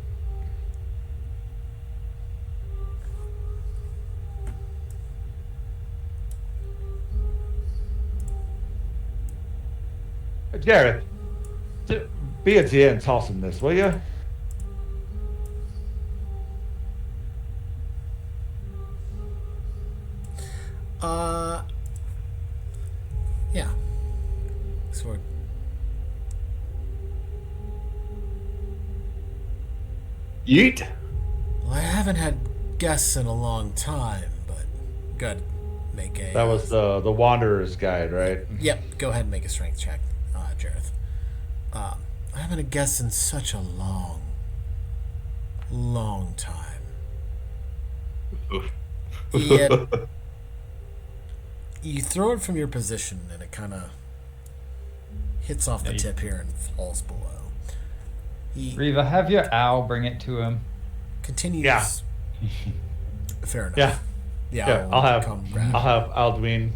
Jared, be a dear and toss him this, will you? Yeah. Sword. Yeet. Well, I haven't had guests in a long time, but good. Make a. That was the Wanderer's Guide, right? Yep. Go ahead and make a strength check, Jareth. I haven't had guests in such a long time. Yet, you throw it from your position, and it kind of hits off the tip here and falls below. He Riva, have your owl bring it to him. continues. Yeah. Fair enough. Yeah. Yeah. Yeah, I'll come grab it. I'll have Alduin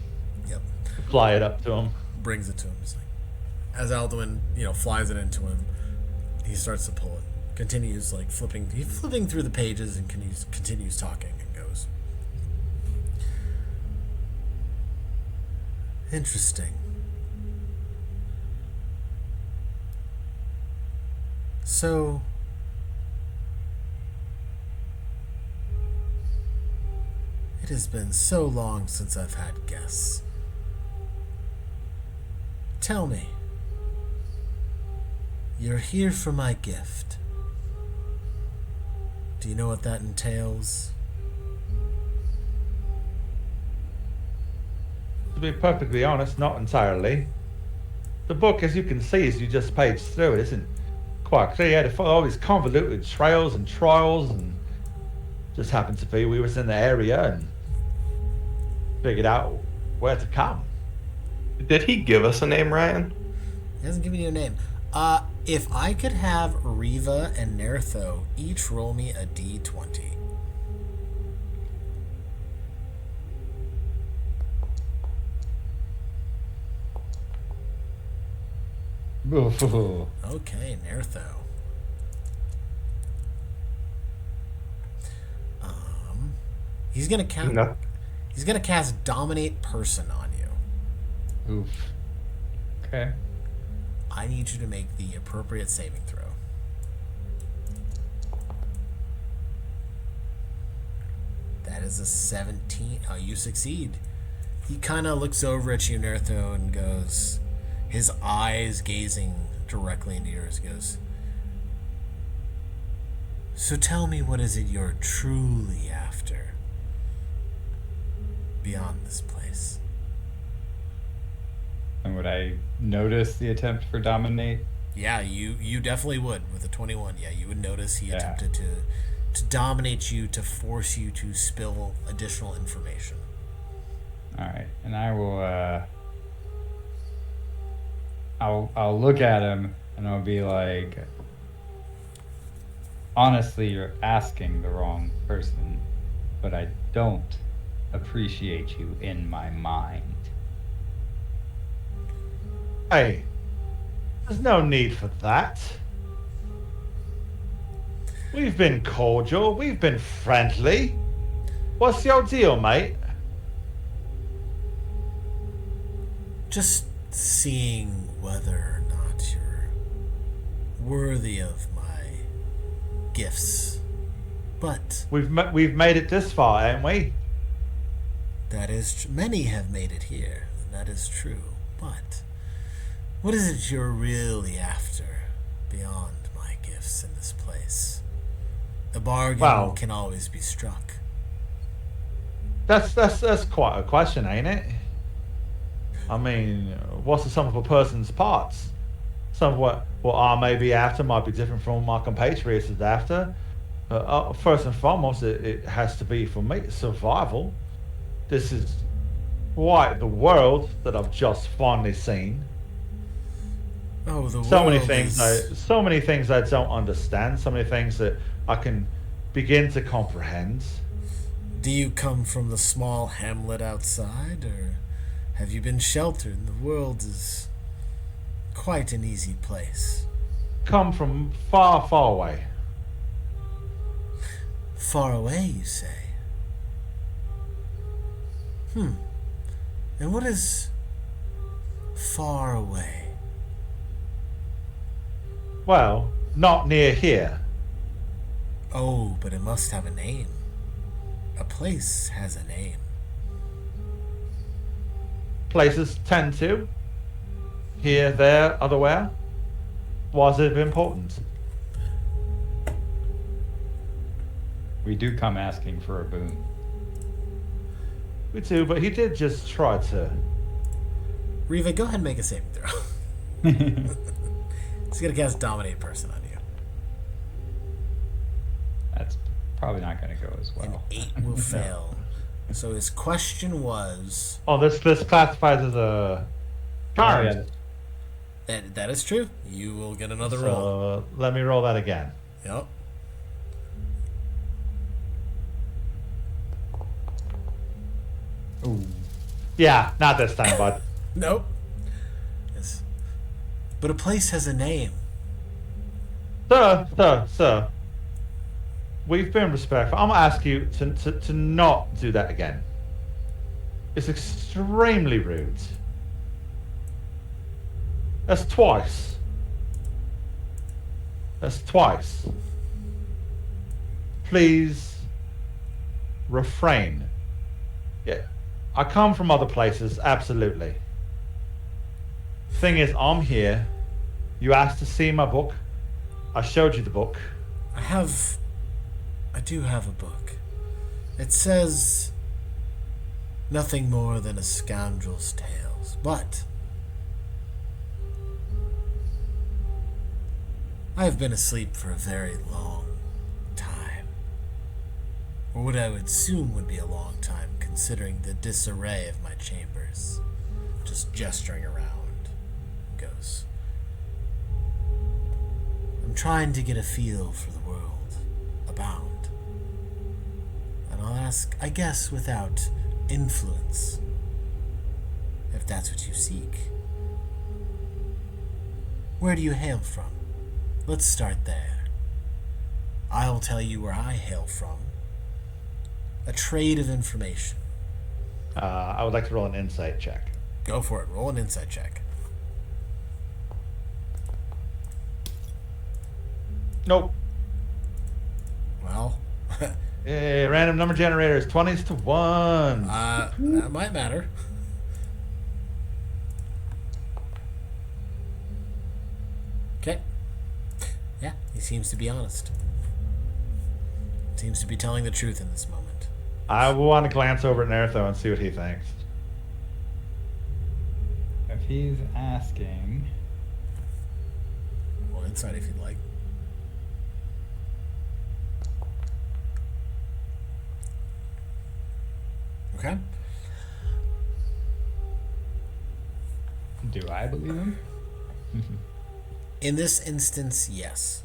Yep. fly it up to him. Brings it to him. It's like, as Alduin, flies it into him, he starts to pull it. Continues flipping. He's flipping through the pages and continues talking and goes. Interesting. So, it has been so long since I've had guests. Tell me, you're here for my gift. Do you know what that entails? To be perfectly honest, not entirely. The book, as you can see, as you just paged through it, isn't quite clear. You had to follow all these convoluted trails and trials, and just happened to be we was in the area and figured out where to come. Did he give us a name, Ryan? He hasn't given you a name. If I could have Riva and Nertho each roll me a d20. Okay, Nertho. He's gonna cast. No. He's gonna cast Dominate Person on you. Oof. Okay. I need you to make the appropriate saving throw. That is a 17. Oh, you succeed. He kind of looks over at you, Nertho, and goes, his eyes gazing directly into yours, goes, so tell me, what is it you're truly after beyond this place? I And would I notice the attempt for dominate? Yeah, you definitely would with a 21. Yeah, you would notice he Yeah. attempted to dominate you, to force you to spill additional information. All right, and I will. I'll look at him and I'll be like, honestly, you're asking the wrong person, but I don't appreciate you in my mind. Hey, there's no need for that. We've been cordial, we've been friendly. What's your deal, mate? Just seeing whether or not you're worthy of my gifts. But We've made it this far, haven't we? that is many have made it here, and that is true. But what is it you're really after beyond my gifts in this place? A bargain Wow. can always be struck. That's quite a question, ain't it? I mean, what's the sum of a person's parts? Some of what I may be after might be different from what my compatriots is after. First and foremost, it has to be for me survival. This is quite the world that I've just finally seen. Oh, the So many world things, is... so many things I don't understand. So many things that I can begin to comprehend. Do you come from the small hamlet outside, or have you been sheltered? The world is quite an easy place. Come from far, far away. Far away, you say? And what is far away? Well, not near here. Oh, but it must have a name. A place has a name. Places tend to. Here, there, otherwhere. Was it important? We do come asking for a boon. We do, but he did just try to. Riva, go ahead and make a saving throw. He's gonna cast Dominate Person on you. That's probably not going to go as An well. 8 will fail. So his question was... Oh, this classifies as a charm. Oh, yeah. That is true. You will get another roll. So let me roll that again. Yep. Ooh. Yeah, not this time, bud. Nope. Yes. But a place has a name. Sir. We've been respectful. I'm gonna ask you to not do that again. It's extremely rude. That's twice. Please refrain. Yeah. I come from other places, absolutely. Thing is, I'm here. You asked to see my book. I showed you the book. I do have a book. It says nothing more than a scoundrel's tales, but I have been asleep for a very long time. Or what I would assume would be a long time, considering the disarray of my chambers. Just gesturing around, goes. I'm trying to get a feel for the world abound. And I'll ask, I guess, without influence, if that's what you seek. Where do you hail from? Let's start there. I'll tell you where I hail from. A trade of information. I would like to roll an insight check. Go for it. Roll an insight check. Nope. Well, Random number generator is 20s to 1s. that might matter. Okay. Yeah, he seems to be honest. Seems to be telling the truth in this moment. I will want to glance over at Naruto and see what he thinks. If he's asking. Well, inside if you'd like. Okay. Do I believe him? In this instance, yes.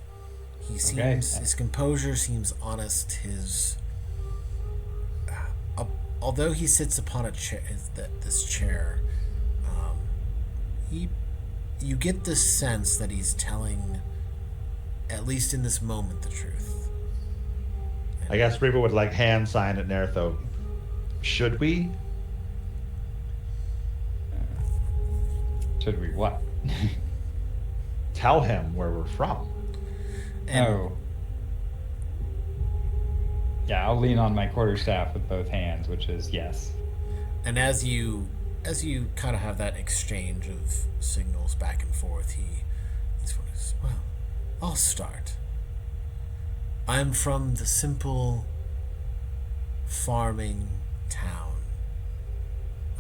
He seems Okay. his composure seems honest. His although he sits upon a chair, this chair, you get the sense that he's telling, at least in this moment, the truth. I guess Reba would like hand sign at Neritho. Should we? Should we what? Tell him where we're from. And Oh. Yeah, I'll lean on my quarterstaff with both hands, which is yes. And as you kind of have that exchange of signals back and forth, he's well, I'll start. I'm from the simple farming town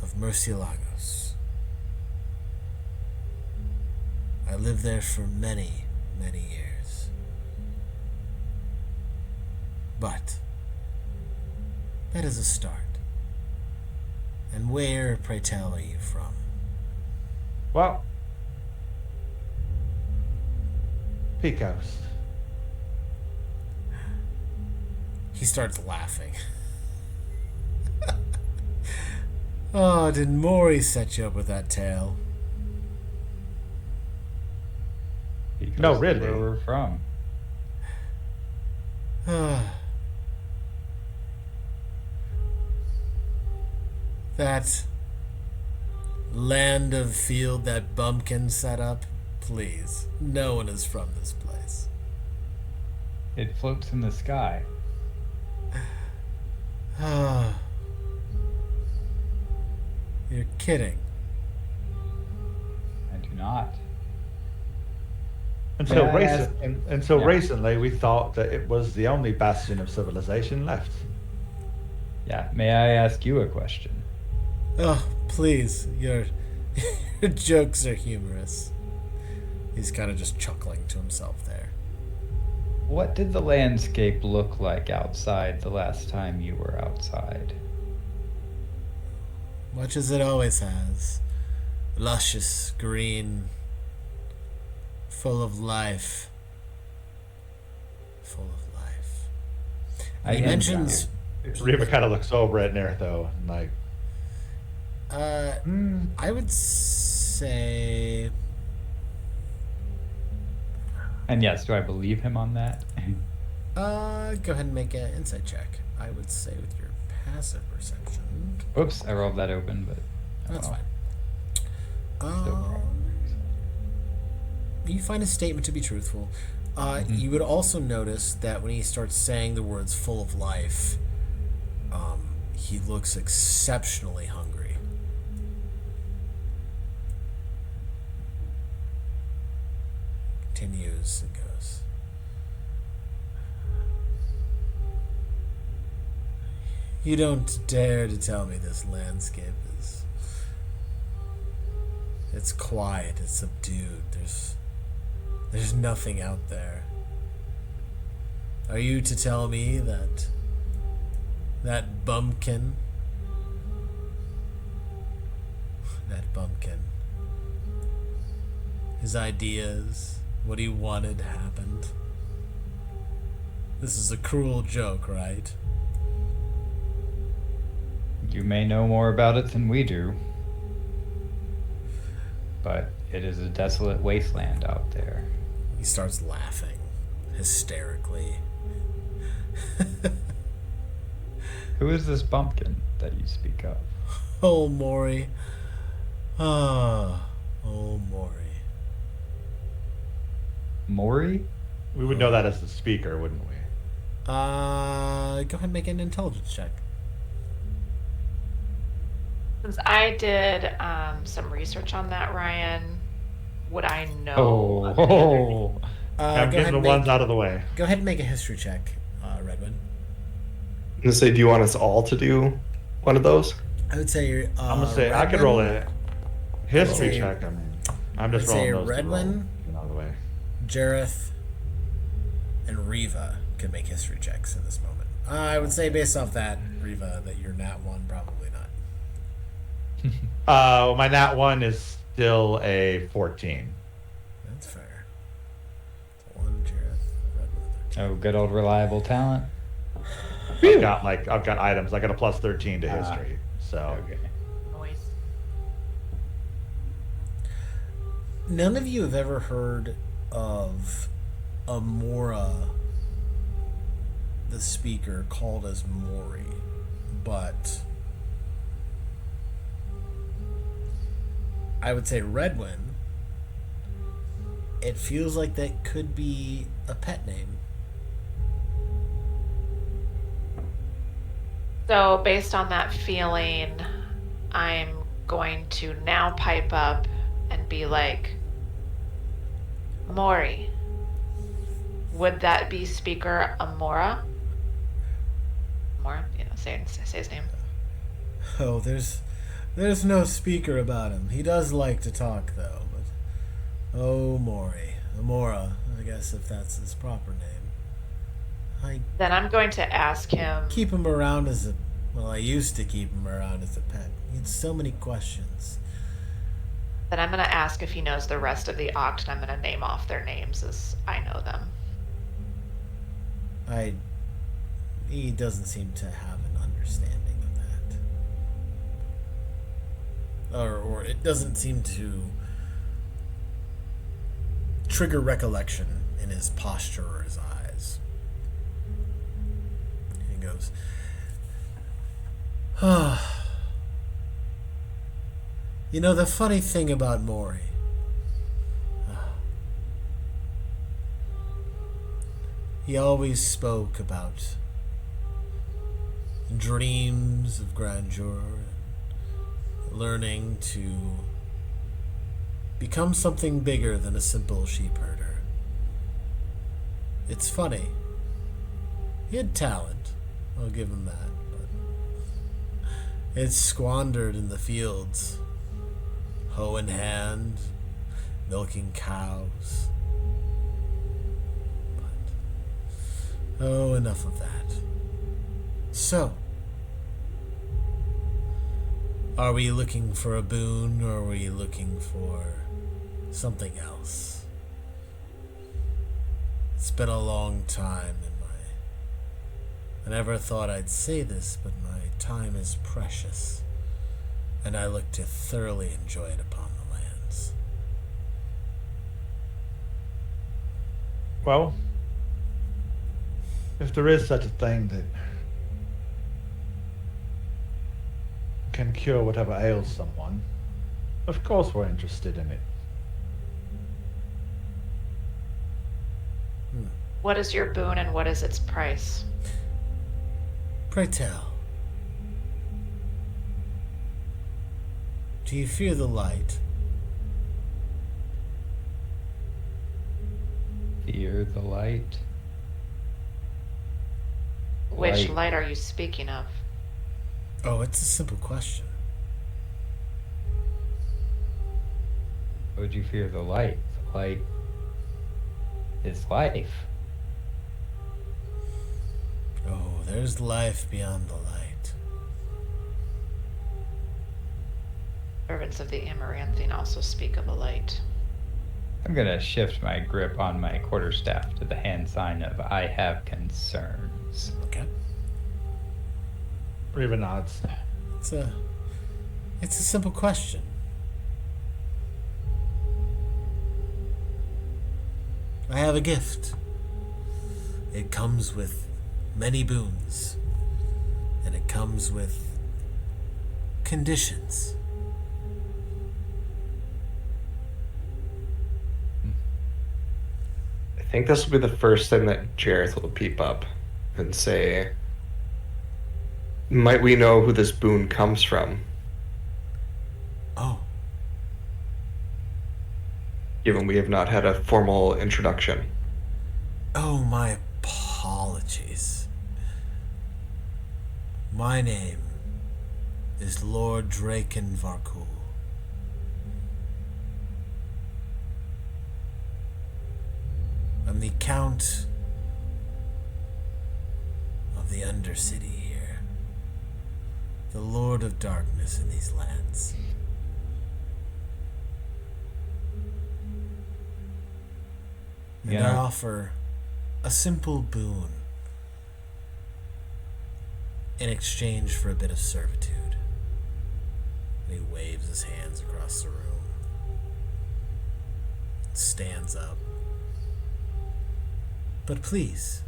of Murciélagos. I lived there for many, many years. But that is a start. And where, pray tell, are you from? Well, Picos. He starts laughing. Oh, did Maury set you up with that tale? Because No, of really. Where we're from. That land of field that bumpkin set up? Please, no one is from this place. It floats in the sky. You're kidding. I do not. Until, May I ask- until Yeah. recently, we thought that it was the only bastion of civilization left. Yeah, may I ask you a question? Oh, please, your jokes are humorous. He's kind of just chuckling to himself there. What did the landscape look like outside the last time you were outside? Much as it always has. Luscious, green, full of life. Full of life. I He am mentions... Reba kind of looks over at Neritho and like, I would say... And yes, do I believe him on that? Go ahead and make an insight check. I would say with your passive perception. Oops, I rolled that open, but That's well, fine. still wrong. You find his statement to be truthful. You would also notice that when he starts saying the words full of life, he looks exceptionally hungry. Continues and goes, you don't dare to tell me this landscape is... It's quiet, it's subdued, there's nothing out there. Are you to tell me that bumpkin, his ideas, what he wanted happened? This is a cruel joke, right? You may know more about it than we do. But it is a desolate wasteland out there. He starts laughing hysterically. Who is this bumpkin that you speak of? Oh, Maury. Ah, oh, Maury. Maury? we would know that as the speaker, wouldn't we? Go ahead and make an intelligence check. Since I did some research on that, Ryan, would I know? of any other- Oh, I'm Go getting ahead, the and ones make, out of the way. go ahead and make a history check, Redwood. I'm gonna say, do you want us all to do one of those? I would say you're. I'm gonna say I could roll a History say- check. I mean, I'm just I'd say rolling those two rolls, Redwin. get out of the way. Jareth and Riva can make history checks in this moment. I would say based off that, Riva, that you're nat 1, probably not. Well, my nat 1 is still a 14. That's fair. 1, Jareth, Redwin. Oh, good old reliable talent. I've got items. I got a plus 13 to history. So Okay. Noise. None of you have ever heard of Amora, the speaker, called as Mori, but I would say Redwin, it feels like that could be a pet name. So, based on that feeling, I'm going to now pipe up and be like, Mori, would that be Speaker Amora? Amora? Yeah, say his name. Oh, there's no speaker about him. He does like to talk, though. But oh, Mori, Amora, I guess if that's his proper name. I Then I'm going to ask him. keep him around as a well. I used to keep him around as a pet. He had so many questions. Then I'm going to ask if he knows the rest of the Oct, and I'm going to name off their names as I know them. He doesn't seem to have an understanding of that, or it doesn't seem to trigger recollection in his posture or his eyes. He goes, you know, the funny thing about Mori, he always spoke about dreams of grandeur and learning to become something bigger than a simple sheep herder. It's funny. He had talent, I'll give him that, but it's squandered in the fields, hoe in hand, milking cows. But, oh, enough of that. So, are we looking for a boon, or are we looking for something else? It's been a long time I never thought I'd say this, but my time is precious, and I look to thoroughly enjoy it upon the lands. Well, if there is such a thing that can cure whatever ails someone, of course we're interested in it. What is your boon and what is its price? Pray tell, do you fear the light? Fear the light. Which Light. light are you speaking of? Oh, it's a simple question. Would you fear the light? The light is life. Oh, there's life beyond the light. Servants of the Amaranthine also speak of a light. I'm gonna shift my grip on my quarterstaff to the hand sign of I have concerns. Okay. Riva nods. It's a simple question. I have a gift. It comes with many boons, and it comes with conditions. I think this will be the first time that Jareth will peep up and say, might we know who this boon comes from, Oh, given we have not had a formal introduction? oh, my apologies. My name is Lord Draken Varkul. I'm the Count of the Undercity here, the Lord of Darkness in these lands. And I offer a simple boon in exchange for a bit of servitude. And he waves his hands across the room, stands up. But please,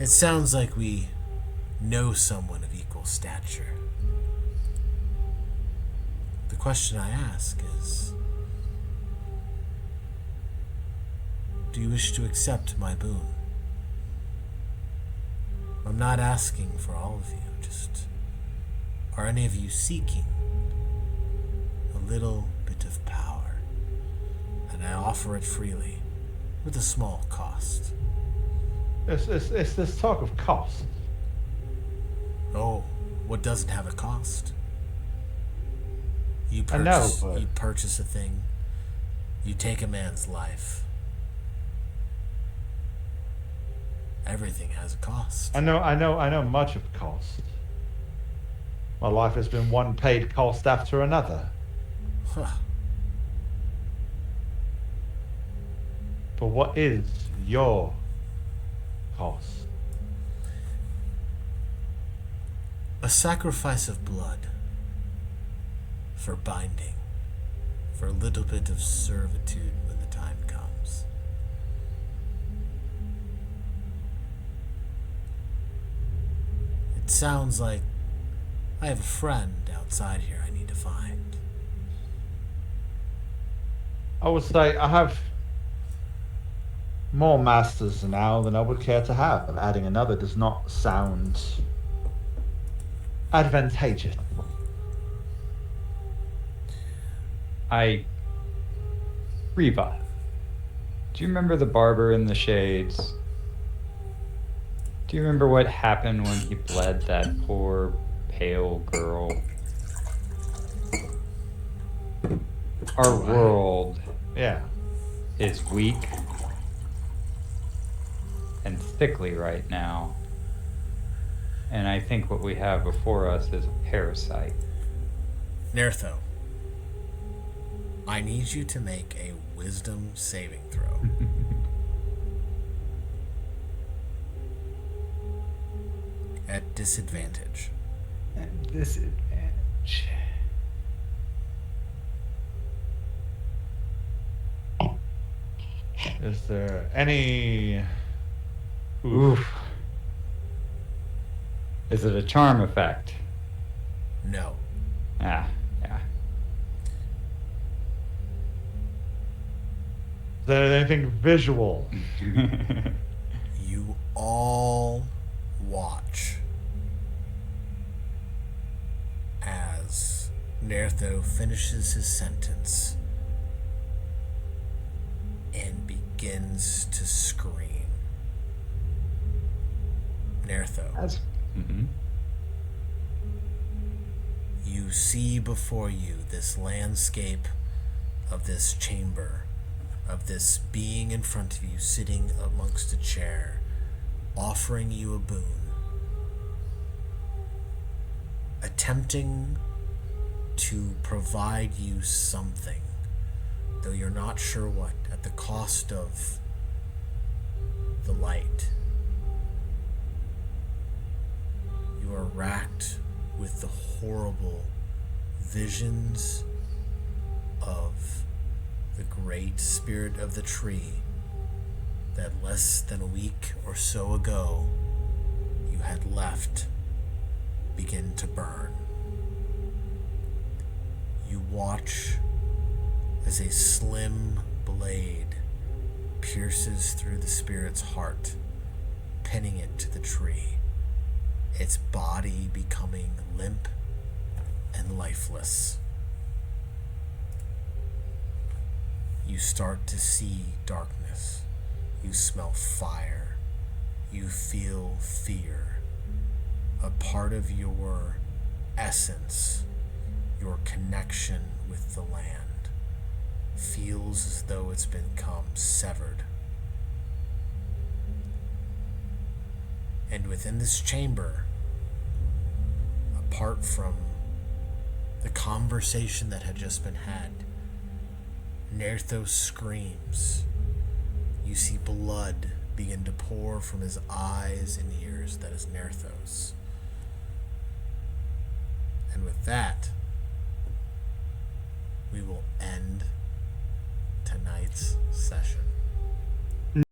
it sounds like we know someone of equal stature. The question I ask is, do you wish to accept my boon? I'm not asking for all of you, just are any of you seeking a little bit of power? And I offer it freely, with a small cost. It's this talk of cost. Oh, what doesn't have a cost? You I know, but- you purchase a thing, you take a man's life. Everything has a cost. I know much of cost. My life has been one paid cost after another. Huh. But what is your cost? A sacrifice of blood for binding, for a little bit of servitude when the time comes. It sounds like I have a friend outside here I need to find. I would say I have more masters now than I would care to have. Adding another does not sound advantageous. Riva, do you remember the barber in the shades? Do you remember what happened when he bled that poor, pale girl? Our world Yeah. is weak and sickly right now. And I think what we have before us is a parasite. Nertho, I need you to make a wisdom saving throw. At disadvantage. Disadvantage. Is there any? Oof. Is it a charm effect? No. Yeah. Is there anything visual? You all watch as Nertho finishes his sentence and begins to scream. Nertho, That's. you see before you this landscape of this chamber, of this being in front of you sitting amongst a chair, offering you a boon, attempting to provide you something, though you're not sure what, at the cost of the light. You are racked with the horrible visions of the great spirit of the tree that less than a week or so ago you had left begin to burn. You watch as a slim blade pierces through the spirit's heart, pinning it to the tree, its body becoming limp and lifeless. You start to see darkness. You smell fire. You feel fear. A part of your essence, your connection with the land, feels as though it's become severed And within this chamber, apart from the conversation that had just been had, Nerthos screams. You see blood begin to pour from his eyes and ears. That is Nerthos. And with that, we will end tonight's session.